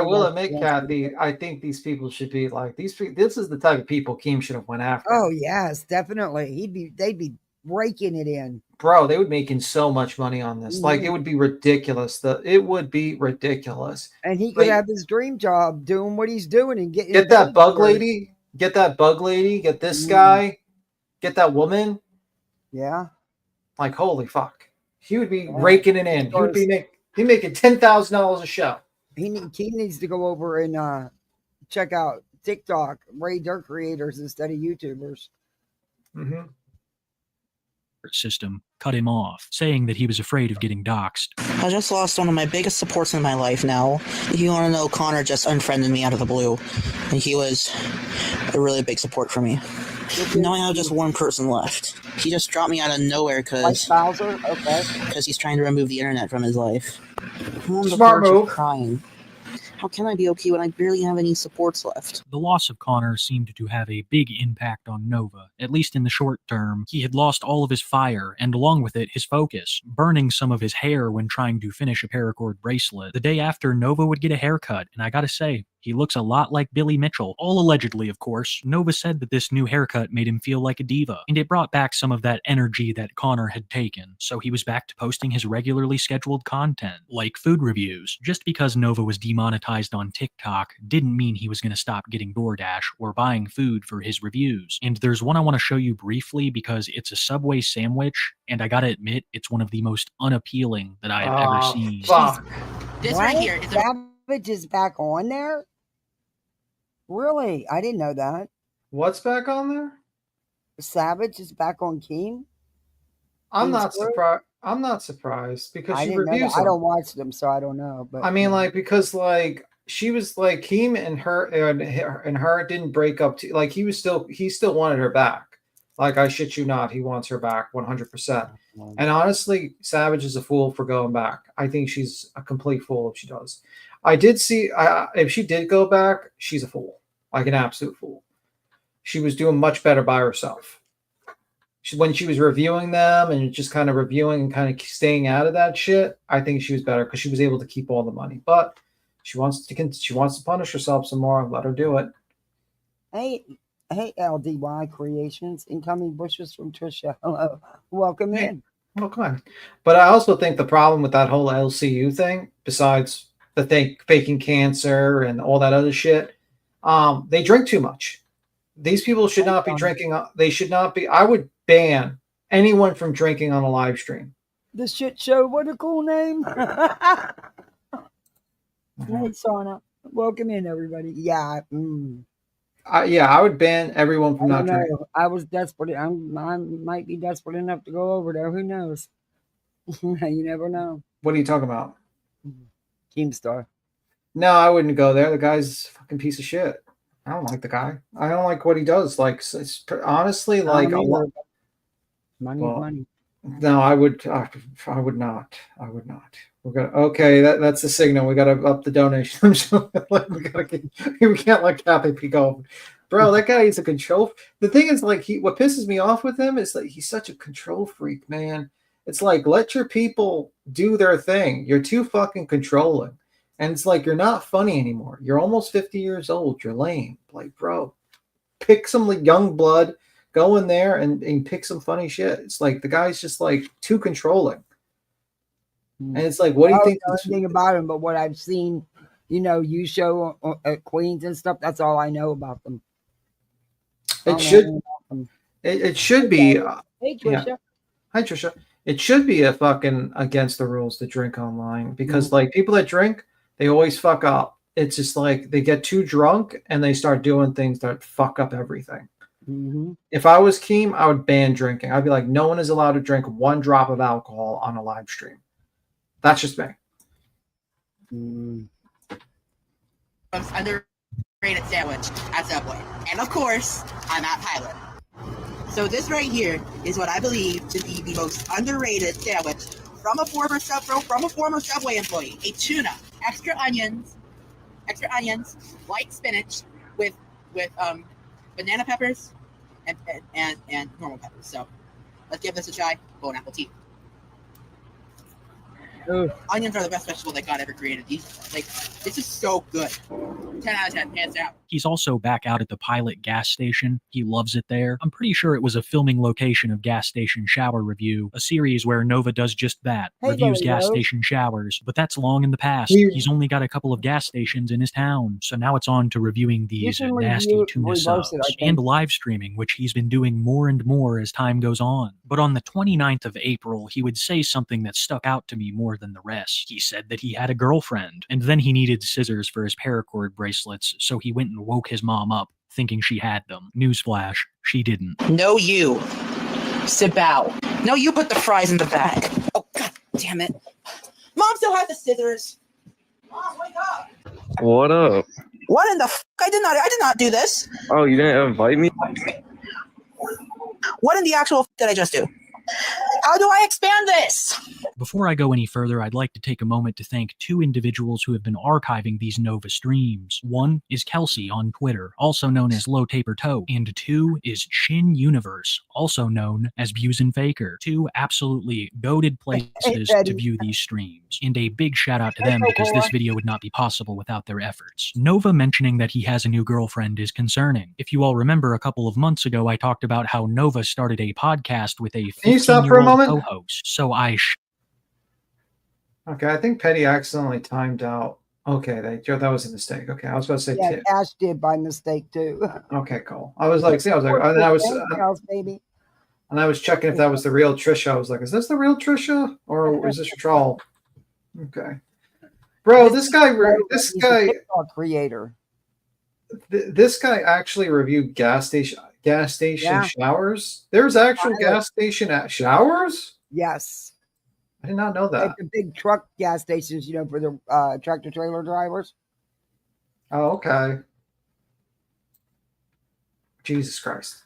will admit, Kathy, I think these people should be like these. This is the type of people Keem should have went after. Oh yes, definitely. They'd be breaking it in. Bro, they would be making so much money on this. Like, it would be ridiculous. It would be ridiculous. And he could have his dream job doing what he's doing and get that bug lady, get this guy, get that woman. Yeah. Like, holy fuck. He would be raking it in. He would be making $10,000 a show. He needs to go over and check out TikTok, Ray Dirt creators instead of YouTubers. Mm-hmm. system cut him off, saying that he was afraid of getting doxxed. I just lost one of my biggest supports in my life now. If you want to know, Connor just unfriended me out of the blue, and he was a really big support for me. Now I have just one person left. He just dropped me out of nowhere because he's trying to remove the internet from his life. I'm on the Smart verge move. of crying. How can I be okay when I barely have any supports left? The loss of Connor seemed to have a big impact on Nova, at least in the short term. He had lost all of his fire, and along with it, his focus, burning some of his hair when trying to finish a paracord bracelet. The day after, Nova would get a haircut, and I gotta say, he looks a lot like Billy Mitchell. All allegedly, of course. Nova said that this new haircut made him feel like a diva, and it brought back some of that energy that Connor had taken, so he was back to posting his regularly scheduled content, like food reviews. Just because Nova was demonetized on TikTok didn't mean he was going to stop getting DoorDash or buying food for his reviews. And there's one I want to show you briefly because it's a Subway sandwich, and I gotta admit, it's one of the most unappealing that I have ever seen. Fuck. This What? right here is a Savage is back on there? Really? I didn't know that. What's back on there? Savage is back on Keen? I'm Keen's not Court? surprised. I'm not surprised because I she didn't know reviews that. I them. don't watch them, so I don't know. But I mean, like, because like she was like Keem and her didn't break up. Like he still wanted her back. Like I shit you not, he wants her back 100%. And honestly, Savage is a fool for going back. I think she's a complete fool if she does. I did see if she did go back, she's a fool, like an absolute fool. She was doing much better by herself. When she was reviewing them and just kind of reviewing and kind of staying out of that shit, I think she was better because she was able to keep all the money. But she wants to punish herself some more. Let her do it. Hey, LDY Creations, incoming bushes from Trisha. Hello, welcome in. Oh, come on. But I also think the problem with that whole LCU thing, besides the faking cancer and all that other shit, they drink too much. These people should not be drinking. They should not be. I would ban anyone from drinking on a live stream. The shit show, what a cool name. Hey, Sana. Welcome in, everybody. Yeah. I would ban everyone from not drinking. I was desperate. I might be desperate enough to go over there. Who knows? You never know. What are you talking about? Keemstar. No, I wouldn't go there. The guy's a fucking piece of shit. I don't like the guy. I don't like what he does. Like, it's honestly, like a lot. Money. No, I would not. We're gonna that's the signal. We gotta up the donation. We can't let Kathy P go. Bro, that guy is a control. The thing is, like, what pisses me off with him is that he's such a control freak, man. It's like, let your people do their thing. You're too fucking controlling. And it's like, you're not funny anymore. You're almost 50 years old. You're lame. Like, bro, pick some young blood, go in there and pick some funny shit. It's like the guy's just like too controlling. And it's like, what do you think? I don't know anything about him, but what I've seen, you show at Queens and stuff, that's all I know about them. It should be. Hey, Trisha. Yeah. Hi, Trisha. It should be a fucking against the rules to drink online because, like, people that drink, they always fuck up. It's just like they get too drunk and they start doing things that fuck up everything. Mm-hmm. If I was Keem, I would ban drinking. I'd be like, no one is allowed to drink 1 drop of alcohol on a live stream. That's just me. Underrated sandwich at Subway. And of course, I'm at Pilot. So this right here is what I believe to be the most underrated sandwich from a former Subway employee. A tuna, extra onions, white spinach with banana peppers and normal peppers. So let's give this a try. Bone apple tea. Onions are the best vegetable that God ever created. This is so good. 10 out of 10, hands down. He's also back out at the Pilot gas station. He loves it there. I'm pretty sure it was a filming location of Gas Station Shower Review, a series where Nova does just that, reviews gas station showers. But that's long in the past. He's only got a couple of gas stations in his town, so now it's on to reviewing these nasty tuna subs and live streaming, which he's been doing more and more as time goes on. But on the 29th of April, he would say something that stuck out to me more than the rest. He said that he had a girlfriend, and then he needed scissors for his paracord bracelets, so he went and woke his mom up, thinking she had them. Newsflash, she didn't. No, you. Sibao. No, you put the fries in the bag. Oh, god damn it. Mom still has the scissors. Mom, wake up. What up? What in the f? I did not do this. Oh, you didn't invite me? What in the actual f did I just do? How do I expand this? Before I go any further, I'd like to take a moment to thank two individuals who have been archiving these Nova streams. One is Kelsey on Twitter, also known as Low Taper Toe, and two is Chin Universe, also known as Views and Faker. Two absolutely goated places to view these streams, and a big shout out to them because this video would not be possible without their efforts. Nova mentioning that he has a new girlfriend is concerning. If you all remember, a couple of months ago I talked about how Nova started a podcast with a 15-year-old co-host, so Okay, I think Petty accidentally timed out. Okay, that was a mistake. Okay, I was about to say. Yeah, Ash did by mistake too. Okay, cool. And I was checking if that was the real Trisha. I was like, is this the real Trisha or is this your troll? Okay, bro, this guy, creator. This guy actually reviewed gas station showers. There's actual gas station showers. Yes. I did not know that. Like the big truck gas stations, for the tractor trailer drivers. Oh, okay. Jesus Christ.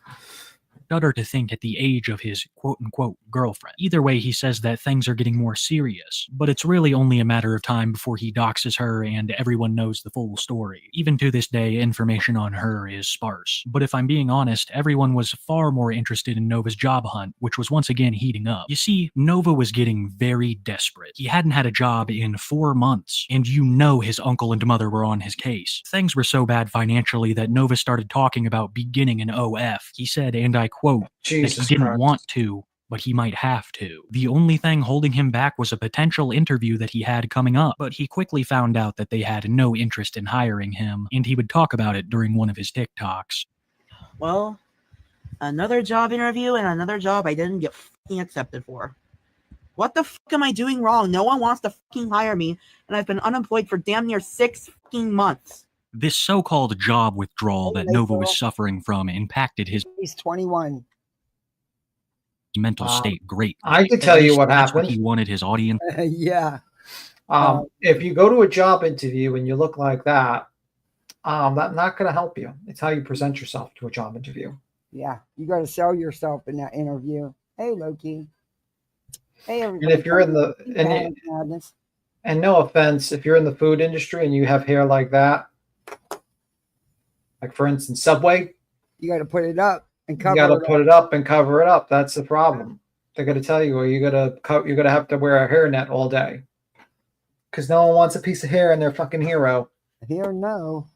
Shudder to think at the age of his quote-unquote girlfriend. Either way, he says that things are getting more serious, but it's really only a matter of time before he doxes her and everyone knows the full story. Even to this day, information on her is sparse. But if I'm being honest, everyone was far more interested in Nova's job hunt, which was once again heating up. You see, Nova was getting very desperate. He hadn't had a job in 4 months, and his uncle and mother were on his case. Things were so bad financially that Nova started talking about beginning an OF. He said, and I quote, that he didn't want to, but he might have to. The only thing holding him back was a potential interview that he had coming up, but he quickly found out that they had no interest in hiring him, and he would talk about it during one of his TikToks. Well, another job interview and another job I didn't get fucking accepted for. What the fuck am I doing wrong? No one wants to fucking hire me, and I've been unemployed for damn near 6 fucking months. This so-called job withdrawal that Nova was suffering from impacted his He's 21. mental state greatly. I can tell you what happened. He wanted his audience. Yeah. If you go to a job interview and you look like that, that's not going to help you. It's how you present yourself to a job interview. Yeah, you got to sell yourself in that interview. Hey, Loki. Hey, everybody. And if you're in the and no offense, if you're in the food industry and you have hair like that, like for instance, Subway, you got to put it up and cover. You got to put it up and cover it up. That's the problem. They're going to tell you, you're going to have to wear a hairnet all day because no one wants a piece of hair in their fucking hero. Here, no.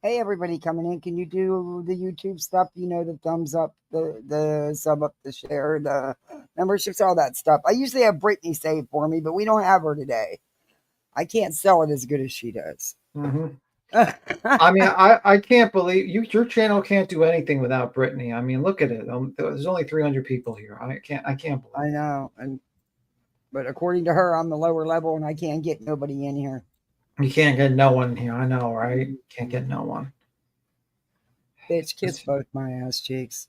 Hey, everybody coming in. Can you do the YouTube stuff? The thumbs up, the sub up, the share, the memberships, all that stuff. I usually have Brittany saved for me, but we don't have her today. I can't sell it as good as she does. Mm-hmm. I mean, I can't believe your channel can't do anything without Brittany. I mean, look at it. There's only 300 people here. I can't believe. I know, but according to her, I'm the lower level, and I can't get nobody in here. You can't get no one here. I know, right? Can't get no one. Bitch, kiss both my ass cheeks.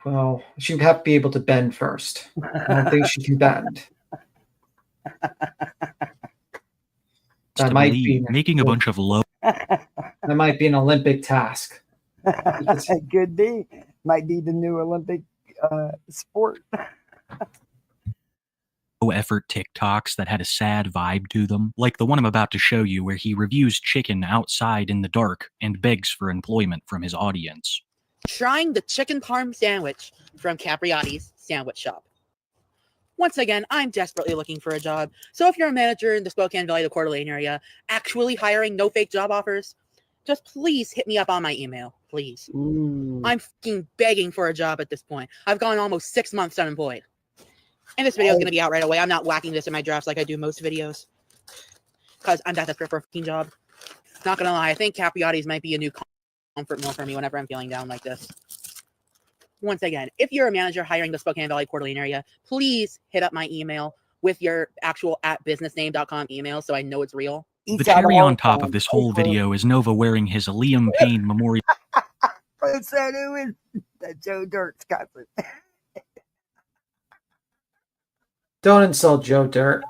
Well, she'd have to be able to bend first. I don't think she can bend. That might be making a bunch of low. That might be an Olympic task. It could be. Might be the new Olympic sport. Effort TikToks that had a sad vibe to them, like the one I'm about to show you where he reviews chicken outside in the dark and begs for employment from his audience. Trying the chicken parm sandwich from Capriati's sandwich shop. Once again, I'm desperately looking for a job, so if you're a manager in the Spokane Valley, the Coeur d'Alene area, actually hiring, no fake job offers, just please hit me up on my email, please. I'm fucking begging for a job at this point. I've gone almost 6 months unemployed. And this video is going to be out right away. I'm not whacking this in my drafts like I do most videos. Because I'm that desperate for a fucking job. Not going to lie, I think Capriati's might be a new comfort meal for me whenever I'm feeling down like this. Once again, if you're a manager hiring the Spokane Valley, Coeur d'Alene area, please hit up my email with your actual @businessname.com email so I know it's real. The cherry on top of this whole video is Nova wearing his Liam Payne memorial Joe said it was that Joe Dirt's cousin. Don't insult Joe Dirt.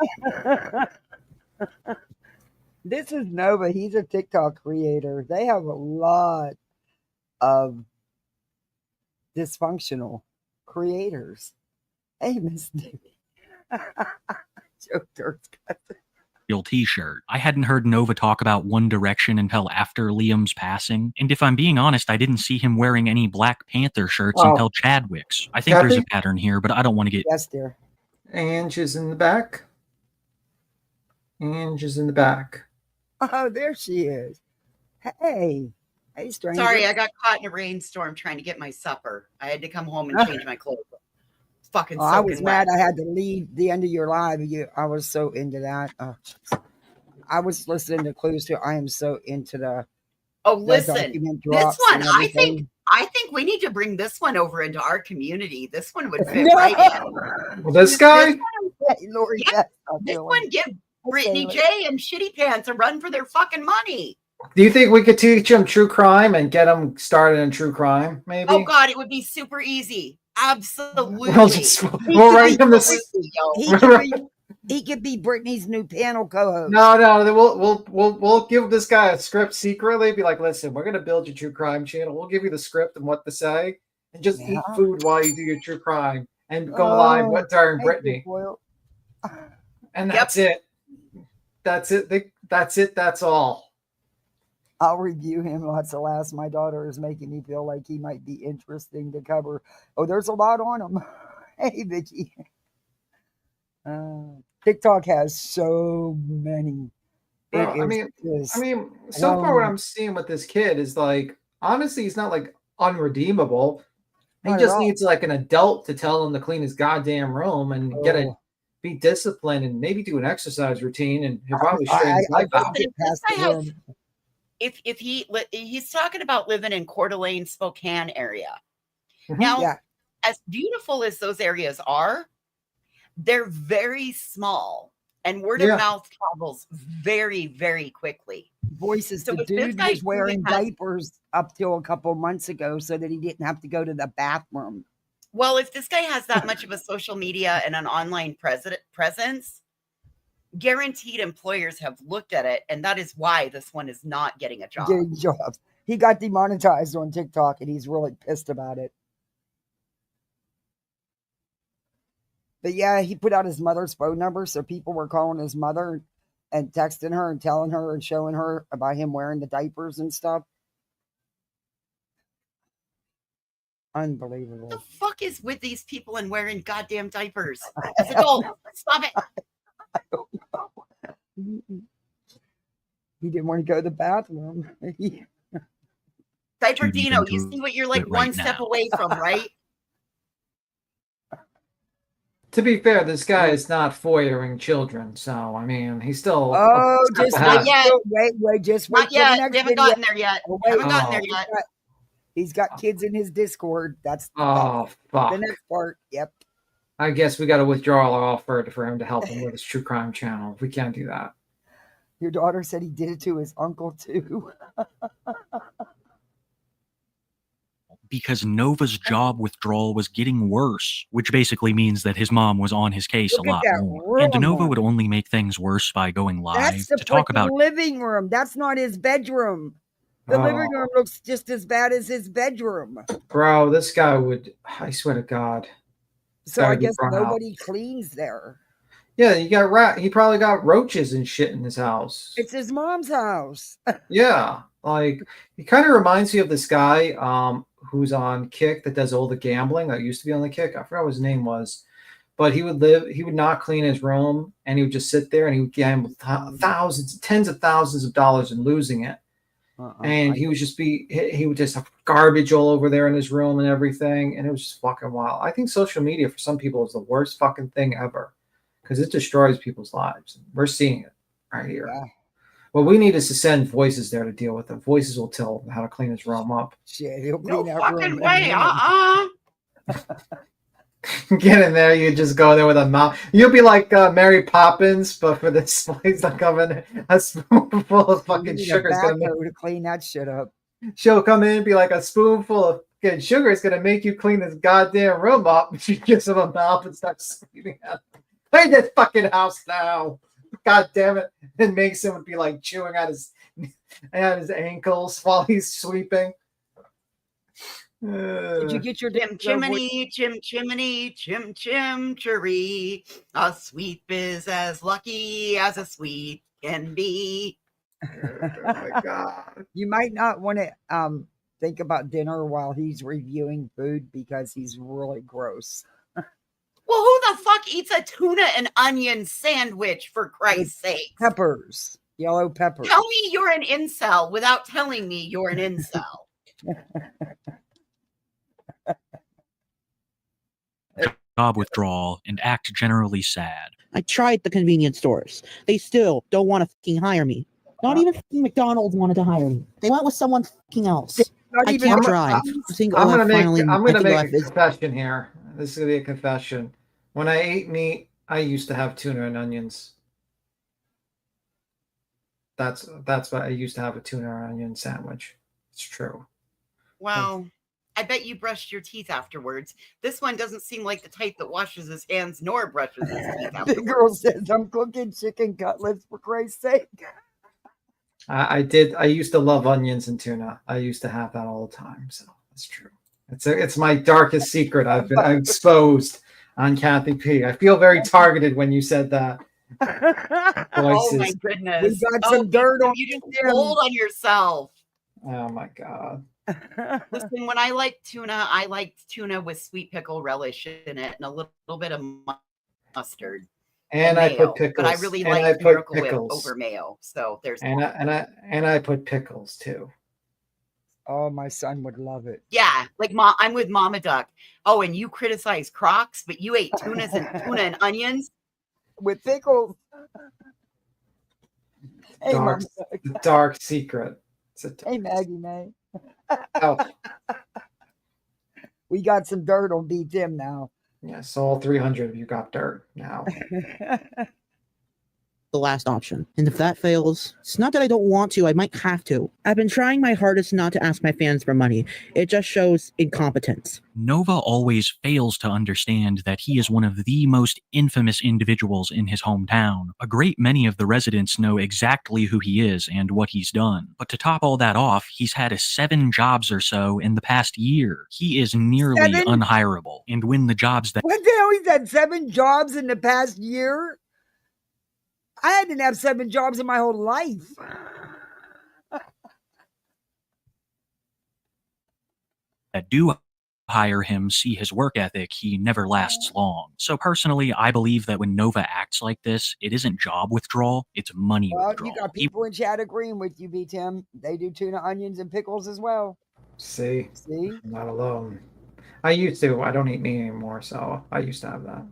This is Nova. He's a TikTok creator. They have a lot of dysfunctional creators. Hey, Miss Davy. Joe Dirt's cousin. T-shirt. I hadn't heard Nova talk about One Direction until after Liam's passing, and if I'm being honest, I didn't see him wearing any Black Panther shirts until Chadwick's. I think there's a pattern here, but I don't want to get... Yes, dear. Ange is in the back. Ange is in the back. Oh, there she is. Hey. Hey, stranger. Sorry, I got caught in a rainstorm trying to get my supper. I had to come home and change my clothes. Fucking I was soaking mad wet. I had to leave the end of your live. I was so into that. I was listening to Clues too. I am so into the listen, document this drops one, and I everything. think we need to bring this one over into our community. This one would fit right in. Well, this guy? Lord, yeah, this one give Brittany J and Shitty Pants a run for their fucking money. Do you think we could teach him true crime and get him started in true crime, maybe? Oh, God, it would be super easy. Absolutely. We'll write him this. He could be Brittany's new panel co-host. No, we'll give this guy a script secretly. Be like, listen, we're gonna build your true crime channel. We'll give you the script and what to say, and just eat food while you do your true crime and go live during Brittany. And that's it. That's it. That's it. That's all. I'll review him lots of laughs. My daughter is making me feel like he might be interesting to cover. Oh, there's a lot on him. Hey, Vicky. TikTok has so many. Bro, so far what I'm seeing with this kid is like, honestly, he's not like unredeemable. He just needs like an adult to tell him to clean his goddamn room and be disciplined and maybe do an exercise routine, and he'll probably straighten his life out. If he's talking about living in Coeur d'Alene, Spokane area. Now, as beautiful as those areas are, they're very small, and word of mouth travels very, very quickly. Voices. So the dude was wearing diapers up till a couple months ago so that he didn't have to go to the bathroom. Well, if this guy has that much of a social media and an online presence, guaranteed employers have looked at it, and that is why this one is not getting a job. Getting jobs. He got demonetized on TikTok, and he's really pissed about it. But yeah, he put out his mother's phone number, so people were calling his mother and texting her and telling her and showing her about him wearing the diapers and stuff. Unbelievable. What the fuck is with these people and wearing goddamn diapers? As adults, stop it. I don't know. He didn't want to go to the bathroom. Diaper Dino, you see what you're like one step away from, right? To be fair, this guy is not foyering children, so I mean, he's still. Just wait, just wait. Not yet. We haven't gotten there yet. Haven't gotten there yet. He's got kids in his Discord. That's fuck. The next part. Yep. I guess we got to withdraw our offer for him to help him with his true crime channel. We can't do that. Your daughter said he did it to his uncle too. Because Nova's job withdrawal was getting worse, which basically means that his mom was on his case a lot more. And Nova would only make things worse by going live to talk about living room. That's not his bedroom. The living room looks just as bad as his bedroom. Bro, this guy would, I swear to God. So I guess nobody cleans there. Yeah, you got he probably got roaches and shit in his house. It's his mom's house. Yeah. Like, he kind of reminds me of this guy who's on Kick that does all the gambling that used to be on the Kick. I forgot what his name was. But he would not clean his room, and he would just sit there and he would gamble tens of thousands of dollars and losing it. And he would just have garbage all over there in his room and everything. And it was just fucking wild. I think social media for some people is the worst fucking thing ever because it destroys people's lives. We're seeing it right here. Yeah. What we need is to send voices there to deal with it. Voices will tell him how to clean his room up. Shit, he'll No clean that fucking room. way. Get in there, you just go there with a mouth. You'll be like Mary Poppins, but for this place, like I'm in a spoonful of fucking sugar. To clean that shit up. she'll come in and be like, a spoonful of fucking sugar is gonna make you clean this goddamn room up. And she gives him a mouth and starts screaming at him, clean this fucking house now. God damn it. And makes him be like chewing at his ankles while he's sweeping. Did you get your Chim chimney, chim chimney, chim chimchery? A sweep is as lucky as a sweep can be. Oh my God. You might not want to think about dinner while he's reviewing food because he's really gross. Well, who the fuck eats a tuna and onion sandwich, for Christ's sake? Peppers, yellow peppers. Tell me you're an incel without telling me you're an incel. Job withdrawal and act generally sad. I tried the convenience stores. They still don't want to fucking hire me. Not even fucking McDonald's wanted to hire me. They went with someone fucking else. I can't drive. I'm gonna make a confession here. This is gonna be a confession. When I ate meat, I used to have tuna and onions. That's what I used to have, a tuna or onion sandwich. It's true. Well, I bet you brushed your teeth afterwards. This one doesn't seem like the type that washes his hands nor brushes his teeth afterwards. The girl says, I'm cooking chicken cutlets for Christ's sake. I used to love onions and tuna. I used to have that all the time. So that's true. It's my darkest secret. I've been exposed on Kathy P. I feel very targeted when you said that. Oh my goodness. We got some dirt on you. Just hold on yourself. Oh my God. Listen, when I like tuna with sweet pickle relish in it and a little bit of mustard. And I mayo, put pickles. But I really and like I Miracle put Whip pickles. over mayo. So there's and I put pickles too. Oh, my son would love it. Yeah, like I'm with Mama Duck. Oh, and you criticize Crocs, but you ate tuna and onions with pickles. Hey, dark secret. Hey, Maggie May. Oh. We got some dirt on Beat Them now. Yes, all 300 of you got dirt now. The last option. And if that fails, it's not that I don't want to, I might have to. I've been trying my hardest not to ask my fans for money. It just shows incompetence. Nova always fails to understand that he is one of the most infamous individuals in his hometown. A great many of the residents know exactly who he is and what he's done. But to top all that off, he's had 7 jobs or so in the past year. He is nearly unhireable. And when the jobs that— What the hell? He's had 7 jobs in the past year? I didn't have 7 jobs in my whole life. that do hire him see his work ethic, he never lasts long. So personally, I believe that when Nova acts like this, it isn't job withdrawal, it's money withdrawal. You got people in chat agreeing with you, B. Tim. They do tuna, onions, and pickles as well. See? I'm not alone. I used to. I don't eat meat anymore, so I used to have that.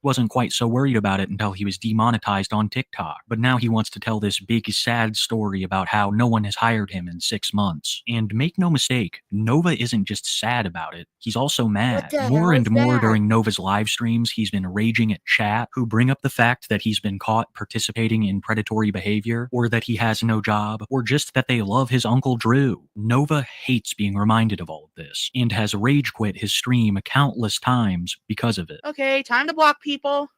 Wasn't quite so worried about it until he was demonetized on TikTok. But now he wants to tell this big sad story about how no one has hired him in 6 months. And make no mistake, Nova isn't just sad about it, he's also mad. More and more during Nova's live streams, he's been raging at chat who bring up the fact that he's been caught participating in predatory behavior, or that he has no job, or just that they love his Uncle Drew. Nova hates being reminded of all of this, and has rage quit his stream countless times because of it. Okay, time to block people.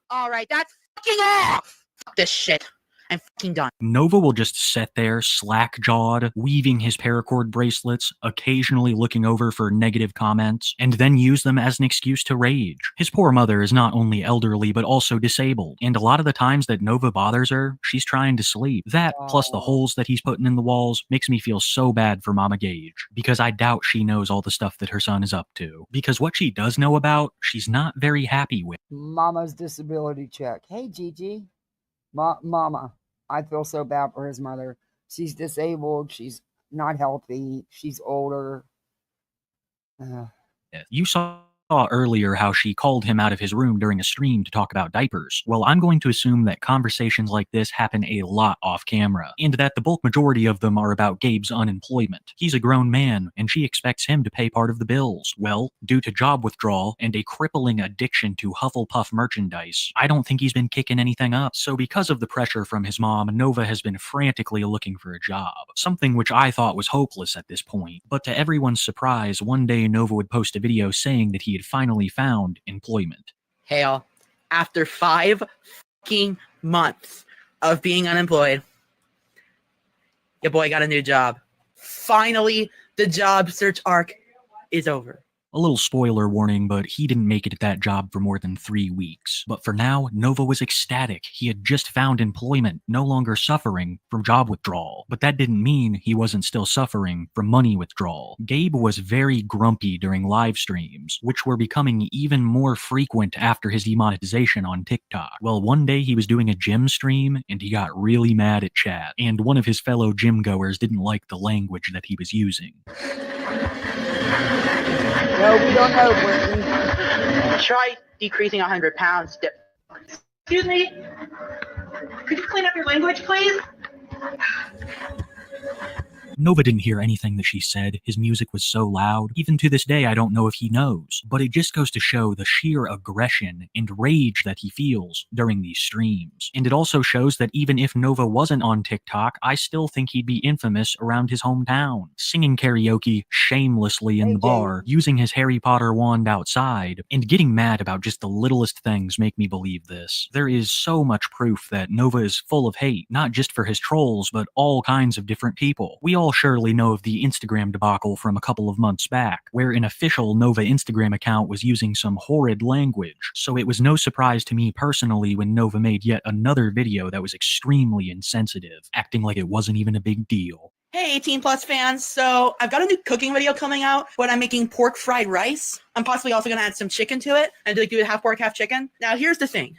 All right, that's fucking off. Fuck this shit. I'm fucking done. Nova will just sit there, slack-jawed, weaving his paracord bracelets, occasionally looking over for negative comments, and then use them as an excuse to rage. His poor mother is not only elderly, but also disabled, and a lot of the times that Nova bothers her, she's trying to sleep. That, plus the holes that he's putting in the walls, makes me feel so bad for Mama Gage, because I doubt she knows all the stuff that her son is up to. Because what she does know about, she's not very happy with. Mama's disability check. Hey, Gigi. Mama, I feel so bad for his mother. She's disabled. She's not healthy. She's older. You saw earlier how she called him out of his room during a stream to talk about diapers. Well, I'm going to assume that conversations like this happen a lot off camera, and that the bulk majority of them are about Gabe's unemployment. He's a grown man, and she expects him to pay part of the bills. Well, due to job withdrawal and a crippling addiction to Hufflepuff merchandise, I don't think he's been kicking anything up. So because of the pressure from his mom, Nova has been frantically looking for a job, something which I thought was hopeless at this point. But to everyone's surprise, one day Nova would post a video saying that he had finally found employment. Hell, after 5 fucking months of being unemployed, your boy got a new job. Finally, the job search arc is over. A little spoiler warning, but he didn't make it at that job for more than 3 weeks. But for now, Nova was ecstatic. He had just found employment, no longer suffering from job withdrawal. But that didn't mean he wasn't still suffering from money withdrawal. Gabe was very grumpy during live streams, which were becoming even more frequent after his demonetization on TikTok. Well, one day he was doing a gym stream, and he got really mad at chat. And one of his fellow gym goers didn't like the language that he was using. No, we don't know, Brittany. Try decreasing 100 pounds. Excuse me. Could you clean up your language, please? Nova didn't hear anything that she said. His music was so loud. Even to this day, I don't know if he knows. But it just goes to show the sheer aggression and rage that he feels during these streams. And it also shows that even if Nova wasn't on TikTok, I still think he'd be infamous around his hometown. Singing karaoke shamelessly in the bar, using his Harry Potter wand outside, and getting mad about just the littlest things make me believe this. There is so much proof that Nova is full of hate, not just for his trolls, but all kinds of different people. We all surely know of the Instagram debacle from a couple of months back, where an official Nova Instagram account was using some horrid language, so it was no surprise to me personally when Nova made yet another video that was extremely insensitive, acting like it wasn't even a big deal. Hey, 18 plus fans. So I've got a new cooking video coming out when I'm making pork fried rice. I'm possibly also going to add some chicken to it and do it half pork, half chicken. Now, here's the thing.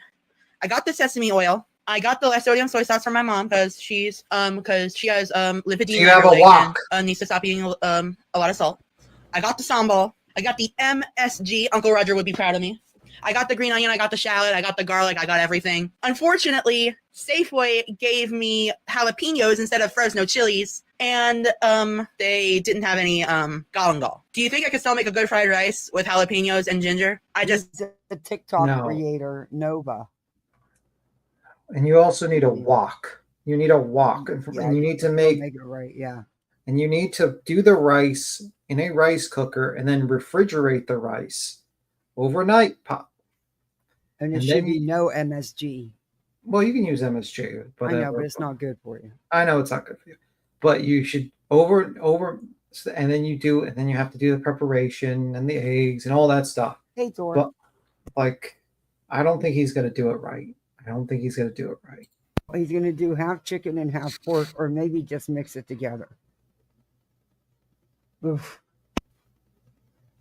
I got the sesame oil. I got the less sodium soy sauce from my mom because she has lipidemia. You have a wok. Needs to stop eating a lot of salt. I got the sambal. I got the MSG. Uncle Roger would be proud of me. I got the green onion. I got the shallot. I got the garlic. I got everything. Unfortunately, Safeway gave me jalapenos instead of Fresno chilies, and they didn't have any galangal. Do you think I could still make a good fried rice with jalapenos and ginger? The TikTok creator Nova. And you also need a wok. You need a wok, and you need to make it right. Yeah. And you need to do the rice in a rice cooker and then refrigerate the rice overnight. And it should be no MSG. Well, you can use MSG, but I know, but it's not good for you. I know it's not good for you, but you should and then you have to do the preparation and the eggs and all that stuff. Hey, Dora. But I don't think he's going to do it right. I don't think he's going to do it right. He's going to do half chicken and half pork, or maybe just mix it together. Oof.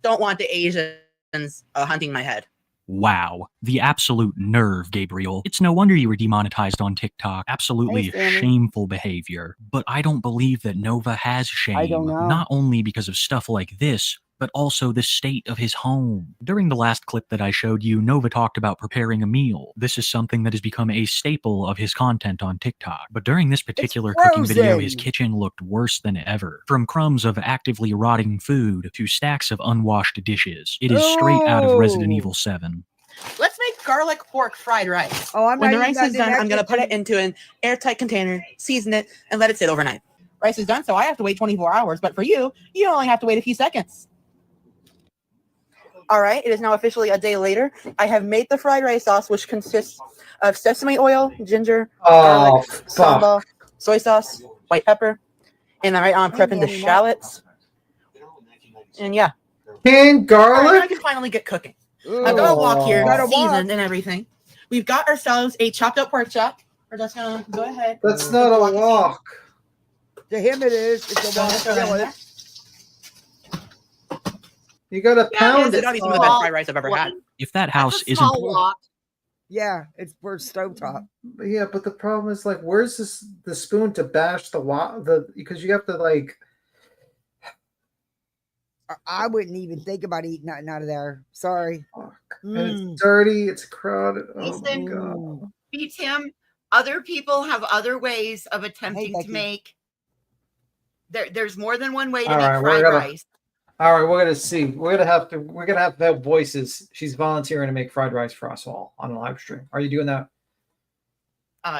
Don't want the Asians hunting my head. Wow, the absolute nerve, Gabriel. It's no wonder you were demonetized on TikTok. Absolutely shameful behavior. But I don't believe that Nova has shame. I don't know. Not only because of stuff like this, but also the state of his home. During the last clip that I showed you, Nova talked about preparing a meal. This is something that has become a staple of his content on TikTok. But during this particular cooking video, his kitchen looked worse than ever. From crumbs of actively rotting food to stacks of unwashed dishes. It is straight out of Resident Evil 7. Let's make garlic pork fried rice. Oh, when the rice is done, I'm going to put it into an airtight container, season it, and let it sit overnight. Rice is done, so I have to wait 24 hours. But for you, you only have to wait a few seconds. All right, it is now officially a day later. I have made the fried rice sauce, which consists of sesame oil, ginger, garlic, sambal, soy sauce, white pepper, and right now I'm prepping the shallots. And yeah. Canned garlic? Right, I can finally get cooking. I've got a wok here, seasoned and everything. We've got ourselves a chopped up pork chop. We're just going to go ahead. That's not a wok. To him it is. It's a wok. You gotta pound it. It's some of the best fried rice I've ever had. If that house isn't... Yeah, it's for stovetop. Yeah, but the problem is where's the spoon to bash the wok? Because you have to I wouldn't even think about eating nothing out of there. Sorry. And it's dirty. It's crowded. Oh my Listen, god. beats him. Other people have other ways of attempting to make. There's more than one way to make fried rice. All right, we're gonna see. We're gonna have to have voices. She's volunteering to make fried rice for us all on a live stream. Are you doing that?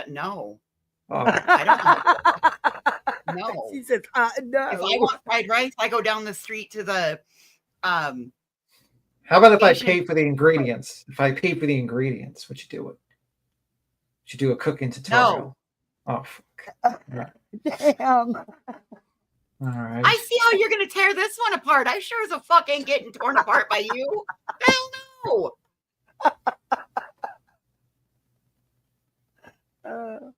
No. Oh. I don't know. No. She says, no. If I want fried rice, I go down the street to the How about if I pay for the ingredients? If I pay for the ingredients, would you do it? Would you do a cooking tutorial? No. Oh, fuck. All right. Damn. All right. I see how you're gonna tear this one apart. I sure as a fuck ain't getting torn apart by you. Hell no.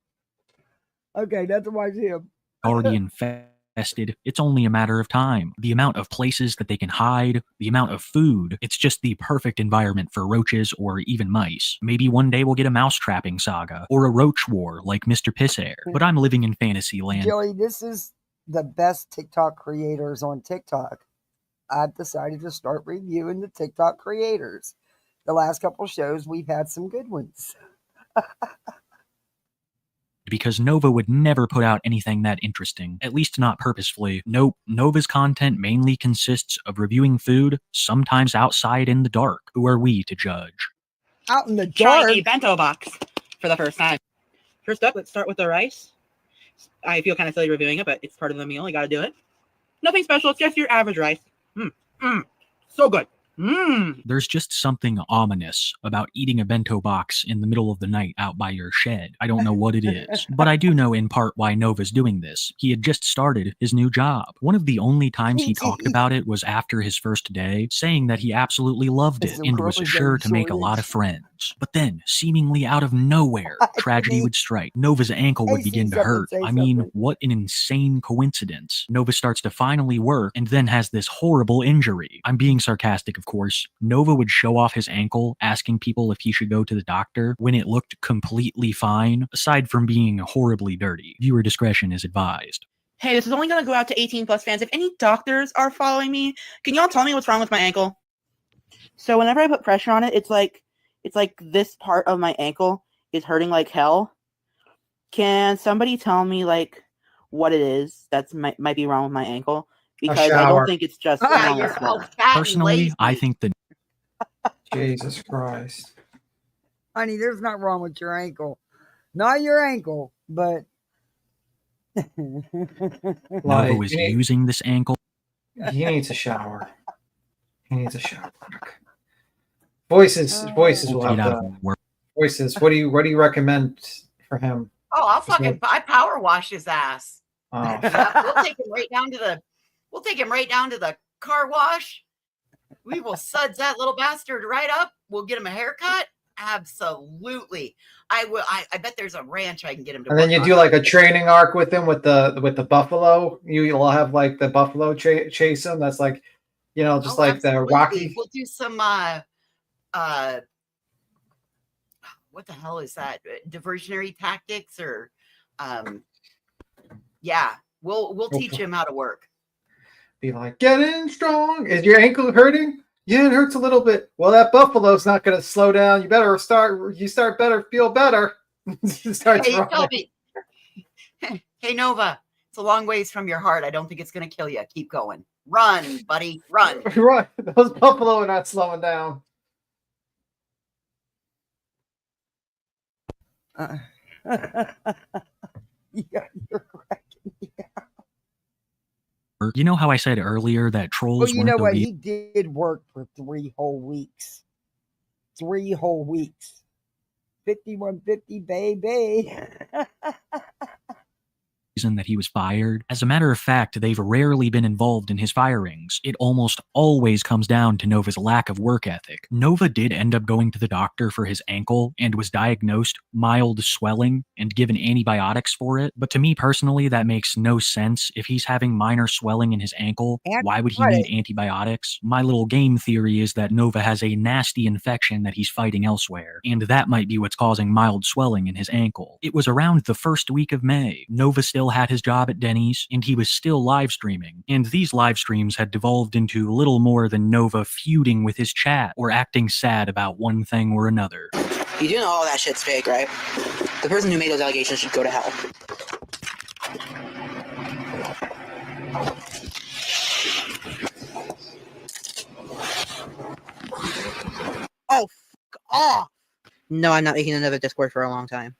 Okay, that's why him. Already infested. It's only a matter of time. The amount of places that they can hide, the amount of food, it's just the perfect environment for roaches or even mice. Maybe one day we'll get a mouse trapping saga or a roach war like Mr. Pissair. But I'm living in fantasy land. Joey, this is the best TikTok creators on TikTok. I've decided to start reviewing the TikTok creators. The last couple shows, we've had some good ones. Because Nova would never put out anything that interesting, at least not purposefully. Nope, Nova's content mainly consists of reviewing food, sometimes outside in the dark. Who are we to judge? Out in the dark? Trying a bento box for the first time. First up, let's start with the rice. I feel kind of silly reviewing it, but it's part of the meal. You got to do it. Nothing special. It's just your average rice. So good. There's just something ominous about eating a bento box in the middle of the night out by your shed. I don't know what it is, but I do know in part why Nova's doing this. He had just started his new job. One of the only times he talked about it was after his first day, saying that he absolutely loved it and was sure to make a lot of friends. But then, seemingly out of nowhere, tragedy would strike. Nova's ankle would begin to hurt. I mean, what an insane coincidence. Nova starts to finally work and then has this horrible injury. I'm being sarcastic, of course. Nova would show off his ankle, asking people if he should go to the doctor when it looked completely fine, aside from being horribly dirty. Viewer discretion is advised. Hey, this is only going to go out to 18 plus fans. If any doctors are following me, can y'all tell me what's wrong with my ankle? So whenever I put pressure on it, it's like this part of my ankle is hurting like hell. Can somebody tell me like what it is that's might be wrong with my ankle? Because I don't think it's just Personally, I think that Jesus Christ. Honey, there's not wrong with your ankle. Not your ankle, but Nova was using this ankle. He needs a shower. He needs a shower. Voices will have the voices. What do you recommend for him? Oh, I power wash his ass. Oh. We'll take him right down to the car wash. We will suds that little bastard right up. We'll get him a haircut. Absolutely. I will. I bet there's a ranch I can get him to. And then you do like a training arc with him with the buffalo. You'll have like the buffalo chase him. That's like, just like the Rocky. We'll do some what the hell is that? Diversionary tactics or yeah. We'll teach him how to work. Be like, get in strong. Is your ankle hurting? Yeah, it hurts a little bit. Well, that buffalo's not going to slow down. You better feel better. Hey, Nova, it's a long ways from your heart. I don't think it's going to kill you. Keep going. Run, buddy, run. Right. Those buffalo are not slowing down. Yeah, you're cracking me out. You know how I said earlier that trolls Well, you know weren't what? the He did work for 3 whole weeks. 3 whole weeks. 5150, baby. reason that he was fired. As a matter of fact, they've rarely been involved in his firings. It almost always comes down to Nova's lack of work ethic. Nova did end up going to the doctor for his ankle and was diagnosed mild swelling and given antibiotics for it. But to me personally, that makes no sense. If he's having minor swelling in his ankle, why would he need antibiotics? My little game theory is that Nova has a nasty infection that he's fighting elsewhere, and that might be what's causing mild swelling in his ankle. It was around the first week of May. Nova still still had his job at Denny's, and he was still live streaming. And these live streams had devolved into little more than Nova feuding with his chat or acting sad about one thing or another. You do know all that shit's fake, right? The person who made those allegations should go to hell. Oh, fuck off! No, I'm not making another Discord for a long time.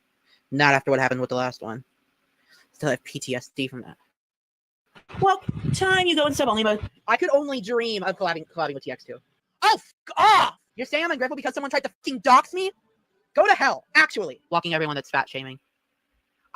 Not after what happened with the last one. Still have PTSD from that. Well, time you go in sub-only mode. I could only dream of collabing with TX2. Oh, fuck off! You're saying I'm ungrateful because someone tried to fucking dox me? Go to hell, actually. Blocking everyone that's fat shaming.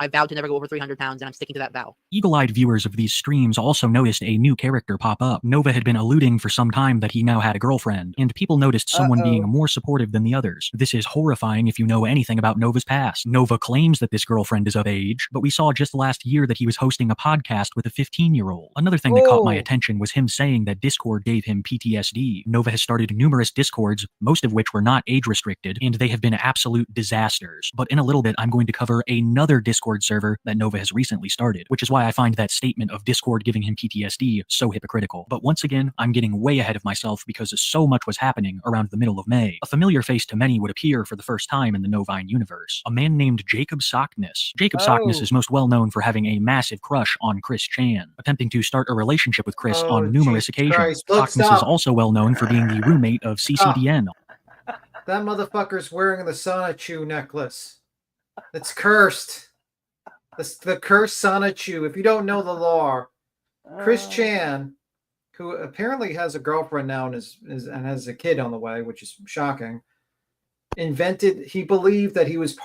I vowed to never go over 300 pounds, and I'm sticking to that vow. Eagle-eyed viewers of these streams also noticed a new character pop up. Nova had been alluding for some time that he now had a girlfriend, and people noticed someone being more supportive than the others. This is horrifying if you know anything about Nova's past. Nova claims that this girlfriend is of age, but we saw just last year that he was hosting a podcast with a 15-year-old. Another thing that caught my attention was him saying that Discord gave him PTSD. Nova has started numerous Discords, most of which were not age-restricted, and they have been absolute disasters. But in a little bit, I'm going to cover another Discord server that Nova has recently started, which is why I find that statement of Discord giving him PTSD so hypocritical. But once again, I'm getting way ahead of myself because so much was happening around the middle of May. A familiar face to many would appear for the first time in the Novine universe. A man named Jacob Sockness. Jacob Sockness is most well known for having a massive crush on Chris Chan, attempting to start a relationship with Chris on numerous occasions. Sockness is also well known for being the roommate of CCDN. That motherfucker's wearing the Sonichu necklace. It's cursed. The cursed Sonichu. If you don't know the lore, Chris Chan, who apparently has a girlfriend now and has a kid on the way, which is shocking, he believed that he was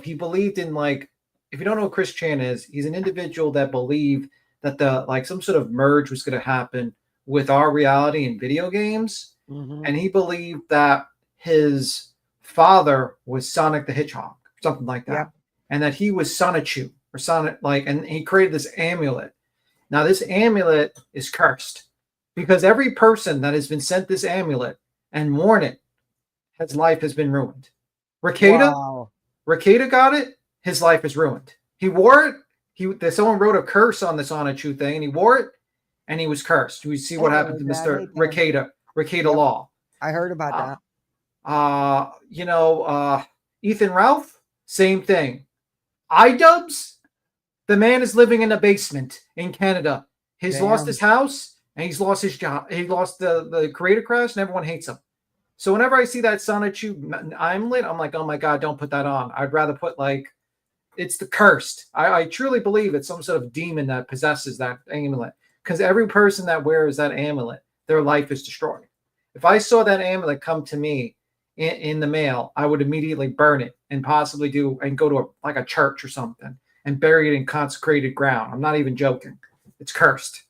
he believed in, like, if you don't know who Chris Chan is, he's an individual that believed that some sort of merge was going to happen with our reality in video games. And he believed that his father was Sonic the Hedgehog, something like that. Yeah. And that he was Sonichu or Sonic, and he created this amulet. Now, this amulet is cursed because every person that has been sent this amulet and worn it, his life has been ruined. Rakeda got it, his life is ruined. He wore it. Someone wrote a curse on the Sonichu thing, and he wore it, and he was cursed. We see what happened to Mr. Rakeda Law. I heard about that. Ethan Ralph, same thing. iDubbbz, the man is living in a basement in Canada. He's lost his house and he's lost his job. He lost the creator crash and everyone hates him. So whenever I see that Sonichu amulet, I'm like, oh my God, don't put that on. I'd rather put it's the cursed. I truly believe it's some sort of demon that possesses that amulet, because every person that wears that amulet, their life is destroyed. If I saw that amulet come to me in the mail, I would immediately burn it and possibly go to a church or something and bury it in consecrated ground. I'm not even joking. It's cursed.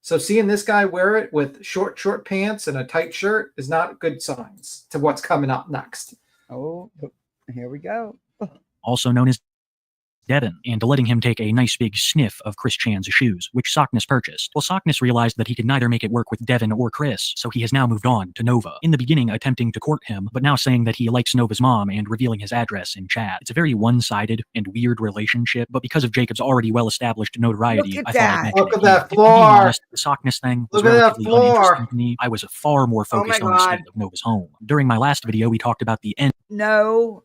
So seeing this guy wear it with short pants and a tight shirt is not good signs to what's coming up next. Oh, here we go. Also known as Devin, and letting him take a nice big sniff of Chris Chan's shoes, which Sockness purchased. Well, Sockness realized that he could neither make it work with Devin or Chris, so he has now moved on to Nova. In the beginning, attempting to court him, but now saying that he likes Nova's mom and revealing his address in chat. It's a very one-sided and weird relationship, but because of Jacob's already well-established notoriety, I thought I'd mention Look it. at that Being floor. honest, the Sockness thing was relatively uninteresting to me. I was far more focused on the state of Nova's home. During my last video, we talked about the end. No.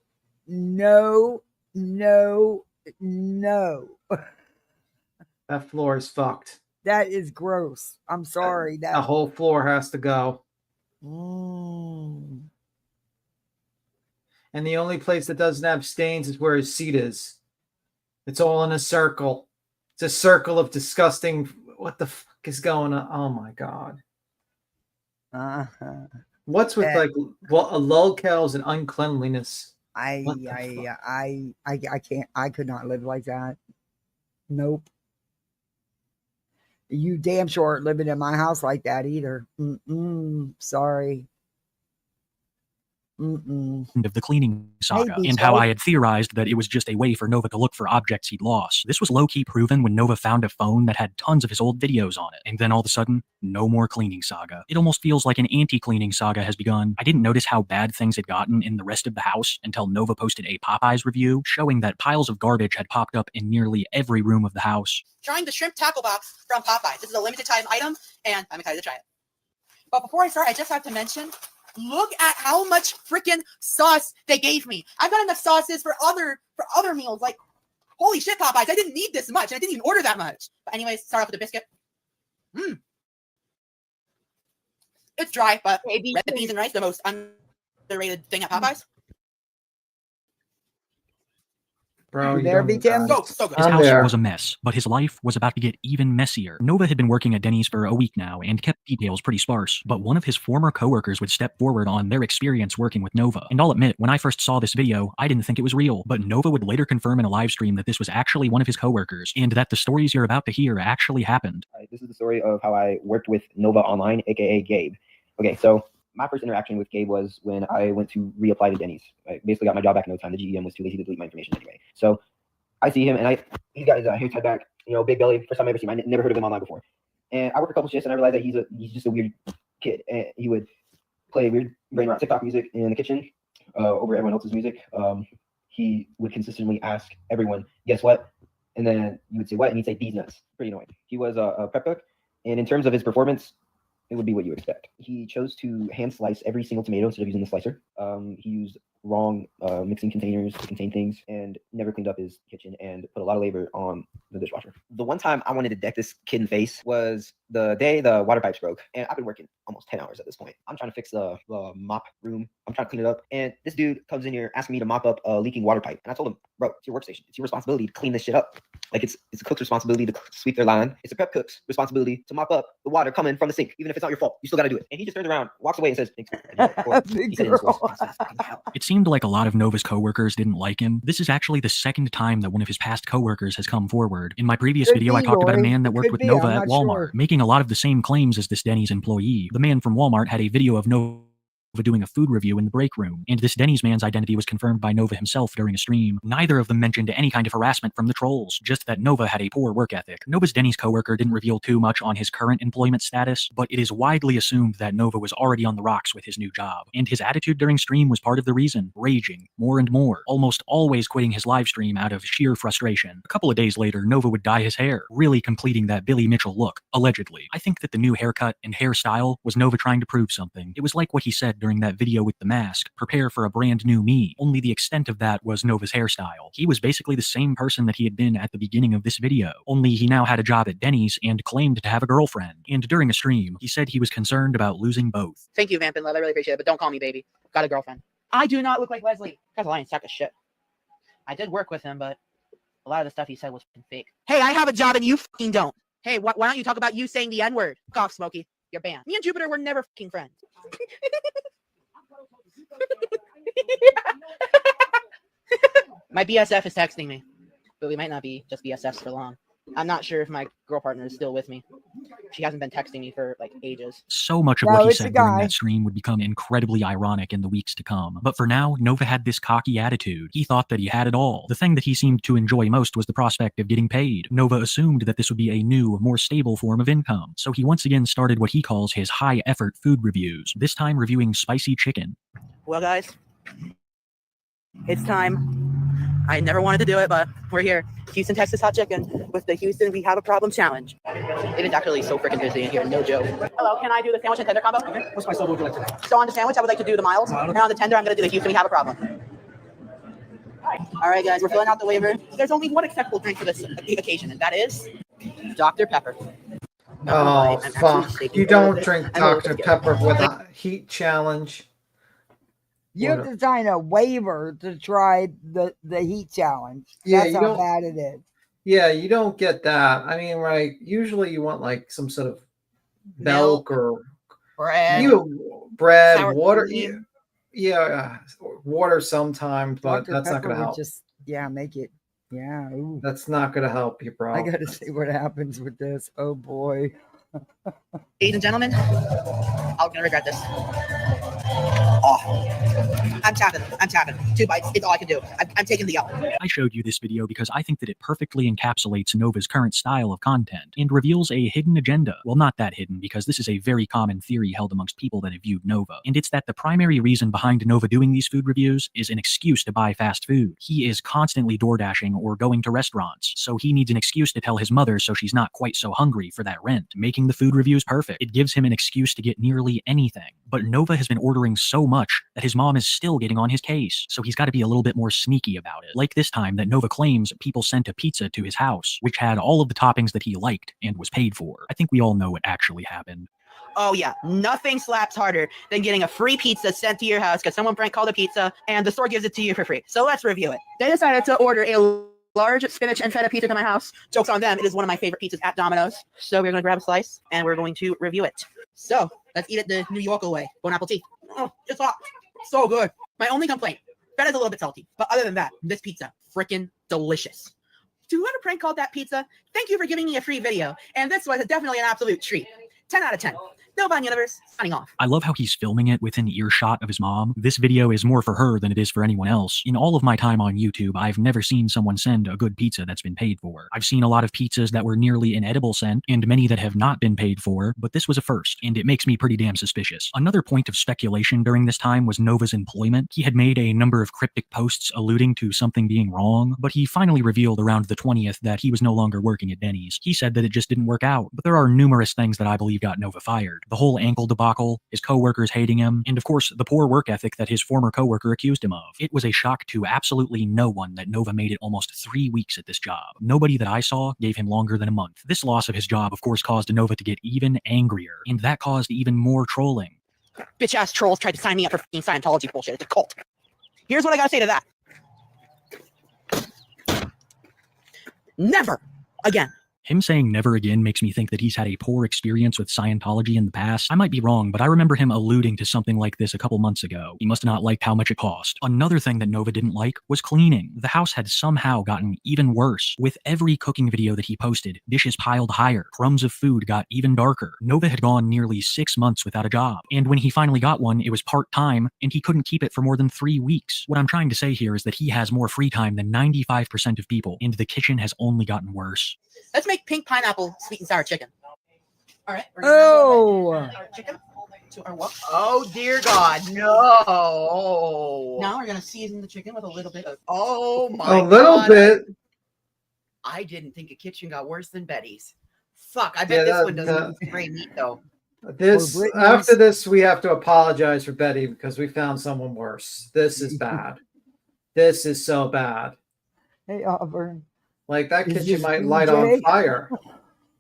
That floor is fucked. That is gross. I'm sorry. The whole floor has to go. And the only place that doesn't have stains is where his seat is. It's all in a circle. It's a circle of disgusting. What the fuck is going on? Oh my God. What's with lolcows and uncleanliness? I can't. I could not live like that. Nope. You damn sure aren't living in my house like that either. Sorry. of the cleaning saga, Maybe and how so. I had theorized that it was just a way for Nova to look for objects he'd lost. This was low-key proven when Nova found a phone that had tons of his old videos on it, and then all of a sudden, no more cleaning saga. It almost feels like an anti-cleaning saga has begun. I didn't notice how bad things had gotten in the rest of the house until Nova posted a Popeyes review showing that piles of garbage had popped up in nearly every room of the house. Trying the shrimp tackle box from Popeyes. This is a limited time item, and I'm excited to try it. But before I start, I just have to mention, look at how much freaking sauce they gave me. I've got enough sauces for other meals. Like, holy shit, Popeyes, I didn't need this much. I didn't even order that much. But anyways, start off with the biscuit. It's dry, but red beans and rice, the most underrated thing at Popeyes. Bro, There be Tim. So good. His house was a mess, but his life was about to get even messier. Nova had been working at Denny's for a week now and kept details pretty sparse, but one of his former coworkers would step forward on their experience working with Nova. And I'll admit, when I first saw this video, I didn't think it was real, but Nova would later confirm in a live stream that this was actually one of his coworkers, and that the stories you're about to hear actually happened. This is the story of how I worked with Nova online, aka Gabe. Okay, so my first interaction with Gabe was when I went to reapply to Denny's. I basically got my job back in no time. The GM was too lazy to delete my information anyway. So I see him, and he's got his hair tied back, big belly. First time I ever seen him. I never heard of him online before. And I worked a couple shifts, and I realized that he's just a weird kid. And he would play weird brain rot TikTok music in the kitchen over everyone else's music. He would consistently ask everyone, "Guess what?" And then you would say, "What?" And he'd say, "These nuts." Pretty annoying. He was a prep cook, and in terms of his performance, it would be what you expect. He chose to hand slice every single tomato instead of using the slicer. He used wrong mixing containers to contain things and never cleaned up his kitchen and put a lot of labor on the dishwasher. The one time I wanted to deck this kid in the face was the day the water pipes broke. And I've been working almost 10 hours at this point. I'm trying to fix the mop room. I'm trying to clean it up. And this dude comes in here asking me to mop up a leaking water pipe. And I told him, bro, it's your workstation. It's your responsibility to clean this shit up. Like it's a cook's responsibility to sweep their line. It's a prep cook's responsibility to mop up the water coming from the sink. Even if it's not your fault, you still got to do it. And he just turns around, walks away and says, thanks. It seemed like a lot of Nova's coworkers didn't like him. This is actually the second time that one of his past coworkers has come forward. In my previous video, I talked about a man that worked with Nova at Walmart, making a lot of the same claims as this Denny's employee. The man from Walmart had a video of Nova doing a food review in the break room, and this Denny's man's identity was confirmed by Nova himself during a stream. Neither of them mentioned any kind of harassment from the trolls, just that Nova had a poor work ethic. Nova's Denny's coworker didn't reveal too much on his current employment status, but it is widely assumed that Nova was already on the rocks with his new job, and his attitude during stream was part of the reason, raging more and more, almost always quitting his live stream out of sheer frustration. A couple of days later, Nova would dye his hair, really completing that Billy Mitchell look, allegedly. I think that the new haircut and hairstyle was Nova trying to prove something. It was like what he said during that video with the mask, prepare for a brand new me. Only the extent of that was Nova's hairstyle. He was basically the same person that he had been at the beginning of this video, only he now had a job at Denny's and claimed to have a girlfriend. And during a stream, he said he was concerned about losing both. Thank you, Vampin' Love. I really appreciate it, but don't call me baby. Got a girlfriend. I do not look like Leslie. That's a lying sack of shit. I did work with him, but a lot of the stuff he said was fake. Hey, I have a job and you fucking don't. Hey, why don't you talk about you saying the N-word? Fuck off, Smokey. You're banned. Me and Jupiter were never fucking friends. My BSF is texting me, but we might not be just BSFs for long. I'm not sure if my girl partner is still with me. She hasn't been texting me for like ages. So much of what he said during that stream would become incredibly ironic in the weeks to come. But for now, Nova had this cocky attitude. He thought that he had it all. The thing that he seemed to enjoy most was the prospect of getting paid. Nova assumed that this would be a new, more stable form of income. So he once again started what he calls his high-effort food reviews, this time reviewing spicy chicken. Well, guys, it's time. I never wanted to do it, but we're here. Houston, Texas hot chicken with the Houston We Have a Problem challenge. It is actually so freaking busy in here, no joke. Hello, can I do the sandwich and tender combo? Okay. What's my sub would you like to do? So on the sandwich, I would like to do the miles, and on the tender, I'm going to do the Houston We Have a Problem. All right, guys, we're filling out the waiver. There's only one acceptable drink for this occasion, and that is Dr. Pepper. Oh, fuck. You don't drink Dr. Pepper with a heat challenge. You have to sign a waiver to try the heat challenge. That's how bad it is. Yeah, you don't get that. I mean, right, usually you want like some sort of milk or bread, bread, water. Yeah, water sometimes, but Dr. that's Pepper not going to help. Just, make it. Yeah. Ooh. That's not going to help you, bro. I got to see what happens with this. Oh, boy. Ladies and gentlemen, I'm going to regret this. Oh, I'm tapping. 2 bites. It's all I can do. I'm taking the L. I showed you this video because I think that it perfectly encapsulates Nova's current style of content and reveals a hidden agenda. Well, not that hidden, because this is a very common theory held amongst people that have viewed Nova. And it's that the primary reason behind Nova doing these food reviews is an excuse to buy fast food. He is constantly door dashing or going to restaurants, so he needs an excuse to tell his mother so she's not quite so hungry for that rent. Making the food reviews perfect. It gives him an excuse to get nearly anything. But Nova has been ordering so much that his mom is still getting on his case, so he's got to be a little bit more sneaky about it. Like this time that Nova claims people sent a pizza to his house, which had all of the toppings that he liked and was paid for. I think we all know what actually happened. Oh yeah, nothing slaps harder than getting a free pizza sent to your house because someone prank called a pizza and the store gives it to you for free. So let's review it. They decided to order a large spinach and feta pizza to my house. Joke's on them. It is one of my favorite pizzas at Domino's. So we're going to grab a slice and we're going to review it. So let's eat it the New York way. Bon appetit. Oh, it's hot. So good. My only complaint, feta's a little bit salty. But other than that, this pizza, freaking delicious. To whoever prank called that pizza, thank you for giving me a free video. And this was definitely an absolute treat. 10 out of 10. Nova Universe, signing off. I love how he's filming it within earshot of his mom. This video is more for her than it is for anyone else. In all of my time on YouTube, I've never seen someone send a good pizza that's been paid for. I've seen a lot of pizzas that were nearly inedible sent, and many that have not been paid for, but this was a first, and it makes me pretty damn suspicious. Another point of speculation during this time was Nova's employment. He had made a number of cryptic posts alluding to something being wrong, but he finally revealed around the 20th that he was no longer working at Denny's. He said that it just didn't work out, but there are numerous things that I believe got Nova fired. The whole ankle debacle, his coworkers hating him, and of course the poor work ethic that his former coworker accused him of. It was a shock to absolutely no one that Nova made it almost 3 weeks at this job. Nobody that I saw gave him longer than a month. This loss of his job of course caused Nova to get even angrier, and that caused even more trolling. Bitch ass trolls tried to sign me up for fucking Scientology bullshit. It's a cult. Here's what I gotta say to that. Never again. Him saying never again makes me think that he's had a poor experience with Scientology in the past. I might be wrong, but I remember him alluding to something like this a couple months ago. He must have not liked how much it cost. Another thing that Nova didn't like was cleaning. The house had somehow gotten even worse. With every cooking video that he posted, dishes piled higher, crumbs of food got even darker. Nova had gone nearly 6 months without a job, and when he finally got one, it was part-time, and he couldn't keep it for more than 3 weeks. What I'm trying to say here is that he has more free time than 95% of people, and the kitchen has only gotten worse. Let's make pink pineapple sweet and sour chicken. All right. Oh. Chicken to our wok. Oh dear God, no. Now we're gonna season the chicken with a little bit of. Oh my God. A little bit. I didn't think a kitchen got worse than Betty's. Fuck, I bet this one doesn't spray meat though. This after this, we have to apologize for Betty because we found someone worse. This is bad. This is so bad. Hey, Auburn. Like that kitchen might light on fire.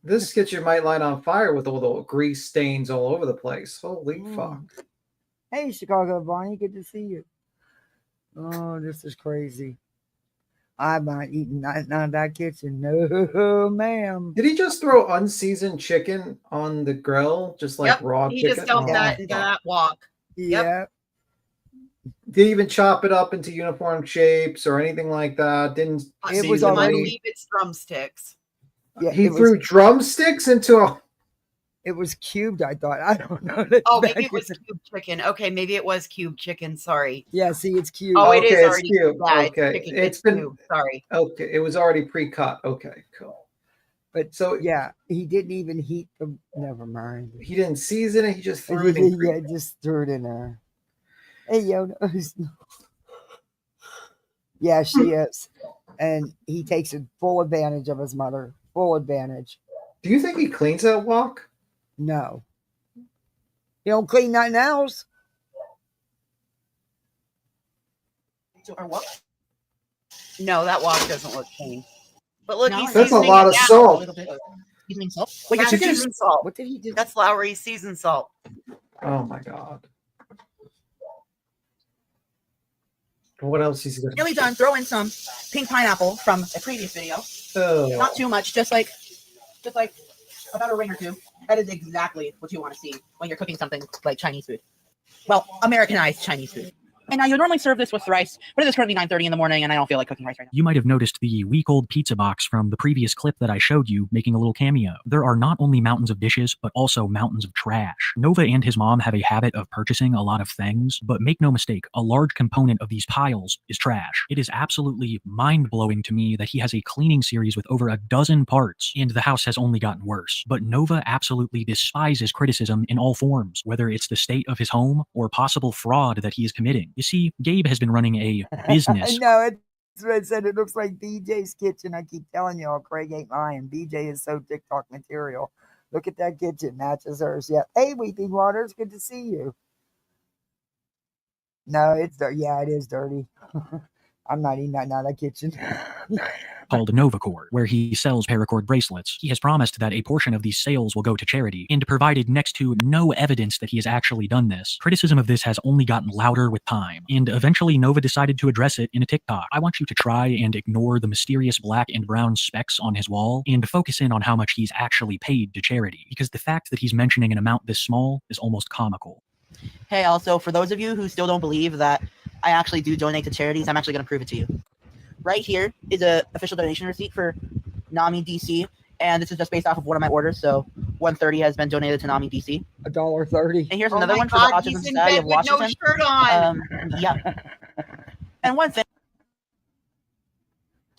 This kitchen might light on fire with all the grease stains all over the place. Holy fuck. Hey, Chicago Bonnie, good to see you. Oh, this is crazy. I'm not eating that kitchen. No, ma'am. Did he just throw unseasoned chicken on the grill? Just like raw chicken? He just dumped that into that wok. Yeah. Did he even chop it up into uniform shapes or anything like that? Didn't it was already? I believe it's drumsticks. Yeah, he threw drumsticks into a. It was cubed. I thought. I don't know. Maybe it was cubed chicken. Okay, maybe it was cubed chicken. Sorry. Yeah, see, it's cubed. Oh, it is already cubed. Yeah, okay, it's been cubed. Sorry. Okay, it was already pre-cut. Okay, cool. But so yeah, he didn't even heat the. Never mind. He didn't season it. He just threw it in. Yeah, just threw it in there. Hey, yo. Yeah, she is. And he takes full advantage of his mother. Full advantage. Do you think he cleans that wok? No. He don't clean nothing else. No, that wok doesn't look clean. But look, that's a lot of salt. Seasoning salt? Wait, that's seasoned salt. What did he do? That's Lowry's seasoned salt. Oh my God. What else is he going to Nearly done. Throw in some pink pineapple from a previous video. Oh. Not too much, just like about a ring or two. That is exactly what you want to see when you're cooking something like Chinese food. Well, Americanized Chinese food. And now you would normally serve this with rice, but it is currently 9:30 in the morning, and I don't feel like cooking rice right now. You might have noticed the week-old pizza box from the previous clip that I showed you making a little cameo. There are not only mountains of dishes, but also mountains of trash. Nova and his mom have a habit of purchasing a lot of things, but make no mistake, a large component of these piles is trash. It is absolutely mind-blowing to me that he has a cleaning series with over a dozen parts, and the house has only gotten worse. But Nova absolutely despises criticism in all forms, whether it's the state of his home or possible fraud that he is committing. You see, Gabe has been running a business. No, it's what I said. It looks like BJ's kitchen. I keep telling y'all, Craig ain't lying. BJ is so TikTok material. Look at that kitchen. Matches hers. Yeah. Hey, Weeping Waters. Good to see you. No, it's dirty. Yeah, it is dirty. I'm not eating that now, that kitchen. Called Novacord, where he sells paracord bracelets. He has promised that a portion of these sales will go to charity, and provided next to no evidence that he has actually done this. Criticism of this has only gotten louder with time, and eventually Nova decided to address it in a TikTok. I want you to try and ignore the mysterious black and brown specks on his wall, and focus in on how much he's actually paid to charity, because the fact that he's mentioning an amount this small is almost comical. Hey, also, for those of you who still don't believe that I actually do donate to charities, I'm actually going to prove it to you. Right here is an official donation receipt for NAMI DC, and this is just based off of one of my orders, so $130 has been donated to NAMI DC. $1.30. And here's another one for the Autism Society of Washington. No shirt on. Yeah. And one thing.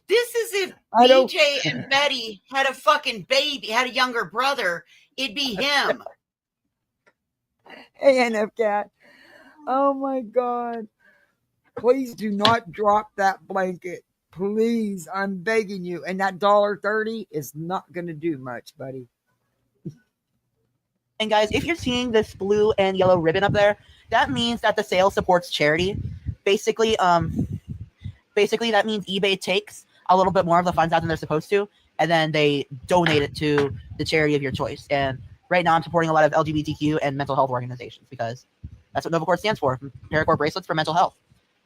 This is if BJ and Betty had a fucking baby, had a younger brother, it'd be him. Hey, NF Cat. Oh my God. Please do not drop that blanket. Please, I'm begging you. And that $1.30 is not going to do much, buddy. And guys, if you're seeing this blue and yellow ribbon up there, that means that the sale supports charity. Basically, that means eBay takes a little bit more of the funds out than they're supposed to, and then they donate it to the charity of your choice. And right now I'm supporting a lot of LGBTQ and mental health organizations because that's what Novacord stands for, paracord bracelets for mental health.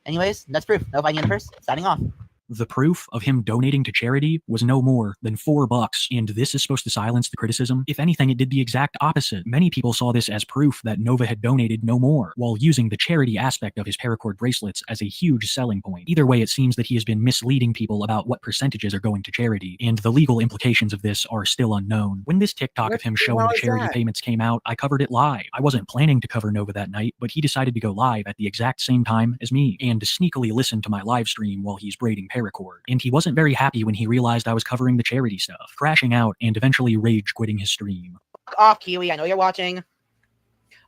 Anyways, that's proof. Nova Universe, signing off. The proof of him donating to charity was no more than $4, and this is supposed to silence the criticism. If anything, it did the exact opposite. Many people saw this as proof that Nova had donated no more, while using the charity aspect of his paracord bracelets as a huge selling point. Either way, it seems that he has been misleading people about what percentages are going to charity, and the legal implications of this are still unknown. When this TikTok of him showing the charity payments came out, I covered it live. I wasn't planning to cover Nova that night, but he decided to go live at the exact same time as me, and to sneakily listen to my live stream while he's braiding paracord. And he wasn't very happy when he realized I was covering the charity stuff, crashing out and eventually rage quitting his stream. Off, Kiwi. I know you're watching.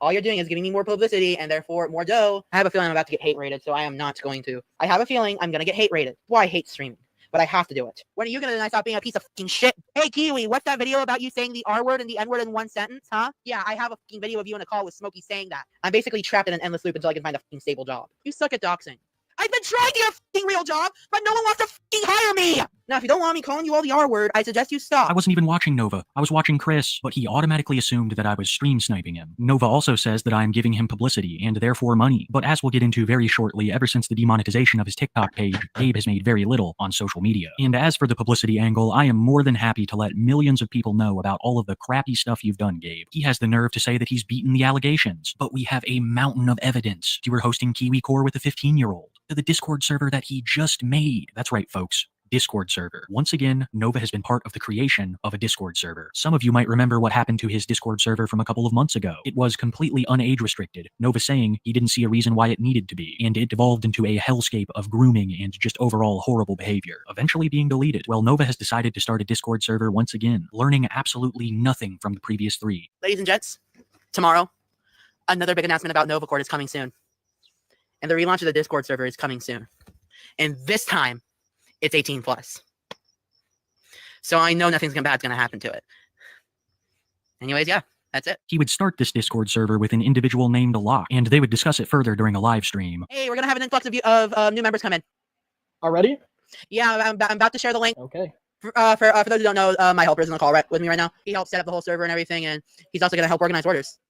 All you're doing is giving me more publicity and therefore more dough. I have a feeling I'm about to get hate rated, so I am not going to. I have a feeling I'm going to get hate rated. Well, I hate streaming, but I have to do it. When are you going to stop being a piece of fucking shit? Hey, Kiwi, what's that video about you saying the R word and the N word in one sentence, huh? Yeah, I have a fucking video of you in a call with Smokey saying that. I'm basically trapped in an endless loop until I can find a fucking stable job. You suck at doxing. I've been trying to get a fucking real job, but no one wants to fucking hire me! Now, if you don't want me calling you all the R word, I suggest you stop. I wasn't even watching Nova. I was watching Chris, but he automatically assumed that I was stream sniping him. Nova also says that I am giving him publicity and therefore money, but as we'll get into very shortly, ever since the demonetization of his TikTok page, Gabe has made very little on social media. And as for the publicity angle, I am more than happy to let millions of people know about all of the crappy stuff you've done, Gabe. He has the nerve to say that he's beaten the allegations, but we have a mountain of evidence. You were hosting Kiwi Core with a 15-year-old. To the Discord server that he just made. That's right, folks. Discord server. Once again, Nova has been part of the creation of a Discord server. Some of you might remember what happened to his Discord server from a couple of months ago. It was completely unage restricted, Nova saying he didn't see a reason why it needed to be, and it devolved into a hellscape of grooming and just overall horrible behavior, eventually being deleted. Well, Nova has decided to start a Discord server once again, learning absolutely nothing from the previous three. Ladies and gents, tomorrow, another big announcement about Novacord is coming soon. And the relaunch of the Discord server is coming soon. And this time, it's 18 plus. So I know nothing bad's going to happen to it. Anyways, yeah, that's it. He would start this Discord server with an individual named Locke, and they would discuss it further during a live stream. Hey, we're going to have an influx of new members come in. Already? Yeah, I'm about to share the link. Okay. For those who don't know, my helper is on the call with me right now. He helped set up the whole server and everything, and he's also going to help organize orders.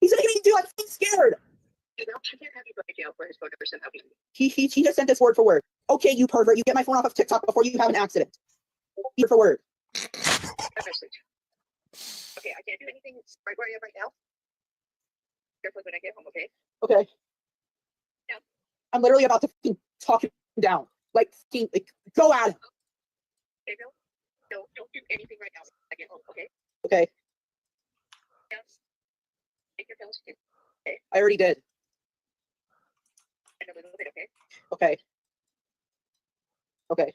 He's making me do. I'm scared. He just sent this word for word. Okay, you pervert. You get my phone off of TikTok before you have an accident. Word for word. Okay, I can't do anything right where I am right now. Careful when I get home, okay? Okay. Yeah. I'm literally about to talk him down. Like, go at him. Okay, no, don't do anything right now. I get home, okay? Okay. Yes. Take your pills. Okay. I already did. And a little bit, okay? Okay. Okay.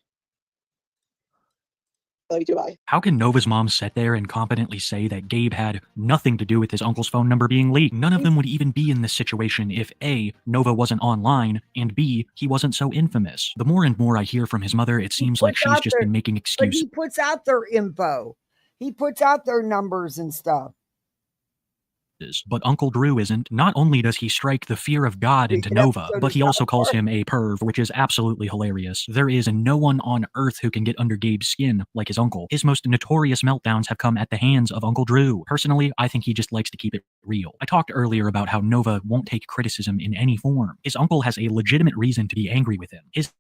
Love you too, bye. How can Nova's mom sit there and competently say that Gabe had nothing to do with his uncle's phone number being leaked? None of them would even be in this situation if A, Nova wasn't online, and B, he wasn't so infamous. The more and more I hear from his mother, it seems like she's just been making But excuses. he puts out their info. He puts out their numbers and stuff. But Uncle Drew isn't. Not only does he strike the fear of God into Nova, but he also calls him a perv, which is absolutely hilarious. There is no one on earth who can get under Gabe's skin like his uncle. His most notorious meltdowns have come at the hands of Uncle Drew. Personally, I think he just likes to keep it real. I talked earlier about how Nova won't take criticism in any form. His uncle has a legitimate reason to be angry with him. His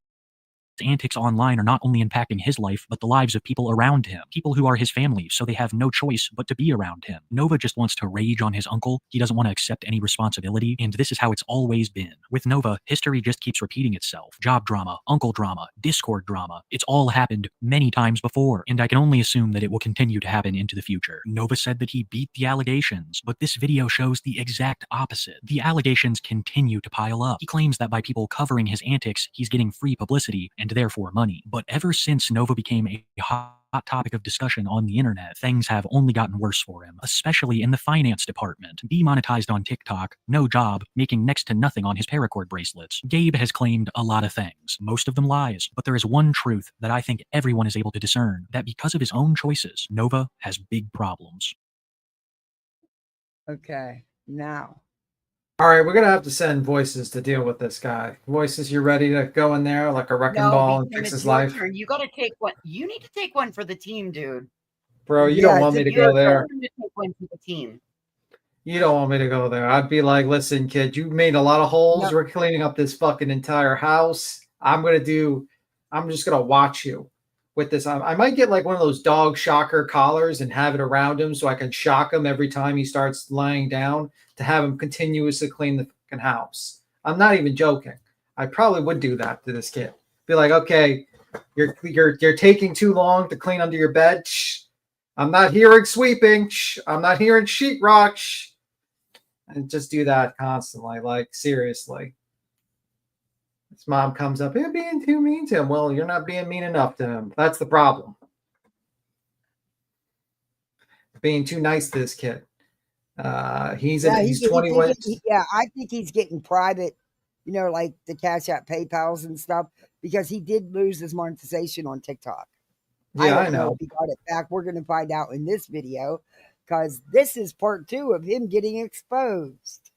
antics online are not only impacting his life, but the lives of people around him, people who are his family, so they have no choice but to be around him. Nova just wants to rage on his uncle. He doesn't want to accept any responsibility, and this is how it's always been. With Nova, history just keeps repeating itself. Job drama, uncle drama, Discord drama. It's all happened many times before, and I can only assume that it will continue to happen into the future. Nova said that he beat the allegations, but this video shows the exact opposite. The allegations continue to pile up. He claims that by people covering his antics, he's getting free publicity, and therefore money. But ever since Nova became a hot topic of discussion on the internet, things have only gotten worse for him, especially in the finance department. Demonetized on TikTok, no job, making next to nothing on his paracord bracelets. Gabe has claimed a lot of things, most of them lies, but there is one truth that I think everyone is able to discern, that because of his own choices, Nova has big problems. Okay, now. All right, we're gonna have to send Voices to deal with this guy. Voices, you ready to go in there like a wrecking ball and fix his life? Turn. You got to take one. You need to take one for the team, dude. Bro, you don't want me to go there. You take one for the team. You don't want me to go there. I'd be like, listen, kid, you made a lot of holes. No. We're cleaning up this fucking entire house. I'm just gonna watch you with this. I might get like one of those dog shocker collars and have it around him so I can shock him every time he starts lying down to have him continuously clean the fucking house. I'm not even joking. I probably would do that to this kid. Be like, okay, you're taking too long to clean under your bed. Shh. I'm not hearing sweeping. Shh. I'm not hearing sheetrock. Shh. And just do that constantly. Like, seriously. His mom comes up, you're being too mean to him. Well, you're not being mean enough to him. That's the problem. Being too nice to this kid. He's 21. I think he's getting private, like the Cash App PayPals and stuff, because he did lose his monetization on TikTok. Yeah, I don't know if he got it back. We're going to find out in this video, because this is part 2 of him getting exposed.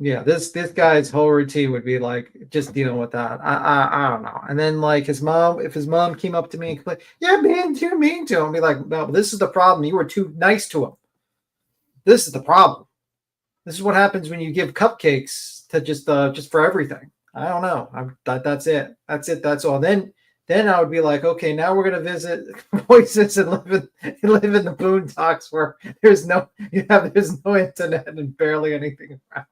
Yeah, this guy's whole routine would be like just dealing with that. I don't know. And then like if his mom came up to me and complained, "Yeah, being too mean to him," I'd be like, "No, this is the problem. You were too nice to him. This is the problem. This is what happens when you give cupcakes to just for everything." I don't know. That's it. That's all. Then I would be like, okay, now we're gonna visit Voices and live in the boondocks where there's no internet and barely anything around.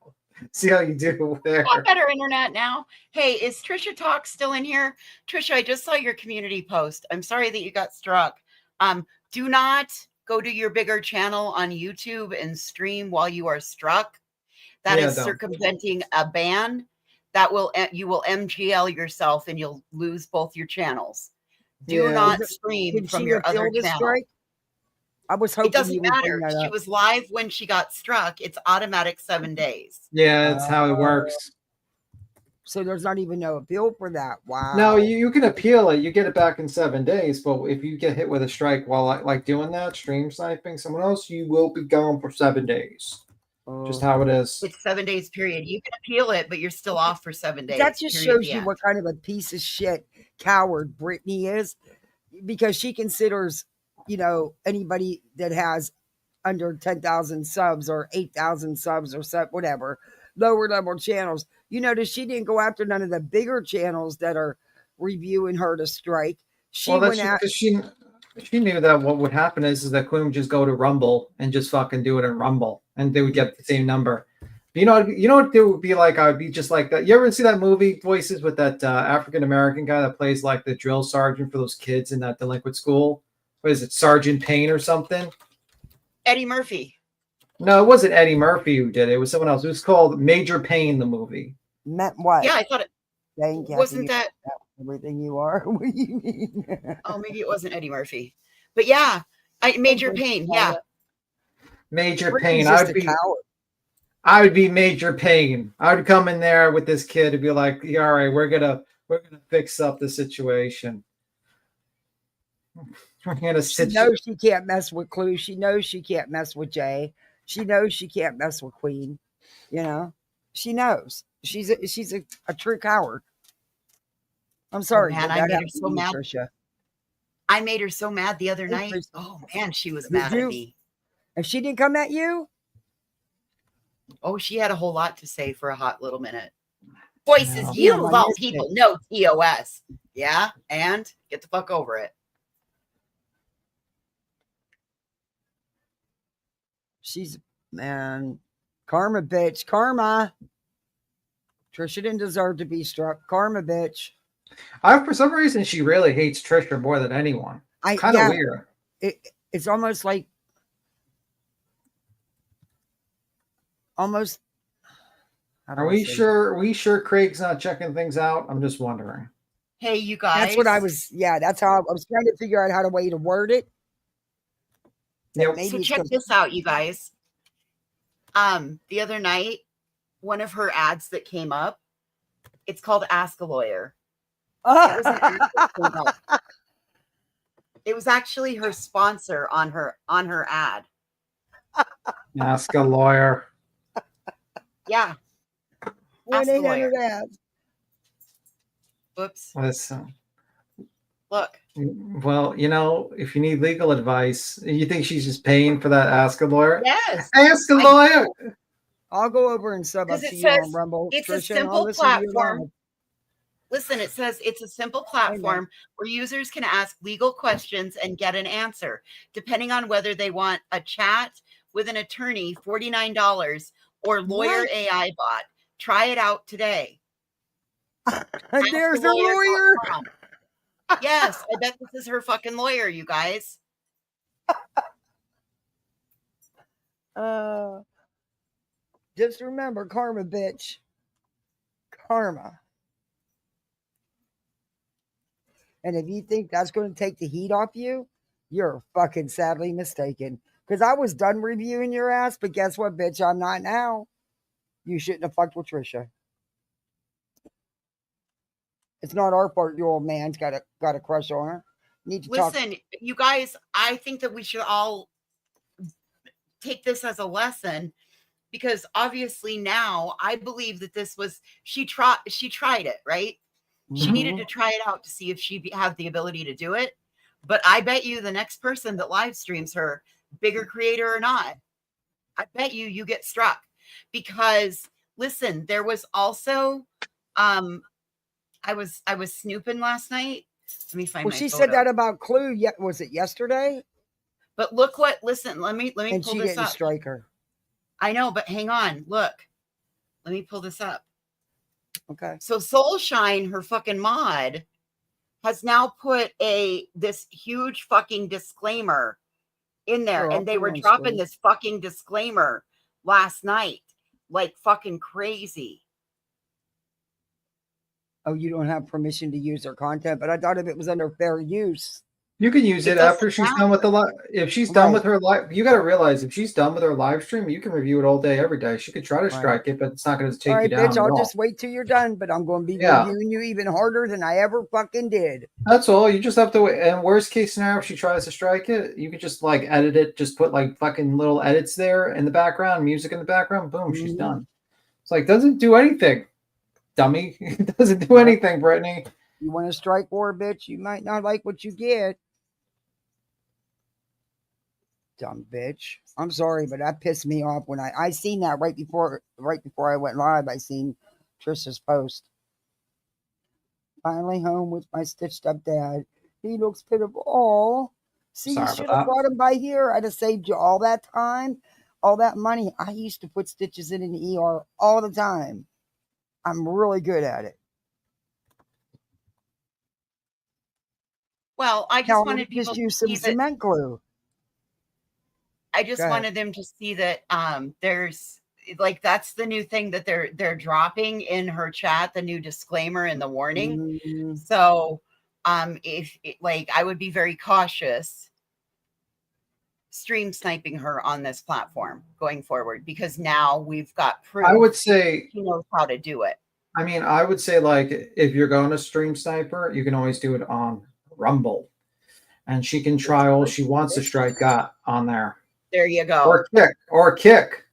See how you do there. Got better internet now. Hey, is Trisha Talk still in here? Trisha, I just saw your community post. I'm sorry that you got struck. Do not go to your bigger channel on YouTube and stream while you are struck. That is circumventing a ban. You will MGL yourself and you'll lose both your channels. Do not stream from your other channel. Strike? I was hoping it doesn't matter. She was live when she got struck. It's automatic 7 days. Yeah, that's how it works. So there's not even no appeal for that. Wow. No, you can appeal it. You get it back in 7 days. But if you get hit with a strike while like doing that, stream sniping someone else, you will be gone for 7 days. Just how it is. It's 7 days period. You can appeal it, but you're still off for 7 days. That just shows you what kind of a piece of shit coward Brittany is, because she considers, anybody that has under 10,000 subs or 8,000 subs or whatever, lower level channels. You notice she didn't go after none of the bigger channels that are reviewing her to strike. She Well, went that's out. because she knew that what would happen is that Queen would just go to Rumble and just fucking do it in Rumble, and they would get the same number. You know what it would be like? I would be just like that. You ever see that movie Voices with that African American guy that plays like the drill sergeant for those kids in that delinquent school? What is it, Sergeant Payne or something? Eddie Murphy. No, it wasn't Eddie Murphy who did it. It was someone else. It was called Major Payne, the movie. Meant what? Yeah, I thought it Dang, Kathy, wasn't that everything you are. What do you mean? Oh, maybe it wasn't Eddie Murphy. But yeah, Major Payne. Yeah. Major Brittany's Payne. just a coward. I would be Major Payne. I would come in there with this kid and be like, yeah, all right, we're gonna fix up the situation. We're gonna She knows she can't mess with Clue. She knows she can't mess with Jay. She knows she can't mess with Queen. You know, she knows. She's a true coward. I'm sorry. Oh, man, but I that made her happened so to you, mad. Tricia. I made her so mad the other night. Tricia. Oh man, she was Did mad you? at me. If she didn't come at you, Oh, she had a whole lot to say for a hot little minute. Voices, No. you Yeah, of my all misfit. people know TOS. Yeah, and get the fuck over it. she's man, karma, bitch, karma. Trisha didn't deserve to be struck. Karma, bitch. For some reason, she really hates Trisha more than anyone. Kind of weird. It's almost like almost. Are we sure? Craig's not checking things out? I'm just wondering. Hey, you guys. That's what I was. Yeah, that's how I was trying to figure out how to word it. Yep. So check this out, you guys. The other night, one of her ads that came up, it's called Ask a Lawyer. It was an ad that came up. It was actually her sponsor on her ad. Ask a lawyer. Yeah. Ask a lawyer. 1-800 ads. Oops. Listen. Look. Well, if you need legal advice, you think she's just paying for that Ask a Lawyer? Yes. Ask a lawyer. I'll go over and sub up Because to it you on says Rumble. it's Trisha, a and I'll simple listen to you platform. live. Listen, it says it's a simple platform where users can ask legal questions and get an answer, depending on whether they want a chat with an attorney, $49, or lawyer AI bot. Try it out today. There's a lawyer. Yes, I bet this is her fucking lawyer, you guys. Just remember, karma, bitch. Karma. And if you think that's going to take the heat off you, you're fucking sadly mistaken. Because I was done reviewing your ass, but guess what, bitch? I'm not now. You shouldn't have fucked with Trisha. It's not our fault your old man's got a crush on her. Need to Listen, you guys, I think that we should all take this as a lesson, because obviously now I believe that this was she tried it, right? She needed to try it out to see if she had the ability to do it. But I bet you the next person that live streams her, bigger creator or not, I bet you get struck. Because listen, there was also I was snooping last night. Let me find. Well, my she photo. said that about Clue. Yet was it yesterday? But look what. Listen, let me And pull she this didn't up. strike her. I know, but hang on. Look, let me pull this up. Okay. So Soulshine, her fucking mod, has now put this huge fucking disclaimer in there, Sure, and they I'll put were it on dropping screen. this fucking disclaimer last night, like fucking crazy. Oh, you don't have permission to use her content, but I thought if it was under fair use. You can use it after she's done with the live. If she's done with her live, you got to realize if she's done with her live stream, you can review it all day, every day. She could try to strike it, but it's not going to take All right, you down. bitch, at I'll all. just wait till you're done, but I'm going to be Yeah. reviewing you even harder than I ever fucking did. That's all. You just have to wait. And worst case scenario, if she tries to strike it, you could just like edit it, just put like fucking little edits there in the background, music in the background. Boom, she's done. It's like, doesn't do anything, dummy. It doesn't do anything, Brittany. You want to strike war, bitch? You might not like what you get. dumb bitch. I'm sorry, but that pissed me off when I seen that right before I went live. I seen Trisha's post. Finally home with my stitched up dad. He looks pitiful. Oh, see, you should have brought him by here. I'd have saved you all that time, all that money. I used to put stitches in the ER all the time. I'm really good at it. Well, I just wanted people just to use some see that. cement glue. I just wanted them to see that there's like that's the new thing that they're dropping in her chat, the new disclaimer and the warning. Mm-hmm. So if like I would be very cautious stream sniping her on this platform going forward, because now we've got proof. I would say she knows how to do it. I mean, I would say like if you're going to stream sniper, you can always do it on Rumble, and she can try all she wants to strike got on there. There you go. Or kick.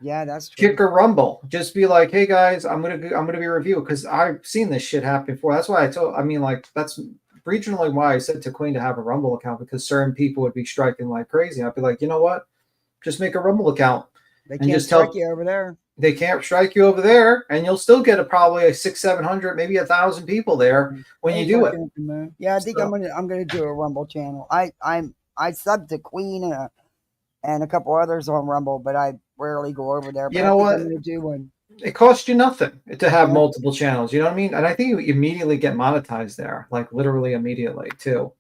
Yeah, that's true. Kick or Rumble. Just be like, hey guys, I'm gonna be reviewed, because I've seen this shit happen before. That's why that's regionally why I said to Queen to have a Rumble account, because certain people would be striking like crazy. I'd be like, you know what? Just make a Rumble account. They can't just strike you over there. They can't strike you over there, and you'll still get probably 600-700, maybe 1,000 people there when you do it. Yeah, I think I'm gonna do a Rumble channel. I subbed to Queen and a couple others on Rumble, but I rarely go over there. But You know what? I'm gonna do one. It costs you nothing to have multiple channels. You know what I mean? And I think you immediately get monetized there, like literally immediately too.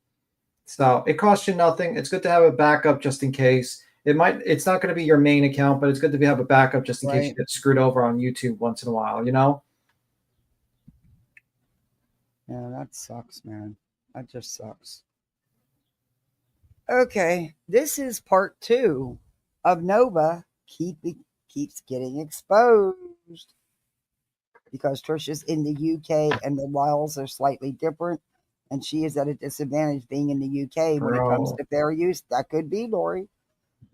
So it costs you nothing. It's good to have a backup just in case. It's not going to be your main account, but it's good to have a backup just in case you get screwed over on YouTube once in a while, you know? Yeah, that sucks, man. That just sucks. Okay, this is part 2 of Nova keeps getting exposed, because Trisha's in the UK and the wiles are slightly different, and she is at a disadvantage being in the UK when it comes to fair use. That could be, Lori.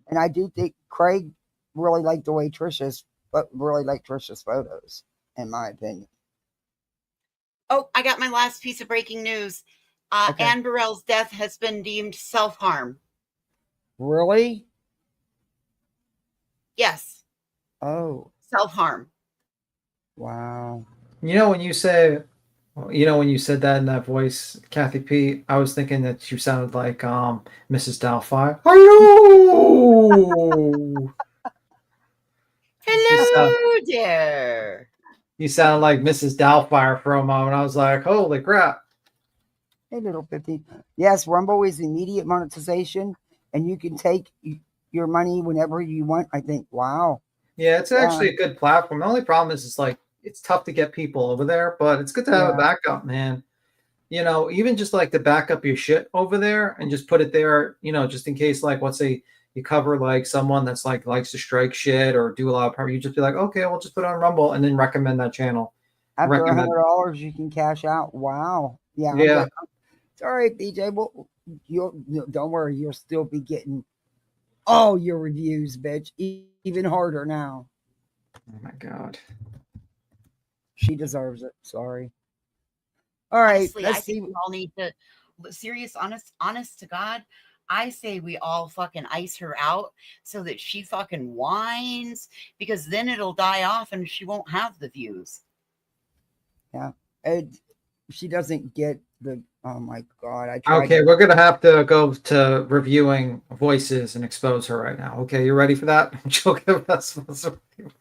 And I do think Craig really liked the way Trisha's photos, in my opinion. Oh, I got my last piece of breaking news. Anne Burrell's death has been deemed self-harm. Really? Yes. Oh. Self-harm. Wow. You know when you said that in that voice, Kathy P, I was thinking that you sounded like Mrs. Doubtfire. Hello. Hello there. You sound like Mrs. Doubtfire for a moment. I was like, holy crap. Hey, little 50. Yes, Rumble is immediate monetization, and you can take your money whenever you want. I think, wow. Yeah, it's actually a good platform. The only problem is it's tough to get people over there, but it's good to have a backup, man. You know, even just like to back up your shit over there and just put it there, you know, just in case, like, let's say you cover like someone that's like likes to strike shit or do a lot of power. You just be like, okay, we'll just put it on Rumble and then recommend that channel. After $100, you can cash out. Wow. Yeah. Yeah. It's all right, BJ. Well, don't worry. You'll still be getting all your reviews, bitch. Even harder now. Oh my God. She deserves it. Sorry. All right. Honestly, I think we all need to honest to God. I say we all fucking ice her out so that she fucking whines, because then it'll die off and she won't have the views. Yeah. She doesn't get the, oh my God. Okay, we're going to have to go to reviewing voices and expose her right now. Okay, you ready for that?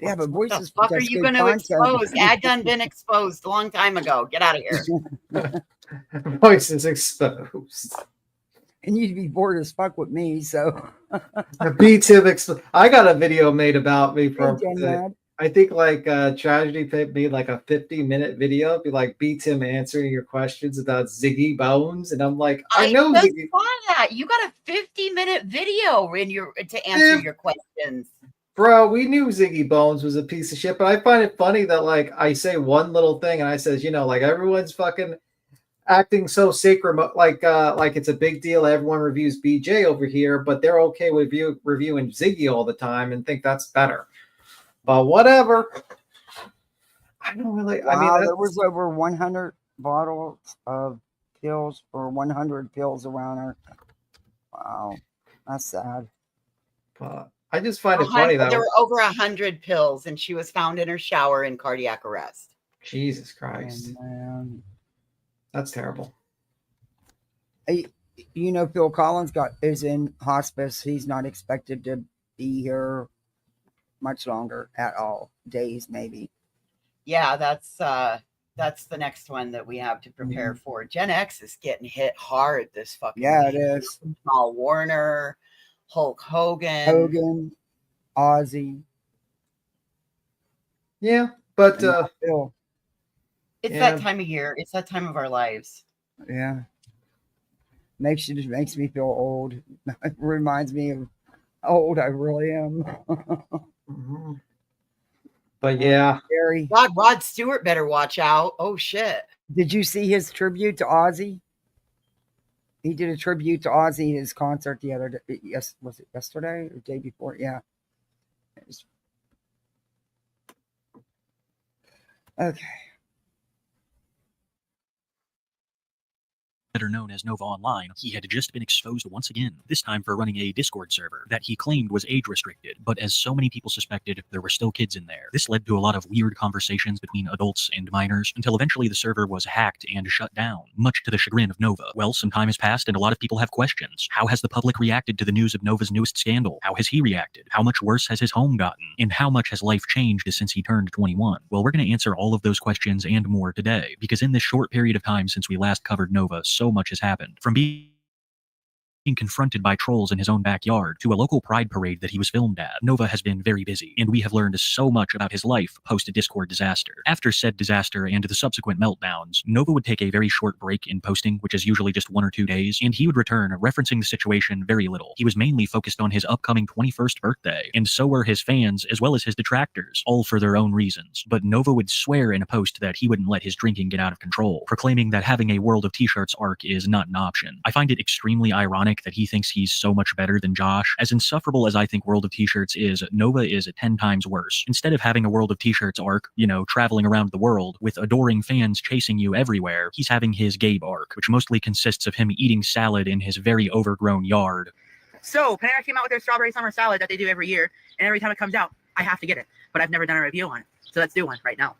Yeah, but voices. What the fuck are you going to expose? I done been exposed a long time ago. Get out of here. Voices exposed. And you'd be bored as fuck with me, so. B-Tip I got a video made about me from, I think like Tragedy made like a 50-minute video. It'd be like B-Tim answering your questions about Ziggy Bones. And I'm like, I know just Ziggy. saw that. You got a 50-minute video to answer your questions. Bro, we knew Ziggy Bones was a piece of shit, but I find it funny that like I say one little thing and I says, you know, like everyone's fucking acting so sacred, like it's a big deal. Everyone reviews BJ over here, but they're okay with reviewing Ziggy all the time and think that's better. But whatever. I don't really. Wow, I mean, there was over 100 bottles of pills or 100 pills around her. Wow, that's sad. I just find it funny that there were over 100 pills, and she was found in her shower in cardiac arrest. Jesus Christ, man. That's terrible. You know, Phil Collins is in hospice. He's not expected to be here much longer at all. Days, maybe. Yeah, that's the next one that we have to prepare for. Gen X is getting hit hard this fucking Yeah, week. it is. Jamal Warner, Hulk Hogan, Ozzy. Yeah, but Phil. It's that time of year. It's that time of our lives. Yeah. Makes me feel old. It reminds me of how old I really am. But yeah. God, Rod Stewart better watch out. Oh shit. Did you see his tribute to Ozzy? He did a tribute to Ozzy at his concert the other day. Yes, was it yesterday or the day before? Yeah. Okay. Better known as Nova Online, he had just been exposed once again, this time for running a Discord server that he claimed was age restricted, but as so many people suspected, there were still kids in there. This led to a lot of weird conversations between adults and minors, until eventually the server was hacked and shut down, much to the chagrin of Nova. Well, some time has passed and a lot of people have questions. How has the public reacted to the news of Nova's newest scandal? How has he reacted? How much worse has his home gotten? And how much has life changed since he turned 21? Well, we're going to answer all of those questions and more today, because in this short period of time since we last covered Nova, so much has happened. From being confronted by trolls in his own backyard to a local pride parade that he was filmed at, Nova has been very busy, and we have learned so much about his life post-Discord disaster. After said disaster and the subsequent meltdowns, Nova would take a very short break in posting, which is usually just 1 or 2 days, and he would return, referencing the situation very little. He was mainly focused on his upcoming 21st birthday, and so were his fans as well as his detractors, all for their own reasons. But Nova would swear in a post that he wouldn't let his drinking get out of control, proclaiming that having a World of T-shirts arc is not an option. I find it extremely ironic that he thinks he's so much better than Josh. As insufferable as I think World of T-shirts is, Nova is 10 times worse. Instead of having a World of T-shirts arc, traveling around the world with adoring fans chasing you everywhere, he's having his Gabe arc, which mostly consists of him eating salad in his very overgrown yard. So Panera came out with their strawberry summer salad that they do every year, and every time it comes out, I have to get it. But I've never done a review on it. So let's do one right now.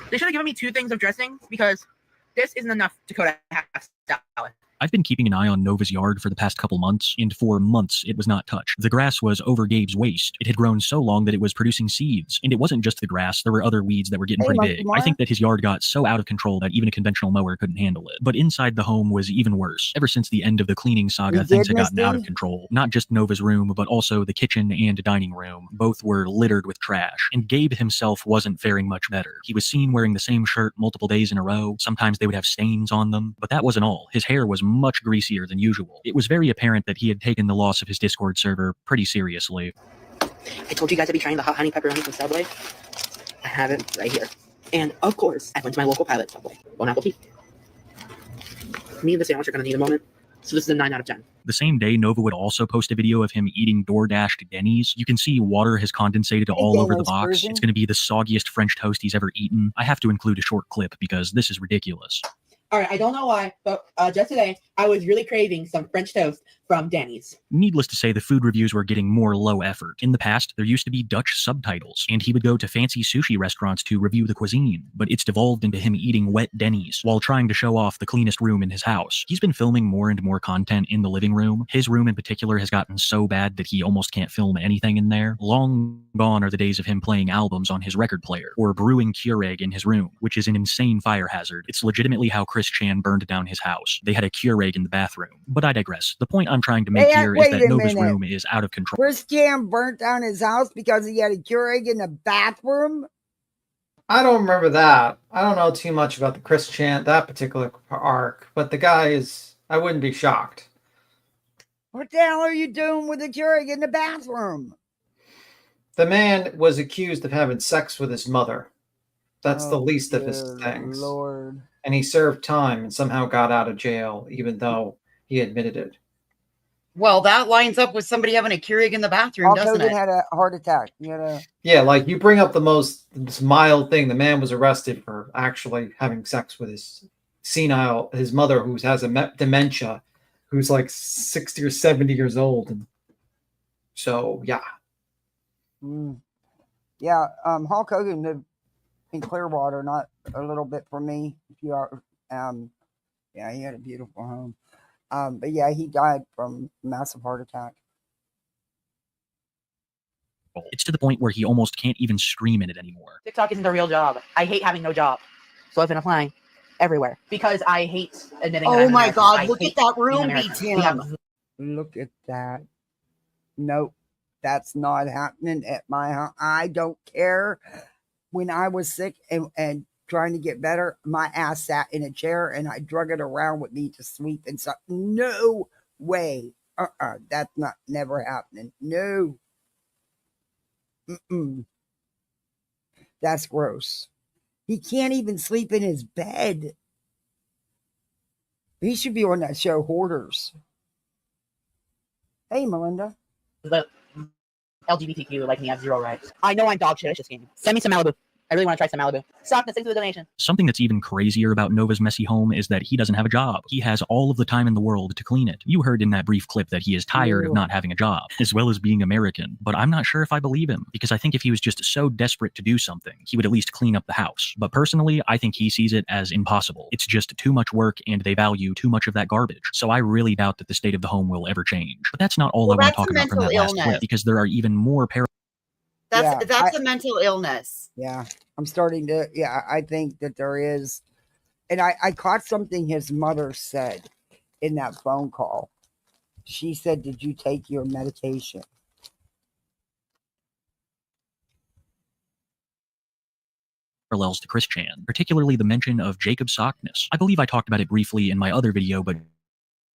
They should have given me 2 things of dressing because this isn't enough Dakota half salad. I've been keeping an eye on Nova's yard for the past couple months, and for months it was not touched. The grass was over Gabe's waist. It had grown so long that it was producing seeds. And it wasn't just the grass, there were other weeds that were getting pretty big. I think that his yard got so out of control that even a conventional mower couldn't handle it. But inside the home was even worse. Ever since the end of the cleaning saga, things had gotten out of control. Not just Nova's room, but also the kitchen and dining room. Both were littered with trash. And Gabe himself wasn't faring much better. He was seen wearing the same shirt multiple days in a row. Sometimes they would have stains on them. But that wasn't all. His hair was much greasier than usual. It was very apparent that he had taken the loss of his Discord server pretty seriously. I told you guys I'd be trying the hot honey pepperoni from Subway. I have it right here. And of course, I went to my local Pilot Subway. Bon appetit. Me and the sandwich are going to need a moment. So this is a 9 out of 10. The same day, Nova would also post a video of him eating DoorDashed Denny's. You can see water has condensated all over the box. It's going to be the soggiest French toast he's ever eaten. I have to include a short clip because this is ridiculous. All right, I don't know why, but just today, I was really craving some French toast from Denny's. Needless to say, the food reviews were getting more low effort. In the past, there used to be Dutch subtitles, and he would go to fancy sushi restaurants to review the cuisine, but it's devolved into him eating wet Denny's while trying to show off the cleanest room in his house. He's been filming more and more content in the living room. His room in particular has gotten so bad that he almost can't film anything in there. Long gone are the days of him playing albums on his record player, or brewing Keurig in his room, which is an insane fire hazard. It's legitimately how Chris Chan burned down his house. They had a Keurig in the bathroom. But I digress. The point I'm trying to make here is that Nova's room is out of control. Chris Chan burnt down his house because he had a Keurig in the bathroom? I don't remember that. I don't know too much about the Chris Chan, that particular arc, but the guy is, I wouldn't be shocked. What the hell are you doing with a Keurig in the bathroom? The man was accused of having sex with his mother. That's the least of his things. Lord. And he served time and somehow got out of jail, even though he admitted it. Well, that lines up with somebody having a Keurig in the bathroom, doesn't it? Had a heart attack. Yeah, like you bring up the most mild thing. The man was arrested for actually having sex with his mother, who has a dementia, who's like 60 or 70 years old. And so, yeah. Yeah, Hulk Hogan lived in Clearwater, not a little bit from me. If you are, yeah, he had a beautiful home. But yeah, he died from massive heart attack. It's to the point where he almost can't even scream in it anymore. TikTok isn't a real job. I hate having no job. So I've been applying everywhere because I hate admitting that Oh I'm my American. God, I look hate at that being room, American. BTM. We have- Look at that. Nope, that's not happening at my house. I don't care. When I was sick and trying to get better, my ass sat in a chair and I drug it around with me to sweep and stuff. No way. That's not never happening. No. That's gross. He can't even sleep in his bed. He should be on that show, Hoarders. Hey, Melinda. The LGBTQ like me have zero rights. I know I'm dog shit at this game. Send me some Malibu. I really want to try some Malibu. Stop, thanks for the donation. Something that's even crazier about Nova's messy home is that he doesn't have a job. He has all of the time in the world to clean it. You heard in that brief clip that he is tired of not having a job, as well as being American. But I'm not sure if I believe him, because I think if he was just so desperate to do something, he would at least clean up the house. But personally, I think he sees it as impossible. It's just too much work and they value too much of that garbage. So I really doubt that the state of the home will ever change. But that's not all I want to talk about from that last clip, because there are even more That's a mental illness. Yeah, I'm starting to. Yeah, I think that there is. And I caught something his mother said in that phone call. She said, "Did you take your medication?" parallels to Chris Chan, particularly the mention of Jacob Sockness. I believe I talked about it briefly in my other video, but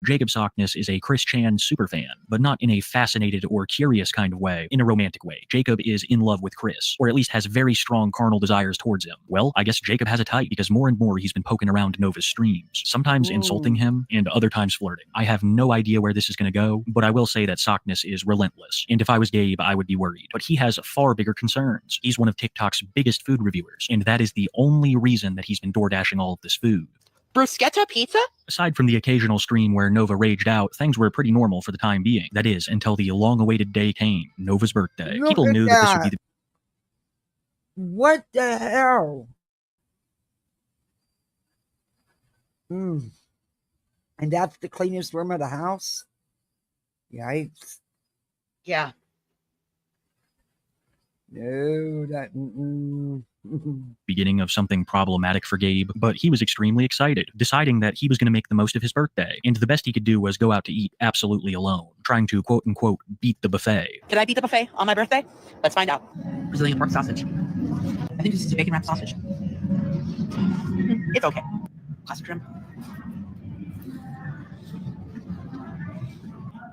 Jacob Sockness is a Chris Chan superfan, but not in a fascinated or curious kind of way, in a romantic way. Jacob is in love with Chris, or at least has very strong carnal desires towards him. Well, I guess Jacob has a type because more and more he's been poking around Nova's streams, sometimes insulting him and other times flirting. I have no idea where this is going to go, but I will say that Sockness is relentless, and if I was Gabe, I would be worried. But he has far bigger concerns. He's one of TikTok's biggest food reviewers, and that is the only reason that he's been door dashing all of this food. Bruschetta pizza? Aside from the occasional stream where Nova raged out, things were pretty normal for the time being. That is, until the long-awaited day came, Nova's birthday. Look People at knew that this would be the... What the hell? And that's the cleanest room of the house? Yikes. Yeah. No, that... beginning of something problematic for Gabe, but he was extremely excited, deciding that he was going to make the most of his birthday, and the best he could do was go out to eat absolutely alone, trying to quote-unquote beat the buffet. Can I beat the buffet on my birthday? Let's find out. Brazilian pork sausage. I think this is a bacon wrapped sausage. It's okay. Classic trim.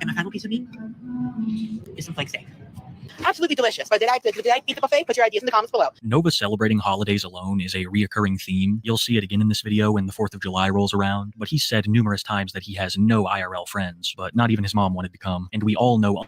And my final piece of meat is some flake steak. Absolutely delicious. But did I beat the buffet? Put your ideas in the comments below. Nova celebrating holidays alone is a reoccurring theme. You'll see it again in this video when the 4th of July rolls around, but he said numerous times that he has no IRL friends, but not even his mom wanted to come, and we all know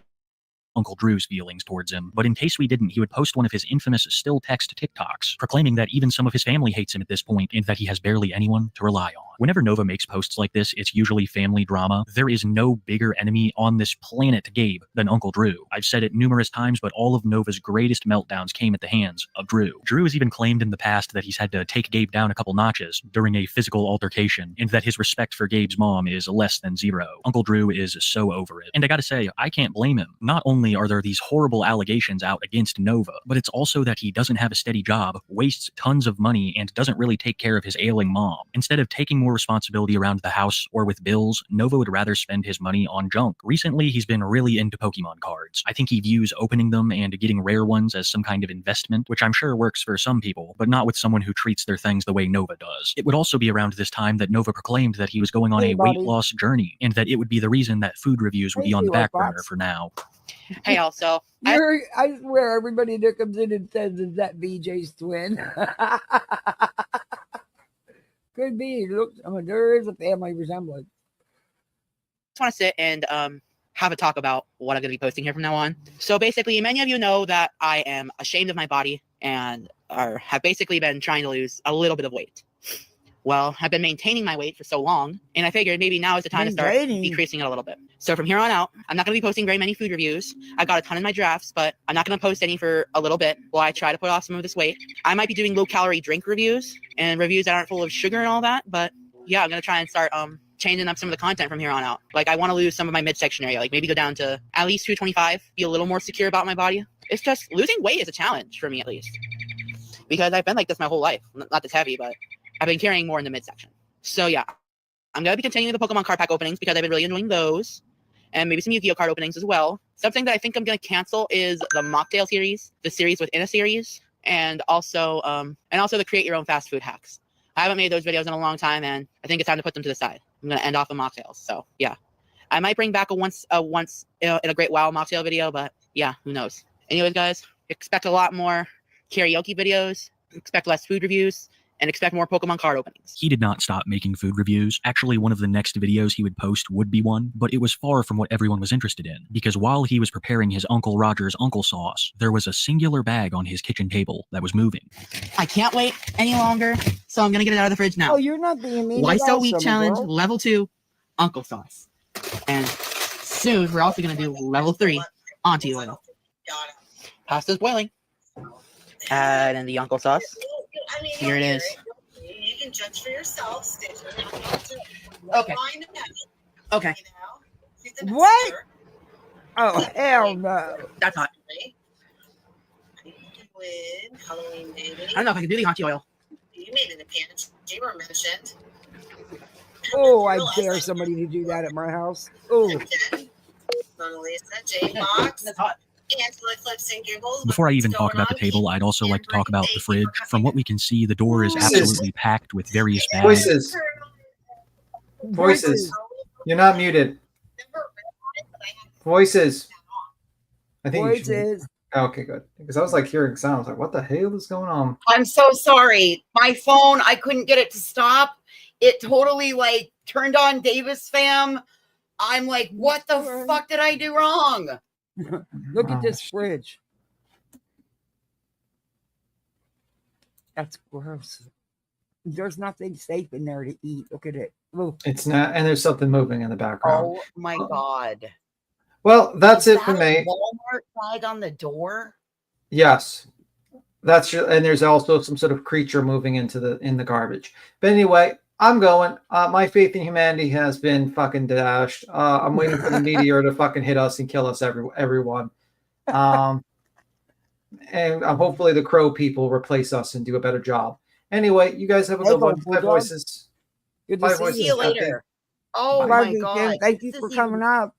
Uncle Drew's feelings towards him. But in case we didn't, he would post one of his infamous still text TikToks, proclaiming that even some of his family hates him at this point and that he has barely anyone to rely on. Whenever Nova makes posts like this, it's usually family drama. There is no bigger enemy on this planet, Gabe, than Uncle Drew. I've said it numerous times, but all of Nova's greatest meltdowns came at the hands of Drew. Drew has even claimed in the past that he's had to take Gabe down a couple notches during a physical altercation, and that his respect for Gabe's mom is less than zero. Uncle Drew is so over it. And I gotta say, I can't blame him. Not only are there these horrible allegations out against Nova, but it's also that he doesn't have a steady job, wastes tons of money, and doesn't really take care of his ailing mom. Instead of taking more responsibility around the house or with bills, Nova would rather spend his money on junk. Recently, he's been really into Pokemon cards. I think he views opening them and getting rare ones as some kind of investment, which I'm sure works for some people, but not with someone who treats their things the way Nova does. It would also be around this time that Nova proclaimed that he was going on a weight loss journey, and that it would be the reason that food reviews would be on the back burner for now. Hey, also, I swear everybody that comes in and says, is that BJ's twin? Could be. Look, there is a family resemblance. I just want to sit and have a talk about what I'm going to be posting here from now on. So basically, many of you know that I am ashamed of my body and have basically been trying to lose a little bit of weight. Well, I've been maintaining my weight for so long, and I figured maybe now is the time to start decreasing it a little bit. So from here on out, I'm not going to be posting very many food reviews. I've got a ton in my drafts, but I'm not going to post any for a little bit while I try to put off some of this weight. I might be doing low-calorie drink reviews and reviews that aren't full of sugar and all that, but yeah, I'm going to try and start changing up some of the content from here on out. Like, I want to lose some of my midsection area, like maybe go down to at least 225, be a little more secure about my body. It's just losing weight is a challenge for me, at least, because I've been like this my whole life. Not this heavy, but I've been carrying more in the midsection. So yeah, I'm going to be continuing the Pokemon card pack openings because I've been really enjoying those, and maybe some Yu-Gi-Oh card openings as well. Something that I think I'm going to cancel is the mocktail series, the series within a series, and also the create your own fast food hacks. I haven't made those videos in a long time, and I think it's time to put them to the side. I'm going to end off the mocktails. So yeah, I might bring back a once in a great while mocktail video, but yeah, who knows? Anyways, guys, expect a lot more karaoke videos, expect less food reviews, and expect more Pokemon card openings. He did not stop making food reviews. Actually, one of the next videos he would post would be one, but it was far from what everyone was interested in, because while he was preparing his Uncle Roger's uncle sauce, there was a singular bag on his kitchen table that was moving. I can't wait any longer, so I'm going to get it out of the fridge now. Oh, you're not being mean. Why So Weak Challenge, level 2, uncle sauce. And soon, we're also going to do level 3, auntie oil. Pasta's boiling. Add in the uncle sauce. Here it is. You can judge for yourself. Okay. Okay. What? Oh, hell no. That's hot. I don't know if I can do the auntie oil. You made an appearance. You were mentioned. Oh, I dare somebody to do that at my house. Oh. Mona Lisa, J-Box. That's hot. Angela Clips and Giggles. Before I even talk about the table, I'd also like to talk about the fridge. From what we can see, the door is absolutely packed with various bags. Voices. You're not muted. Voices. I think Voices. Okay, good. Because I was like hearing sounds like, what the hell is going on? I'm so sorry. My phone, I couldn't get it to stop. It totally like turned on Davis fam. I'm like, what the fuck did I do wrong? Look at this fridge. That's gross. There's nothing safe in there to eat. Look at it. Look. It's not, and there's something moving in the background. Oh my God. Well, that's Is it for that me. a Walmart tag on the door? Yes. And there's also some sort of creature moving in the garbage. But anyway, I'm going. My faith in humanity has been fucking dashed. I'm waiting for the meteor to fucking hit us and kill us, everyone. And hopefully the crow people replace us and do a better job. Anyway, you guys have a good one. Bye, voices. Good Bye, to voices. See you later. Oh Bye, my Weekend. God. Thank you for coming up.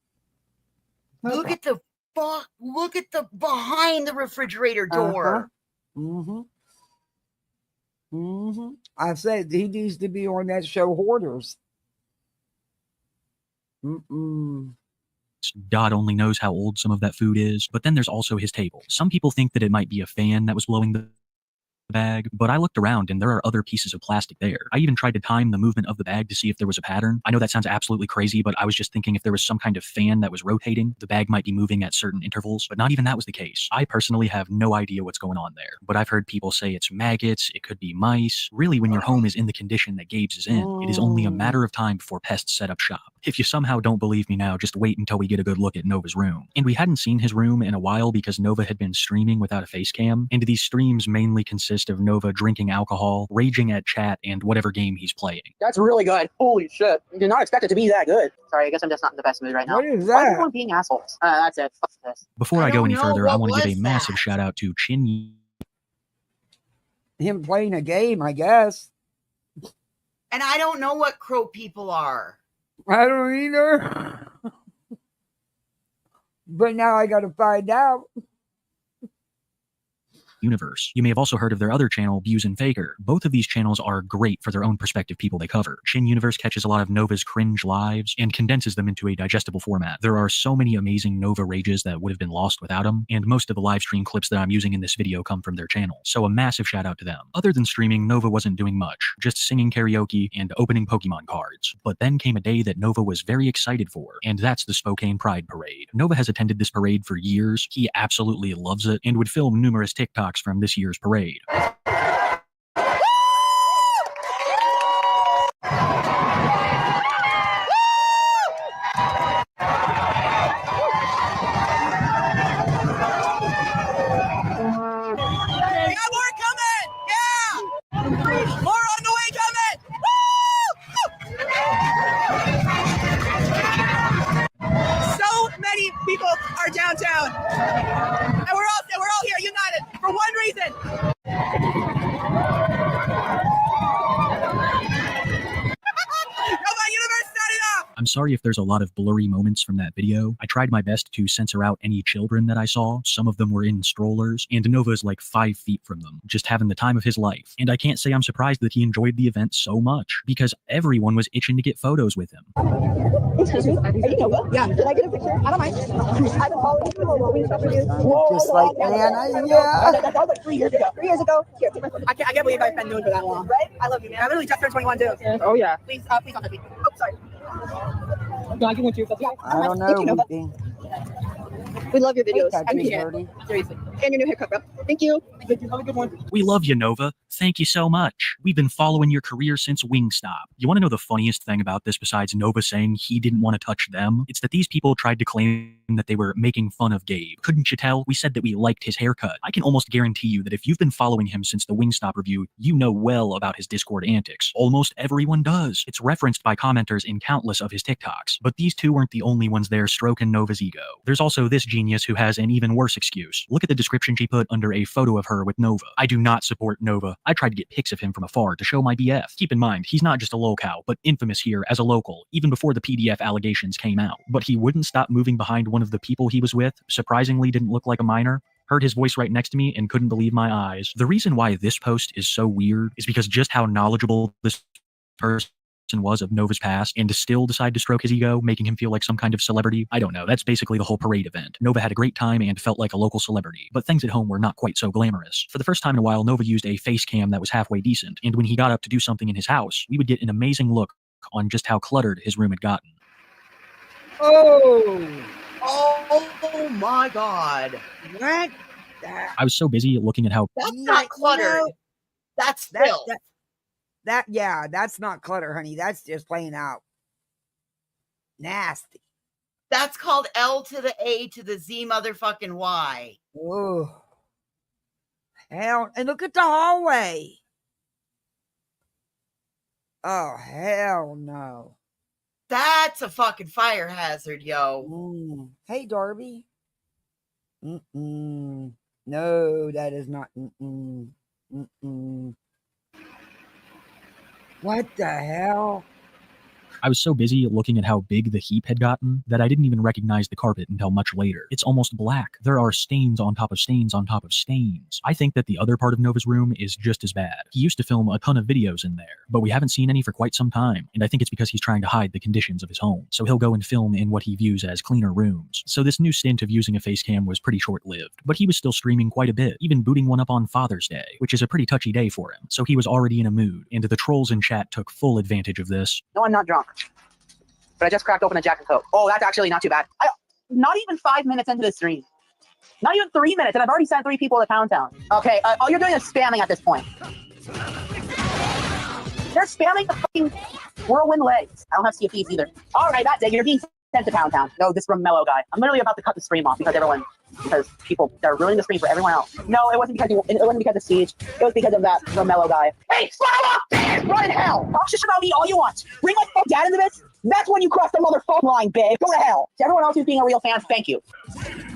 Look at the fuck. Look at the behind the refrigerator door. Mm-hmm. Mm-hmm. I said he needs to be on that show, Hoarders. God only knows how old some of that food is, but then there's also his table. Some people think that it might be a fan that was blowing the bag, but I looked around and there are other pieces of plastic there. I even tried to time the movement of the bag to see if there was a pattern. I know that sounds absolutely crazy, but I was just thinking if there was some kind of fan that was rotating, the bag might be moving at certain intervals, but not even that was the case. I personally have no idea what's going on there, but I've heard people say it's maggots, it could be mice. Really, when your home is in the condition that Gabe's is in, it is only a matter of time before pests set up shop. If you somehow don't believe me now, just wait until we get a good look at Nova's room. And we hadn't seen his room in a while because Nova had been streaming without a face cam, and these streams mainly consist of Nova drinking alcohol, raging at chat, and whatever game he's playing. That's really good. Holy shit. Did not expect it to be that good. Sorry, I guess I'm just not in the best mood right now. What is Why is that? everyone being assholes? That's it. Fuck this. Before I go any further, I want to give a was massive that? shout out to Chin. Him playing a game, I guess. And I don't know what crow people are. I don't either. But now I got to find out. Universe. You may have also heard of their other channel, Views and Faker. Both of these channels are great for their own perspective people they cover. Shin Universe catches a lot of Nova's cringe lives and condenses them into a digestible format. There are so many amazing Nova rages that would have been lost without them, and most of the live stream clips that I'm using in this video come from their channel. So a massive shout out to them. Other than streaming, Nova wasn't doing much, just singing karaoke and opening Pokemon cards. But then came a day that Nova was very excited for, and that's the Spokane Pride Parade. Nova has attended this parade for years. He absolutely loves it and would film numerous TikToks from this year's parade. I'm sorry if there's a lot of blurry moments from that video. I tried my best to censor out any children that I saw. Some of them were in strollers, and Nova's like 5 feet from them, just having the time of his life. And I can't say I'm surprised that he enjoyed the event so much, because everyone was itching to get photos with him. Excuse me, are you Nova? Yeah. Can I get a picture? I don't mind. I've been following you or moving stuff for you. Just like Anna, yeah. That was like 3 years ago. 3 years ago? Here, take my phone. I can't believe I've been known for that long. Right? I love you, man. I literally just turned 21 too. Oh, yeah. Please don't touch me. Oh, sorry. No, I can want you. I don't know. We love your videos. I appreciate it. Seriously. And your new haircut, bro. Thank you. Have a good one. We love you, Nova. Thank you so much. We've been following your career since Wingstop. You want to know the funniest thing about this besides Nova saying he didn't want to touch them? It's that these people tried to claim that they were making fun of Gabe. Couldn't you tell? We said that we liked his haircut. I can almost guarantee you that if you've been following him since the Wingstop review, you know well about his Discord antics. Almost everyone does. It's referenced by commenters in countless of his TikToks. But these two weren't the only ones there stroking Nova's ego. There's also this genius who has an even worse excuse. Look at the description she put under a photo of her with Nova. I do not support Nova. I tried to get pics of him from afar to show my BF. Keep in mind, he's not just a locale, but infamous here as a local, even before the PDF allegations came out. But he wouldn't stop moving behind one of the people he was with, surprisingly didn't look like a minor. Heard his voice right next to me and couldn't believe my eyes. The reason why this post is so weird is because just how knowledgeable this person was of Nova's past, and to still decide to stroke his ego, making him feel like some kind of celebrity. I don't know, that's basically the whole parade event. Nova had a great time and felt like a local celebrity, but things at home were not quite so glamorous. For the first time in a while, Nova used a face cam that was halfway decent, and when he got up to do something in his house, we would get an amazing look on just how cluttered his room had gotten. Oh my God. What? I was so busy looking at how That's not cluttered. That's filth. Yeah, that's not clutter, honey. That's just plain out nasty. That's called L to the A to the Z motherfucking Y. Oh, hell. And look at the hallway. Oh, hell no. That's a fucking fire hazard, yo. Hey, Darby. No, that is not. What the hell? I was so busy looking at how big the heap had gotten that I didn't even recognize the carpet until much later. It's almost black. There are stains on top of stains on top of stains. I think that the other part of Nova's room is just as bad. He used to film a ton of videos in there, but we haven't seen any for quite some time, and I think it's because he's trying to hide the conditions of his home. So he'll go and film in what he views as cleaner rooms. So this new stint of using a face cam was pretty short-lived, but he was still streaming quite a bit, even booting one up on Father's Day, which is a pretty touchy day for him. So he was already in a mood, and the trolls in chat took full advantage of this. No, I'm not drunk. But I just cracked open a Jack and Coke. Oh, that's actually not too bad. Not even 5 minutes into the stream. Not even 3 minutes, and I've already sent 3 people to Pound Town. Okay, all you're doing is spamming at this point. They're spamming the fucking whirlwind legs. I don't have CFPs either. All right, that's it. You're being sent to Pound Town. No, this Romello guy. I'm literally about to cut the stream off because people, they're ruining the stream for everyone else. No, it wasn't because of Siege. It was because of that Romello guy. Hey, stop! Run in hell! Talk shit about me all you want. Bring my fucking dad into this. That's when you cross the motherfucking line, babe. Go to hell. To everyone else who's being a real fan, thank you.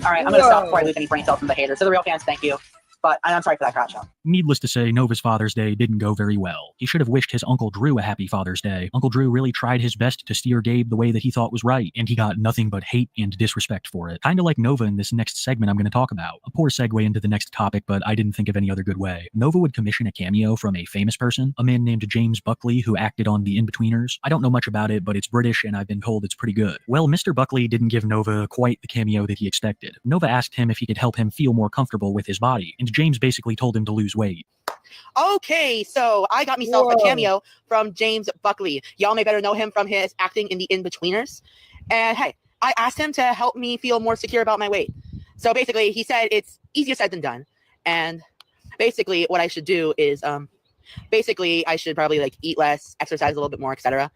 All right, I'm going to stop before I lose any brain cells from the haters. To the real fans, thank you. But I'm sorry for that crowd show. Needless to say, Nova's Father's Day didn't go very well. He should have wished his Uncle Drew a happy Father's Day. Uncle Drew really tried his best to steer Gabe the way that he thought was right, and he got nothing but hate and disrespect for it. Kinda like Nova in this next segment I'm going to talk about. A poor segue into the next topic, but I didn't think of any other good way. Nova would commission a cameo from a famous person, a man named James Buckley who acted on The In-Betweeners. I don't know much about it, but it's British and I've been told it's pretty good. Well, Mr. Buckley didn't give Nova quite the cameo that he expected. Nova asked him if he could help him feel more comfortable with his body, and James basically told him to lose weight. Okay, so I got myself a cameo from James Buckley. Y'all may better know him from his acting in The In-Betweeners. And hey, I asked him to help me feel more secure about my weight. So basically, he said it's easier said than done. And basically, what I should do is, I should probably eat less, exercise a little bit more, etc.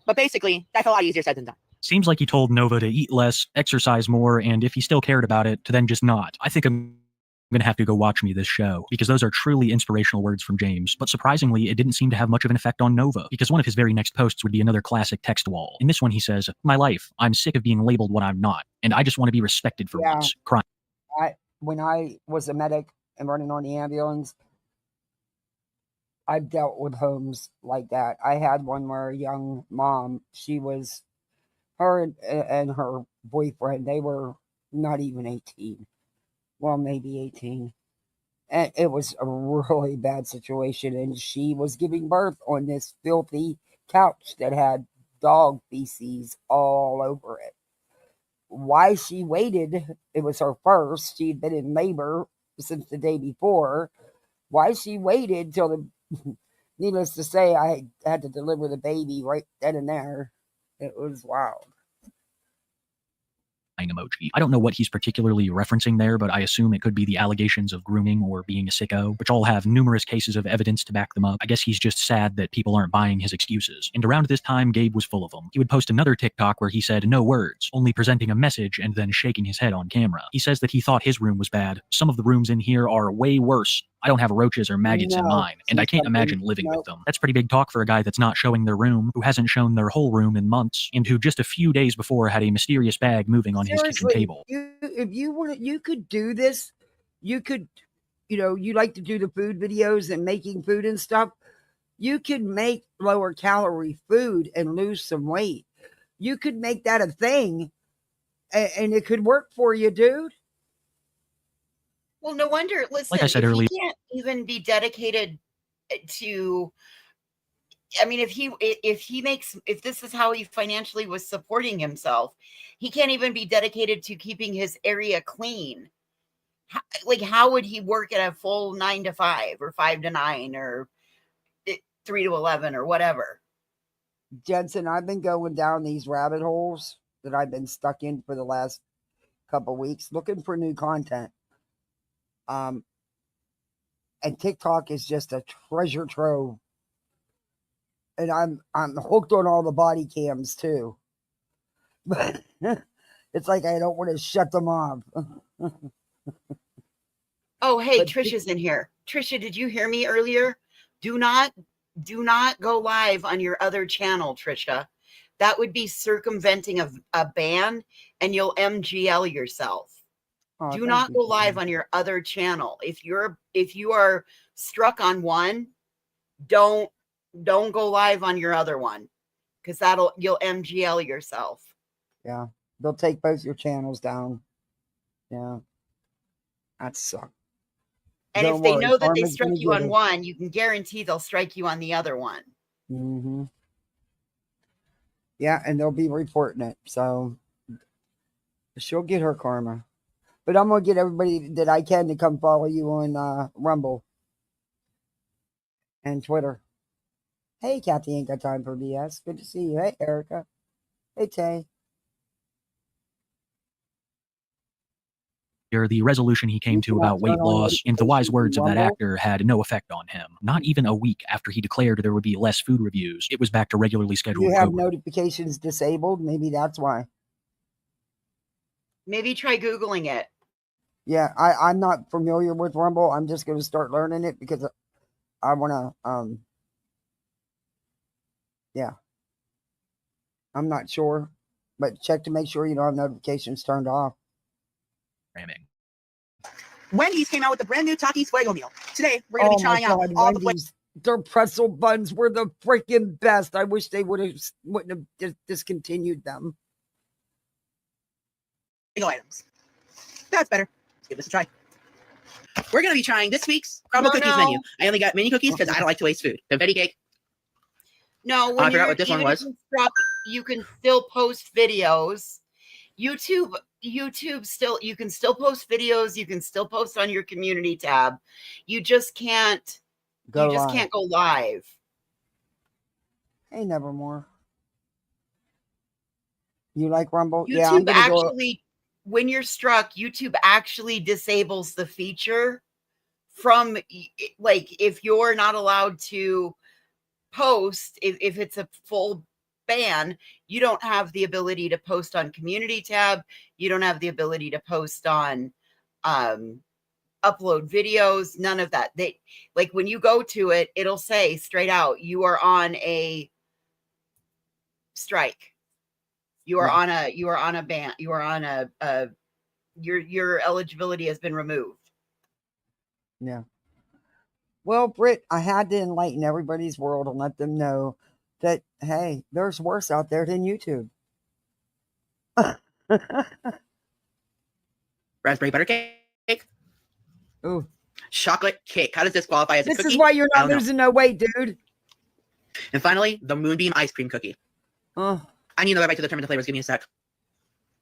But basically, that's a lot easier said than done. Seems like he told Nova to eat less, exercise more, and if he still cared about it, to then just not. I think I'm going to have to go watch me this show, because those are truly inspirational words from James. But surprisingly, it didn't seem to have much of an effect on Nova, because one of his very next posts would be another classic text wall. In this one, he says, "My life, I'm sick of being labeled what I'm not, and I just want to be respected for once." Crying. When I was a medic and running on the ambulance. I've dealt with homes like that. I had one where a young mom, her and her boyfriend, they were not even 18. Well, maybe 18. And it was a really bad situation. And she was giving birth on this filthy couch that had dog feces all over it. Why she waited, it was her first. She'd been in labor since the day before. Why she waited till needless to say, I had to deliver the baby right then and there. It was wild. Emoji. I don't know what he's particularly referencing there, but I assume it could be the allegations of grooming or being a sicko, which all have numerous cases of evidence to back them up. I guess he's just sad that people aren't buying his excuses. And around this time, Gabe was full of them. He would post another TikTok where he said no words, only presenting a message and then shaking his head on camera. He says that he thought his room was bad. Some of the rooms in here are way worse. I don't have roaches or maggots in mine, and I can't imagine living with them. That's pretty big talk for a guy that's not showing their room, who hasn't shown their whole room in months, and who just a few days before had a mysterious bag moving on his kitchen table. If you want, you could do this. You could, you like to do the food videos and making food and stuff. You could make lower calorie food and lose some weight. You could make that a thing, and it could work for you, dude. Well, no wonder. Listen, like I said earlier, he can't even be dedicated to. I mean, if this is how he financially was supporting himself, he can't even be dedicated to keeping his area clean. How would he work at a full 9 to 5 or 5 to 9 or 3 to 11 or whatever? Jensen, I've been going down these rabbit holes that I've been stuck in for the last couple weeks, looking for new content. And TikTok is just a treasure trove. And I'm hooked on all the body cams too. But it's like I don't want to shut them off. Oh, hey, Trisha's in here. Trisha, did you hear me earlier? Do not go live on your other channel, Trisha. That would be circumventing a ban, and you'll MGL yourself. Oh, do not go live on your other channel. If you are struck on one, don't go live on your other one, because you'll MGL yourself. Yeah, they'll take both your channels down. Yeah, that sucks. And if they know that they struck you on one, you can guarantee they'll strike you on the other one. Mm-hmm. Yeah, and they'll be reporting it. So she'll get her karma. But I'm going to get everybody that I can to come follow you on Rumble and Twitter. Hey, Kathy, ain't got time for BS. Good to see you. Hey, Erica. Hey, Tay. The resolution he came to about weight loss and the wise words of that actor had no effect on him. Not even a week after he declared there would be less food reviews, it was back to regularly scheduled. You have notifications disabled. Maybe that's why. Maybe try Googling it. Yeah, I'm not familiar with Rumble. I'm just going to start learning it because I want to, yeah. I'm not sure, but check to make sure you don't have notifications turned off. Wendy's came out with a brand new Takis Fuego meal. Today, we're going to be trying out all Wendy's, their pretzel buns were the freaking best. I wish they wouldn't have discontinued them. Items. That's better. Let's give this a try. We're going to be trying this week's crumble cookies menu. I only got mini cookies because I don't like to waste food. Confetti cake. No, when I forgot what this one was. You can still post videos. YouTube still, you can still post videos. You can still post on your community tab. You just can't go live. Hey, Nevermore. You like Rumble? YouTube actually, when you're struck, YouTube actually disables the feature from, like, if you're not allowed to post, if it's a full ban, you don't have the ability to post on community tab. You don't have the ability to post on upload videos, none of that. They, like, when you go to it, it'll say straight out, you are on a strike. You are on a ban. You are on your eligibility has been removed. Yeah. Well, Britt, I had to enlighten everybody's world and let them know that, hey, there's worse out there than YouTube. Raspberry butter cake. Ooh. Chocolate cake. How does this qualify as a cookie? This is why you're I not don't know. losing no weight, dude. And finally, the Moonbeam ice cream cookie. I need another bite to determine the flavors. Give me a sec.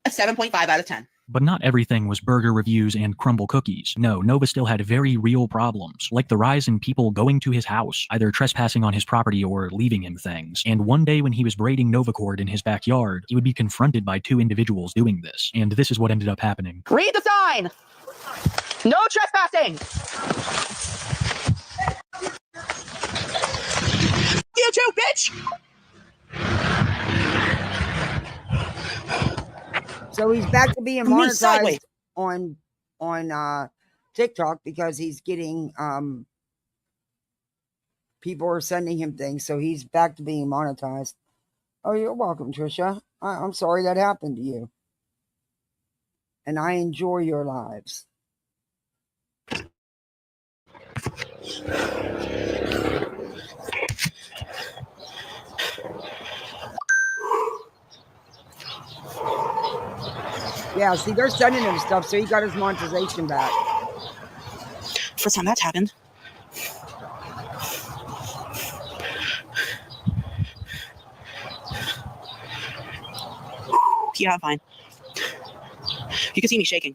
A 7.5 out of 10. But not everything was burger reviews and crumble cookies. No, Nova still had very real problems, like the rise in people going to his house, either trespassing on his property or leaving him things. And one day when he was braiding Novacord in his backyard, he would be confronted by 2 individuals doing this. And this is what ended up happening. Read the sign! No trespassing! You too, bitch! So he's back to being monetized on TikTok because he's getting people are sending him things, so he's back to being monetized. Oh, you're welcome, Trisha. I'm sorry that happened to you, and I enjoy your lives. Yeah, see, they're sending him stuff, so he got his monetization back. First time that's happened. Yeah, I'm fine. You can see me shaking.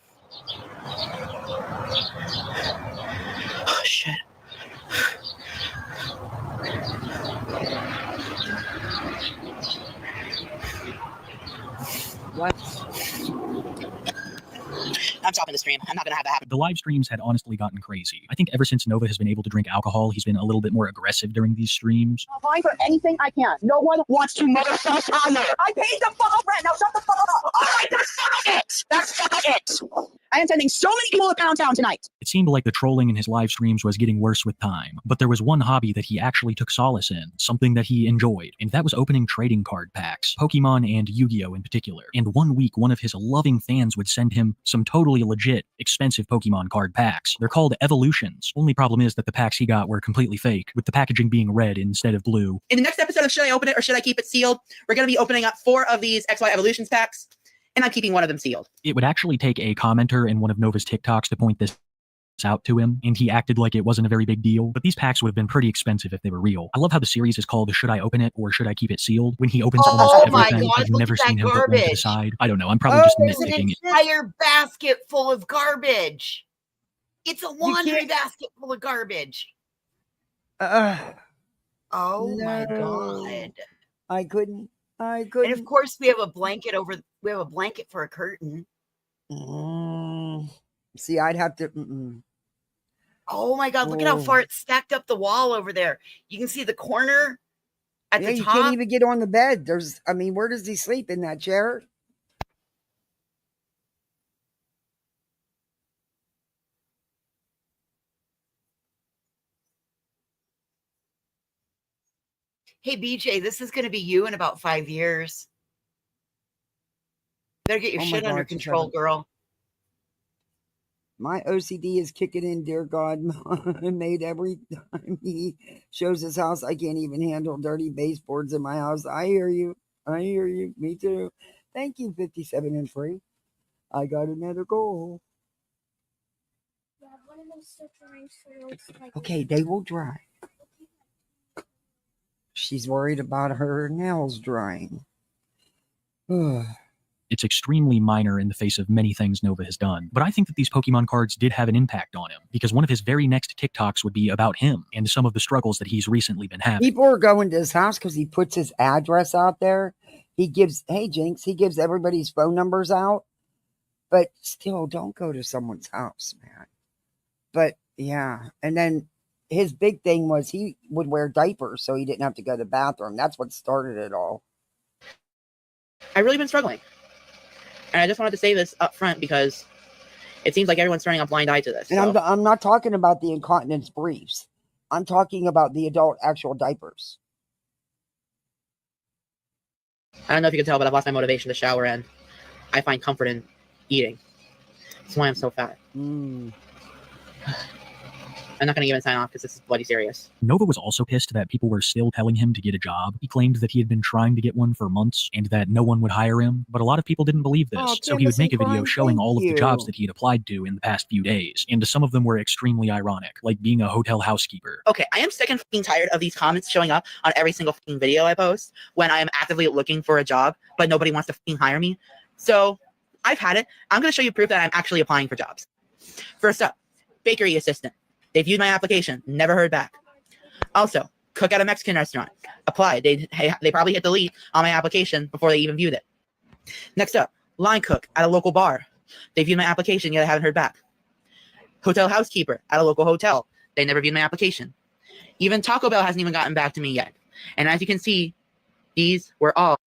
Oh, shit. What? I'm stopping the stream. I'm not going to have that happen. The live streams had honestly gotten crazy. I think ever since Nova has been able to drink alcohol, he's been a little bit more aggressive during these streams. I'll find for anything I can. No one wants to motherfuck either. I paid the fuck up rent. Now shut the fuck up. All right, that's fuck it. That's fuck it. I am sending so many people to Pound Town tonight. It seemed like the trolling in his live streams was getting worse with time, but there was one hobby that he actually took solace in, something that he enjoyed, and that was opening trading card packs, Pokemon and Yu-Gi-Oh in particular. And one week, one of his loving fans would send him some totally legit, expensive Pokemon card packs. They're called Evolutions. Only problem is that the packs he got were completely fake, with the packaging being red instead of blue. In the next episode of Should I Open It or Should I Keep It Sealed, we're going to be opening up 4 of these XY Evolutions packs, and I'm keeping one of them sealed. It would actually take a commenter in one of Nova's TikToks to point this out to him, and he acted like it wasn't a very big deal, but these packs would have been pretty expensive if they were real. I love how the series is called Should I Open It or Should I Keep It Sealed? When he opens almost everything, I've never seen him put one to the side. I don't know, I'm probably just There's an nitpicking it. entire basket full of garbage. It's a laundry basket full of garbage. Oh my god. I couldn't. And of course we have a blanket for a curtain. See, I'd have to. Oh my god, look at how far it's stacked up the wall over there. You can see the corner at the you top. can't even get on the bed. Where does he sleep? In that chair? Hey BJ, this is going to be you in about 5 years. Better get your shit under control, girl. My OCD is kicking in, dear God. Made every time he shows his house, I can't even handle dirty baseboards in my house. I hear you. Me too. Thank you, 57 and free. I got another goal. Okay, they will dry. She's worried about her nails drying. It's extremely minor in the face of many things Nova has done, but I think that these Pokemon cards did have an impact on him, because one of his very next TikToks would be about him and some of the struggles that he's recently been having. People are going to his house because he puts his address out there. He gives everybody's phone numbers out, but still, don't go to someone's house, man. But yeah, and then his big thing was he would wear diapers so he didn't have to go to the bathroom. That's what started it all. I've really been struggling. And I just wanted to say this up front because it seems like everyone's turning a blind eye to this. And I'm not talking about the incontinence briefs. I'm talking about the adult actual diapers. I don't know if you can tell, but I've lost my motivation to shower, and I find comfort in eating. That's why I'm so fat. I'm not going to give him a sign off because this is bloody serious. Nova was also pissed that people were still telling him to get a job. He claimed that he had been trying to get one for months and that no one would hire him, but a lot of people didn't believe this, Oh, so he would Canvas make a and video Grind, showing thank all of the jobs you. that he had applied to in the past few days, and some of them were extremely ironic, like being a hotel housekeeper. Okay, I am sick and fucking tired of these comments showing up on every single fucking video I post when I am actively looking for a job, but nobody wants to fucking hire me. So I've had it. I'm going to show you proof that I'm actually applying for jobs. First up, bakery assistant. They viewed my application, never heard back. Also, cook at a Mexican restaurant. Applied. They probably hit delete on my application before they even viewed it. Next up, line cook at a local bar. They viewed my application, yet I haven't heard back. Hotel housekeeper at a local hotel. They never viewed my application. Even Taco Bell hasn't even gotten back to me yet. And as you can see, these were all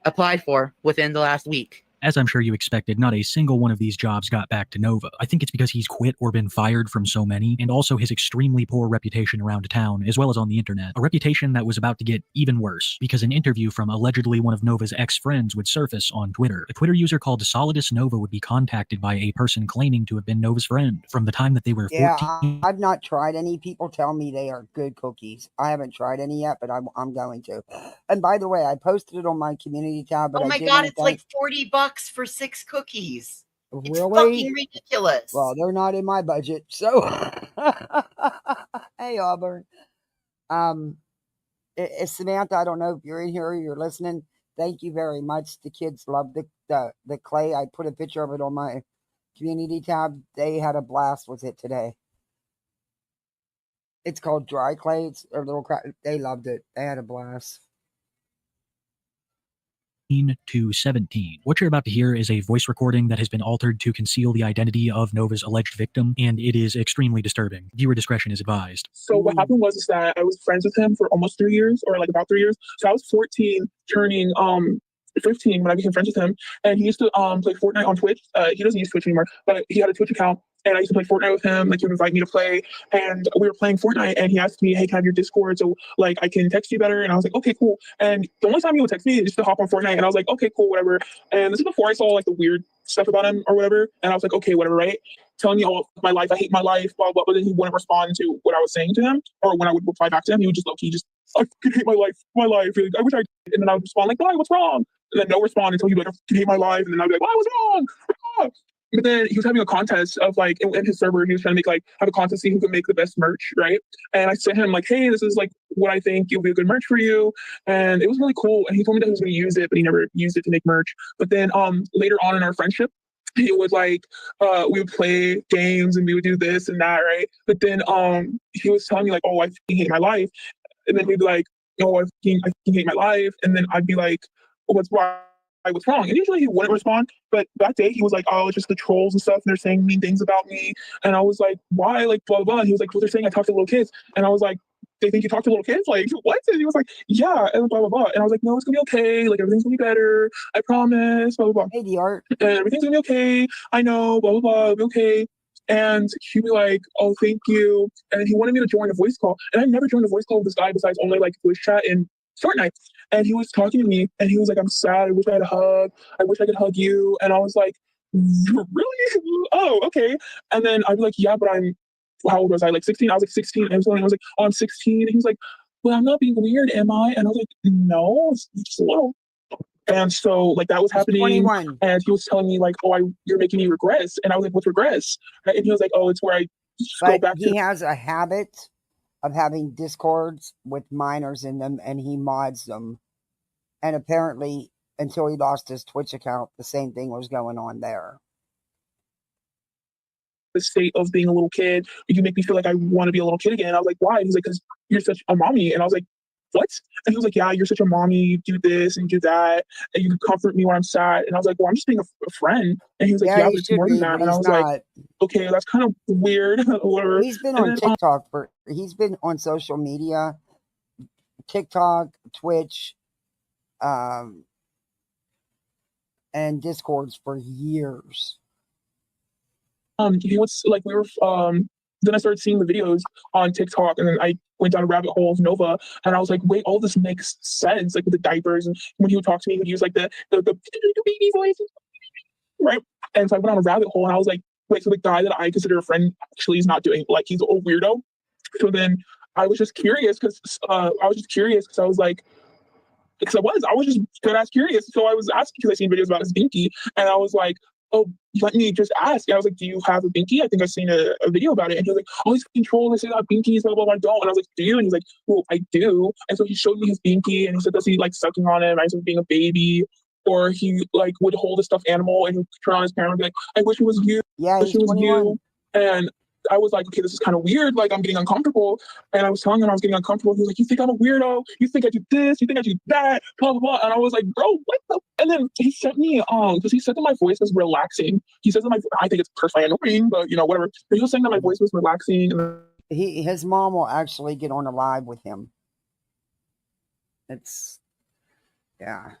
applied for within the last week. As I'm sure you expected, not a single one of these jobs got back to Nova. I think it's because he's quit or been fired from so many, and also his extremely poor reputation around town, as well as on the internet. A reputation that was about to get even worse, because an interview from allegedly one of Nova's ex-friends would surface on Twitter. A Twitter user called Solidus Nova would be contacted by a person claiming to have been Nova's friend from the time that they were 14. Yeah, I've not tried any. People tell me they are good cookies. I haven't tried any yet, but I'm going to. And by the way, I posted it on my community tab. But Oh my God, it's like $40 for 6 cookies. It's really fucking ridiculous. Well, they're not in my budget, so hey, Auburn. Samantha, I don't know if you're in here or you're listening. Thank you very much. The kids love the clay. I put a picture of it on my community tab. They had a blast with it today. It's called dry clay. It's a little crack. They loved it. They had a blast. To 17. What you're about to hear is a voice recording that has been altered to conceal the identity of Nova's alleged victim, and it is extremely disturbing. Viewer discretion is advised. So what happened was is that I was friends with him for almost 3 years, or like about 3 years. So I was 14, turning 15 when I became friends with him, and he used to play Fortnite on Twitch. He doesn't use Twitch anymore, but he had a Twitch account. And I used to play Fortnite with him. Like, he would invite me to play. And we were playing Fortnite. And he asked me, hey, can I have your Discord so, like, I can text you better? And I was like, okay, cool. And the only time he would text me is just to hop on Fortnite. And I was like, okay, cool, whatever. And this is before I saw, like, the weird stuff about him or whatever. And I was like, okay, whatever, right? Telling me all my life, I hate my life, blah, blah, but then he wouldn't respond to what I was saying to him. Or when I would reply back to him, he would just low-key just, I could hate my life. Like, I wish I did. And then I would respond, like, why, what's wrong? And then no response until he'd be like, I could hate my life. And then I'd be like, why, what's wrong? Ah! But then he was having a contest of, like, in his server, he was trying to make, like, have a contest, see who could make the best merch, right? And I sent him, like, hey, this is, like, what I think will be a good merch for you. And it was really cool. And he told me that he was going to use it, but he never used it to make merch. But then later on in our friendship, he would, like, we would play games and we would do this and that, right? But then he was telling me, like, oh, I hate my life. And then we'd be like, oh, I hate my life. And then I'd be like, oh, what's wrong? What's wrong? And usually he wouldn't respond, but that day he was like, oh, it's just the trolls and stuff, and they're saying mean things about me. And I was like, why? Like, blah, blah, blah. And he was like, well, they're saying I talk to little kids. And I was like, they think you talk to little kids? Like, what? And he was like, yeah, and blah, blah, blah. And I was like, no, it's gonna be okay. Like, everything's gonna be better. I promise, blah, blah, blah. Hey, the art. And everything's gonna be okay. I know, blah, blah, blah, it'll be okay. And he'd be like, oh, thank you. And he wanted me to join a voice call. And I never joined a voice call with this guy besides only, like, voice chat and Fortnite. And he was talking to me and he was like, I'm sad. I wish I had a hug. I wish I could hug you. And I was like, really? Oh, okay. And then I'd be like, yeah, but how old was I? Like 16? I was like 16. And I was like, oh, I'm 16. And he was like, well, I'm not being weird, am I? And I was like, no, it's just a little. And so, like, that was happening. 21. And he was telling me, like, oh, you're making me regress. And I was like, what's regress? Right? And he was like, oh, it's where I just go back to. He has a habit of having Discords with minors in them, and he mods them. And apparently, until he lost his Twitch account, the same thing was going on there. The state of being a little kid, you make me feel like I want to be a little kid again. And I was like, why? And he's like, because you're such a mommy. And I was like, what? And he was like, yeah, you're such a mommy. You do this and do that, and you can comfort me when I'm sad. And I was like, well, I'm just being a friend. And he was like, yeah, but it's more than that. And I was like, okay, that's kind of weird. He's been on TikTok he's been on social media, TikTok, Twitch, and Discords for years. He was like, we were then I started seeing the videos on TikTok, and then I went down a rabbit hole of Nova, and I was like, wait, all this makes sense, like with the diapers, and when he would talk to me, he would use like the baby voice, right? And so I went on a rabbit hole, and I was like, wait, so the guy that I consider a friend actually is not doing, like, he's a weirdo. So then I was just curious because I was like, because I was just good ass curious. So I was asking because I seen videos about his binky, and I was like, oh, let me just ask. And I was like, do you have a binky? I think I've seen a video about it. And he was like, oh, he's controlled. I say that binkies, blah, blah, blah, I don't. And I was like, do you? And he's like, well, I do. And so he showed me his binky, and he said, does he like sucking on it, reminds him of being a baby? Or he like would hold a stuffed animal and he'd turn on his camera and be like, I wish it was you. Yeah, I wish he's it was 21. you. And I was like, okay, this is kind of weird. Like, I'm getting uncomfortable. And I was telling him I was getting uncomfortable. He was like, you think I'm a weirdo? You think I do this? You think I do that? Blah, blah, blah. And I was like, bro, what the? And then he sent me, because he said that my voice was relaxing. He says that I think it's personally annoying, but, you know, whatever. But he was saying that my voice was relaxing. And His mom will actually get on a live with him. It's, yeah.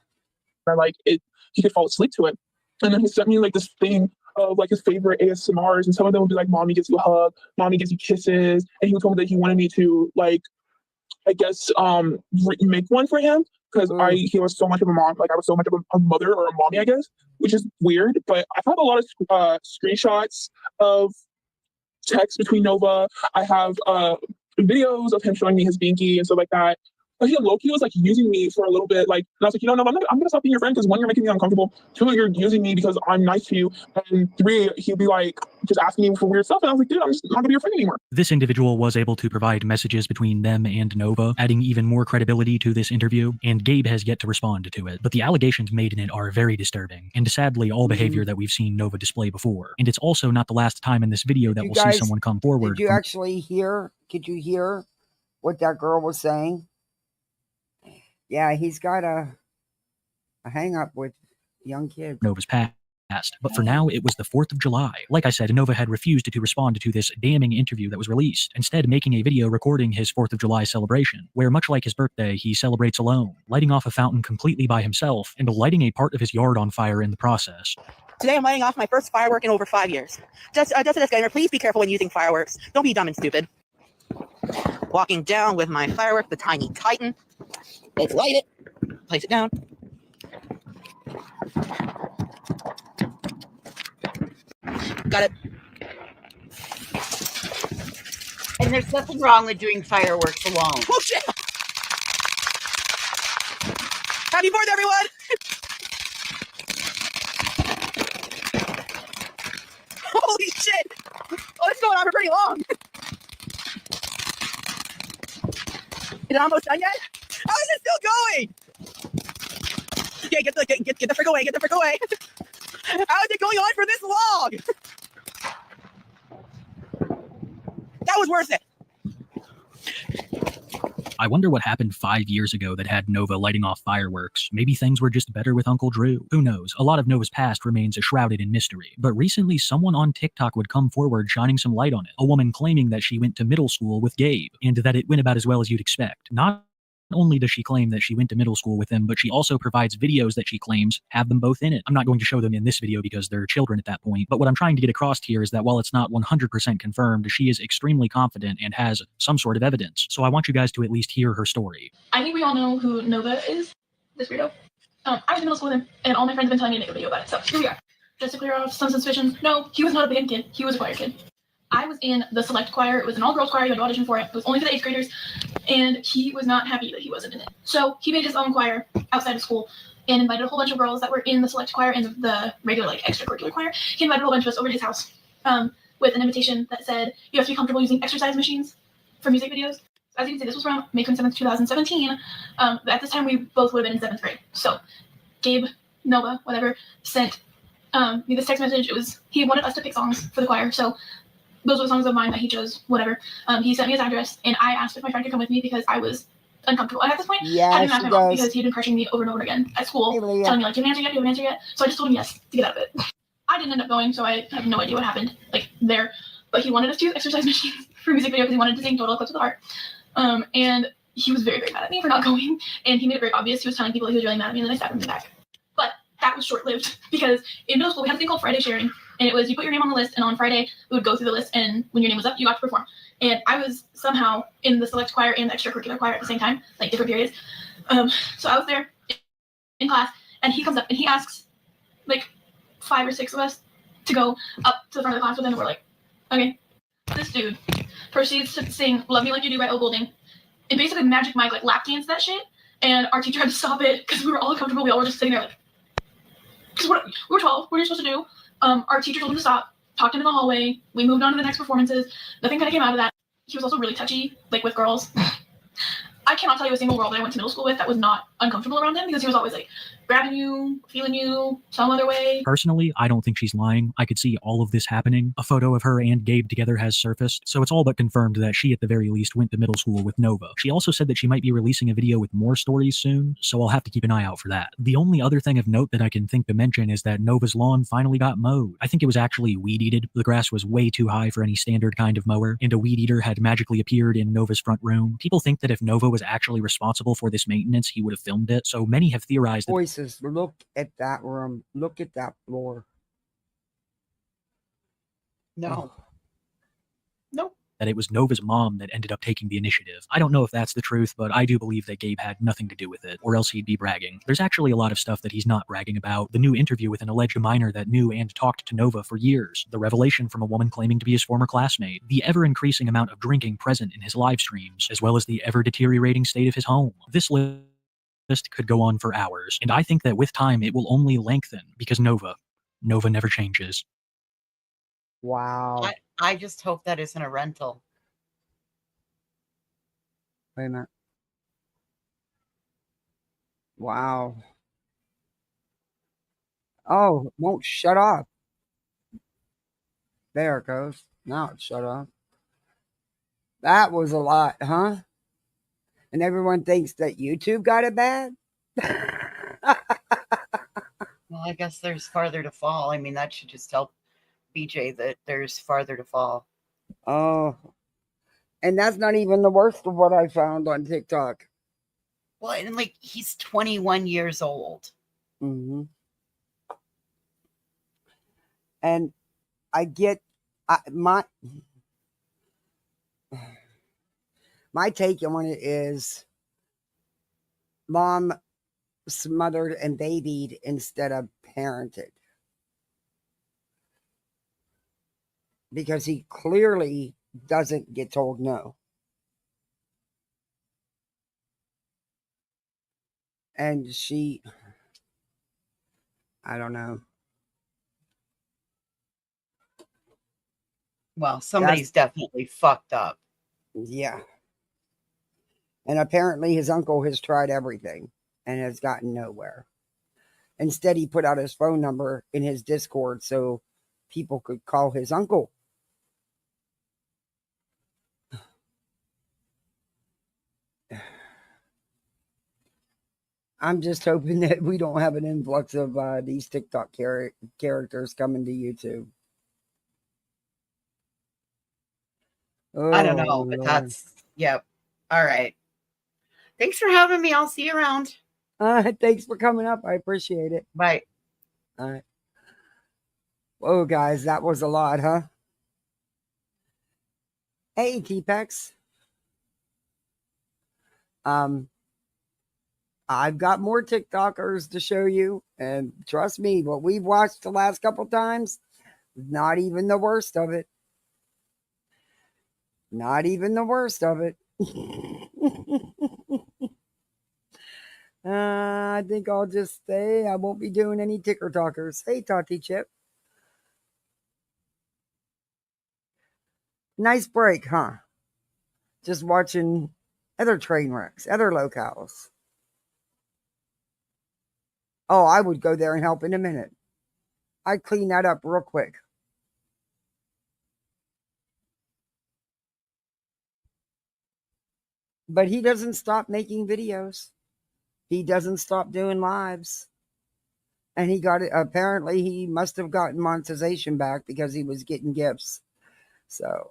He could fall asleep to it. And then he sent me like this thing of like his favorite ASMRs, and some of them would be like, mommy gives you a hug, mommy gives you kisses. And he told me that he wanted me to like, I guess, make one for him because he was so much of a mom, like I was so much of a mother or a mommy, I guess, which is weird. But I have a lot of screenshots of text between Nova. I have videos of him showing me his binky and stuff like that. But Loki was like using me for a little bit, like, and I was like, no, I'm gonna stop being your friend because 1, you're making me uncomfortable. 2, you're using me because I'm nice to you, and 3, he'd be like just asking me for weird stuff, and I was like, dude, I'm just not gonna be your friend anymore. This individual was able to provide messages between them and Nova, adding even more credibility to this interview, and Gabe has yet to respond to it. But the allegations made in it are very disturbing, and sadly all behavior that we've seen Nova display before. And it's also not the last time in this video that we'll see someone come forward. Did you actually hear? Could you hear what that girl was saying? Yeah, he's got a hang up with young kids. Nova's past. But for now, it was the 4th of July. Like I said, Nova had refused to respond to this damning interview that was released, instead making a video recording his 4th of July celebration, where much like his birthday, he celebrates alone, lighting off a fountain completely by himself, and lighting a part of his yard on fire in the process. Today I'm lighting off my first firework in over 5 years. Just a disclaimer, please be careful when using fireworks. Don't be dumb and stupid. Walking down with my firework, the Tiny Titan. Let's light it. Place it down. Got it. And there's nothing wrong with doing fireworks alone. Oh shit! Happy 4th, everyone! Holy shit! Oh, it's going on for pretty long. Is it almost done yet? How is it still going? Okay, get the frick away, get the frick away. How is it going on for this long? That was worth it. I wonder what happened 5 years ago that had Nova lighting off fireworks. Maybe things were just better with Uncle Drew. Who knows? A lot of Nova's past remains shrouded in mystery. But recently, someone on TikTok would come forward shining some light on it. A woman claiming that she went to middle school with Gabe, and that it went about as well as you'd expect. Not only does she claim that she went to middle school with him, but she also provides videos that she claims have them both in it. I'm not going to show them in this video because they're children at that point, but what I'm trying to get across here is that while it's not 100% confirmed, she is extremely confident and has some sort of evidence. So I want you guys to at least hear her story. I think we all know who Nova is, this weirdo. I was in middle school with him, and all my friends have been telling me to make a video about it, so here we are. Just to clear off some suspicions, no, he was not a band kid, he was a choir kid. I was in the select choir. It was an all-girls choir. You had to audition for it. It was only for the 8th graders, and he was not happy that he wasn't in it. So he made his own choir outside of school and invited a whole bunch of girls that were in the select choir and the regular, like, extracurricular choir. He invited a whole bunch of us over to his house with an invitation that said, you have to be comfortable using exercise machines for music videos. As you can see, this was from May 27th, 2017. At this time, we both would have been in 7th grade. So Gabe, Nova, whatever, sent me this text message. It was, he wanted us to pick songs for the choir. So those were the songs of mine that he chose, whatever. He sent me his address, and I asked if my friend could come with me because I was uncomfortable. And at this point, I didn't ask my mom because he'd been pressuring me over and over again at school, telling me, like, do you have an answer yet? Do you have an answer yet? So I just told him yes to get out of it. I didn't end up going, so I have no idea what happened, like, there. But he wanted us to use exercise machines for music video because he wanted to sing Total Eclipse of the Heart. And he was very, very mad at me for not going, and he made it very obvious. He was telling people he was really mad at me, and then I stabbed him in the back. But that was short-lived because in middle school, we had a thing called Friday sharing. And it was, you put your name on the list, and on Friday, we would go through the list, and when your name was up, you got to perform. And I was somehow in the select choir and the extracurricular choir at the same time, like different periods. So I was there in class, and he comes up, and he asks, like, 5 or 6 of us to go up to the front of the class with him, and we're like, okay. This dude proceeds to sing Love Me Like You Do by Elle Goulding. And basically Magic Mike like lap danced that shit. And our teacher had to stop it because we were all uncomfortable. We all were just sitting there like, because we were 12. What are you supposed to do? Our teacher told him to stop, talked him in the hallway. We moved on to the next performances. Nothing kind of came out of that. He was also really touchy, like with girls. I cannot tell you a single girl that I went to middle school with that was not uncomfortable around him because he was always like grabbing you, feeling you some other way. Personally, I don't think she's lying. I could see all of this happening. A photo of her and Gabe together has surfaced, so it's all but confirmed that she at the very least went to middle school with Nova. She also said that she might be releasing a video with more stories soon, so I'll have to keep an eye out for that. The only other thing of note that I can think to mention is that Nova's lawn finally got mowed. I think it was actually weed-eated. The grass was way too high for any standard kind of mower, and a weed eater had magically appeared in Nova's front room. People think that if Nova was actually responsible for this maintenance, he would have filmed it, so many have theorized that— Voices, look at that room. Look at that floor. No. that it was Nova's mom that ended up taking the initiative. I don't know if that's the truth, but I do believe that Gabe had nothing to do with it, or else he'd be bragging. There's actually a lot of stuff that he's not bragging about. The new interview with an alleged minor that knew and talked to Nova for years, the revelation from a woman claiming to be his former classmate, the ever-increasing amount of drinking present in his live streams, as well as the ever-deteriorating state of his home. This list could go on for hours, and I think that with time it will only lengthen, because Nova never changes. Wow. I just hope that isn't a rental. Wait a minute. Wow. Oh, it won't shut off. There it goes. Now it's shut off. That was a lot, huh? And everyone thinks that YouTube got it bad? Well, I guess there's farther to fall. I mean, that should just tell BJ that there's farther to fall. Oh. And that's not even the worst of what I found on TikTok. Well, and like, he's 21 years old. Mm-hmm. And I get my take on it is mom smothered and babied instead of parented. Because he clearly doesn't get told no. And she, I don't know. Well, somebody's definitely fucked up. Yeah. And apparently his uncle has tried everything and has gotten nowhere. Instead, he put out his phone number in his Discord so people could call his uncle. I'm just hoping that we don't have an influx of these TikTok characters coming to YouTube. Oh, I don't know, but that's, yep. All right. Thanks for having me. I'll see you around. Thanks for coming up. I appreciate it. Bye. All right. Whoa, guys, that was a lot, huh? Hey, T-Pex. I've got more TikTokers to show you, and trust me, what we've watched the last couple times, not even the worst of it. Not even the worst of it. I think I'll just stay. I won't be doing any ticker talkers. Hey, Tati Chip. Nice break, huh? Just watching other train wrecks, other locales. Oh, I would go there and help in a minute. I'd clean that up real quick. But he doesn't stop making videos. He doesn't stop doing lives. And he got it. Apparently, he must have gotten monetization back because he was getting gifts. So,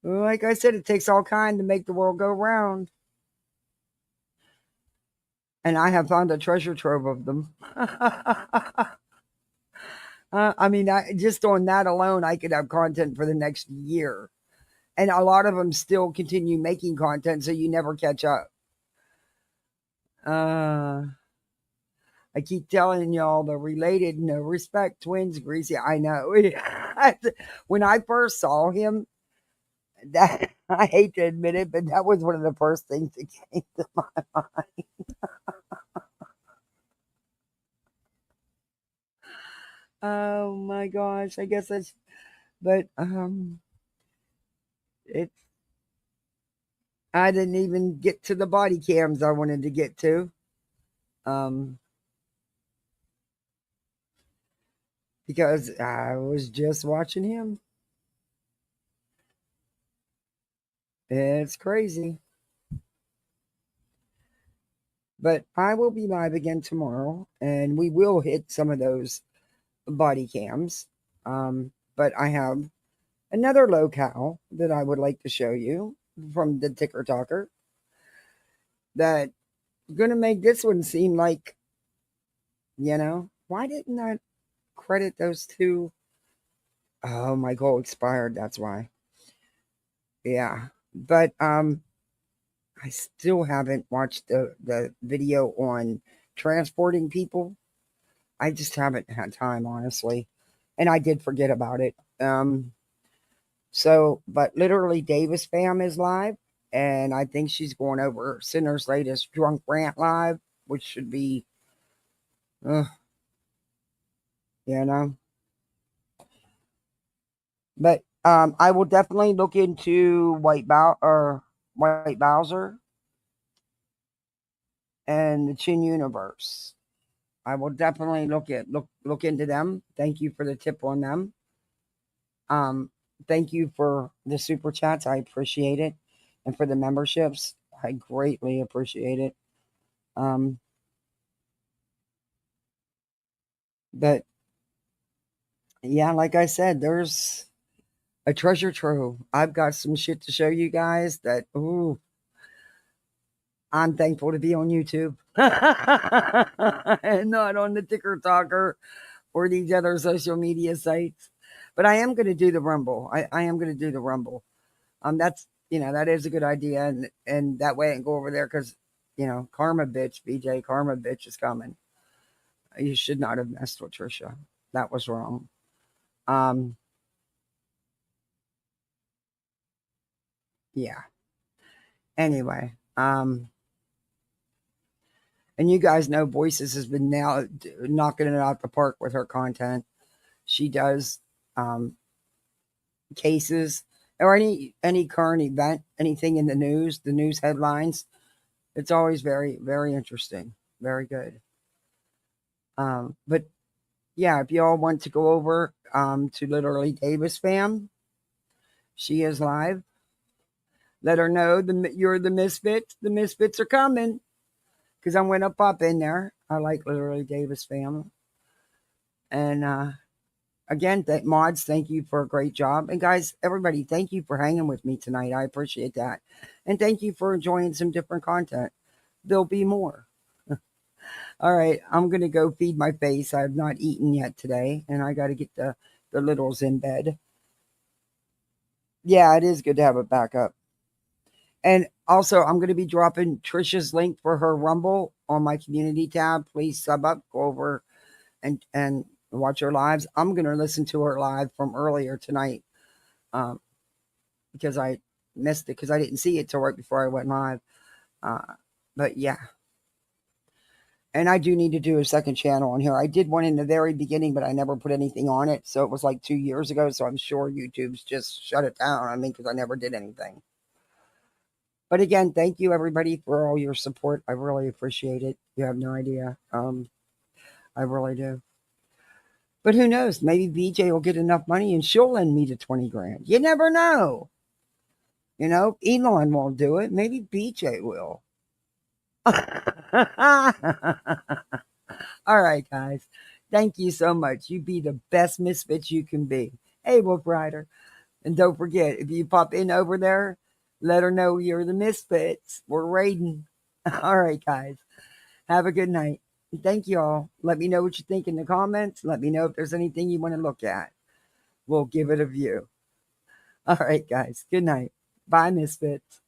like I said, it takes all kind to make the world go round. And I have found a treasure trove of them. I mean, just on that alone, I could have content for the next year. And a lot of them still continue making content, so you never catch up. I keep telling y'all the related, no respect twins, Greasy. I know. When I first saw him, that I hate to admit it, but that was one of the first things that came to my mind. Oh my gosh. I guess that's, but it's, I didn't even get to the body cams I wanted to get to. Because I was just watching him. It's crazy. But I will be live again tomorrow, and we will hit some of those body cams. But I have another locale that I would like to show you from the Ticker Talker that's going to make this one seem like, why didn't I credit those two? Oh, my goal expired. That's why. Yeah. But I still haven't watched the video on transporting people. I just haven't had time, honestly. And I did forget about it. But literally Davis Fam is live. And I think she's going over Sinner's latest drunk rant live, which should be, But I will definitely look into White Bowser and the Chin Universe. I will definitely look into them. Thank you for the tip on them. Thank you for the super chats. I appreciate it. And for the memberships, I greatly appreciate it. But yeah, like I said, there's a treasure trove. I've got some shit to show you guys that, I'm thankful to be on YouTube and not on the Ticker Talker or these other social media sites. But I am going to do the Rumble. I am going to do the Rumble. That's, that is a good idea. And that way I can go over there because, Karma Bitch, BJ, Karma Bitch is coming. You should not have messed with Trisha. That was wrong. Yeah. Anyway, and you guys know Voices has been now knocking it out the park with her content. She does cases or any current event, anything in the news headlines. It's always very, very interesting. Very good. But yeah, if you all want to go over to literally Davis Fam, she is live. Let her know you're the Misfits. The Misfits are coming. Because I'm going to pop in there. I like literally Davis Fam. And again, mods, thank you for a great job. And guys, everybody, thank you for hanging with me tonight. I appreciate that. And thank you for enjoying some different content. There'll be more. All right, I'm going to go feed my face. I have not eaten yet today. And I got to get the littles in bed. Yeah, it is good to have a backup. And also, I'm going to be dropping Trisha's link for her Rumble on my community tab. Please sub up, go over and watch her lives. I'm going to listen to her live from earlier tonight because I missed it because I didn't see it till right before I went live. But yeah. And I do need to do a second channel on here. I did one in the very beginning, but I never put anything on it. So it was like 2 years ago. So I'm sure YouTube's just shut it down. I mean, because I never did anything. But again, thank you everybody for all your support. I really appreciate it. You have no idea. I really do. But who knows? Maybe BJ will get enough money and she'll lend me the 20 grand. You never know. Elon won't do it. Maybe BJ will. All right, guys. Thank you so much. You be the best misfit you can be. Hey, Wolf Rider. And don't forget, if you pop in over there, let her know you're the Misfits. We're raiding. All right, guys. Have a good night. Thank you all. Let me know what you think in the comments. Let me know if there's anything you want to look at. We'll give it a view. All right, guys. Good night. Bye, Misfits.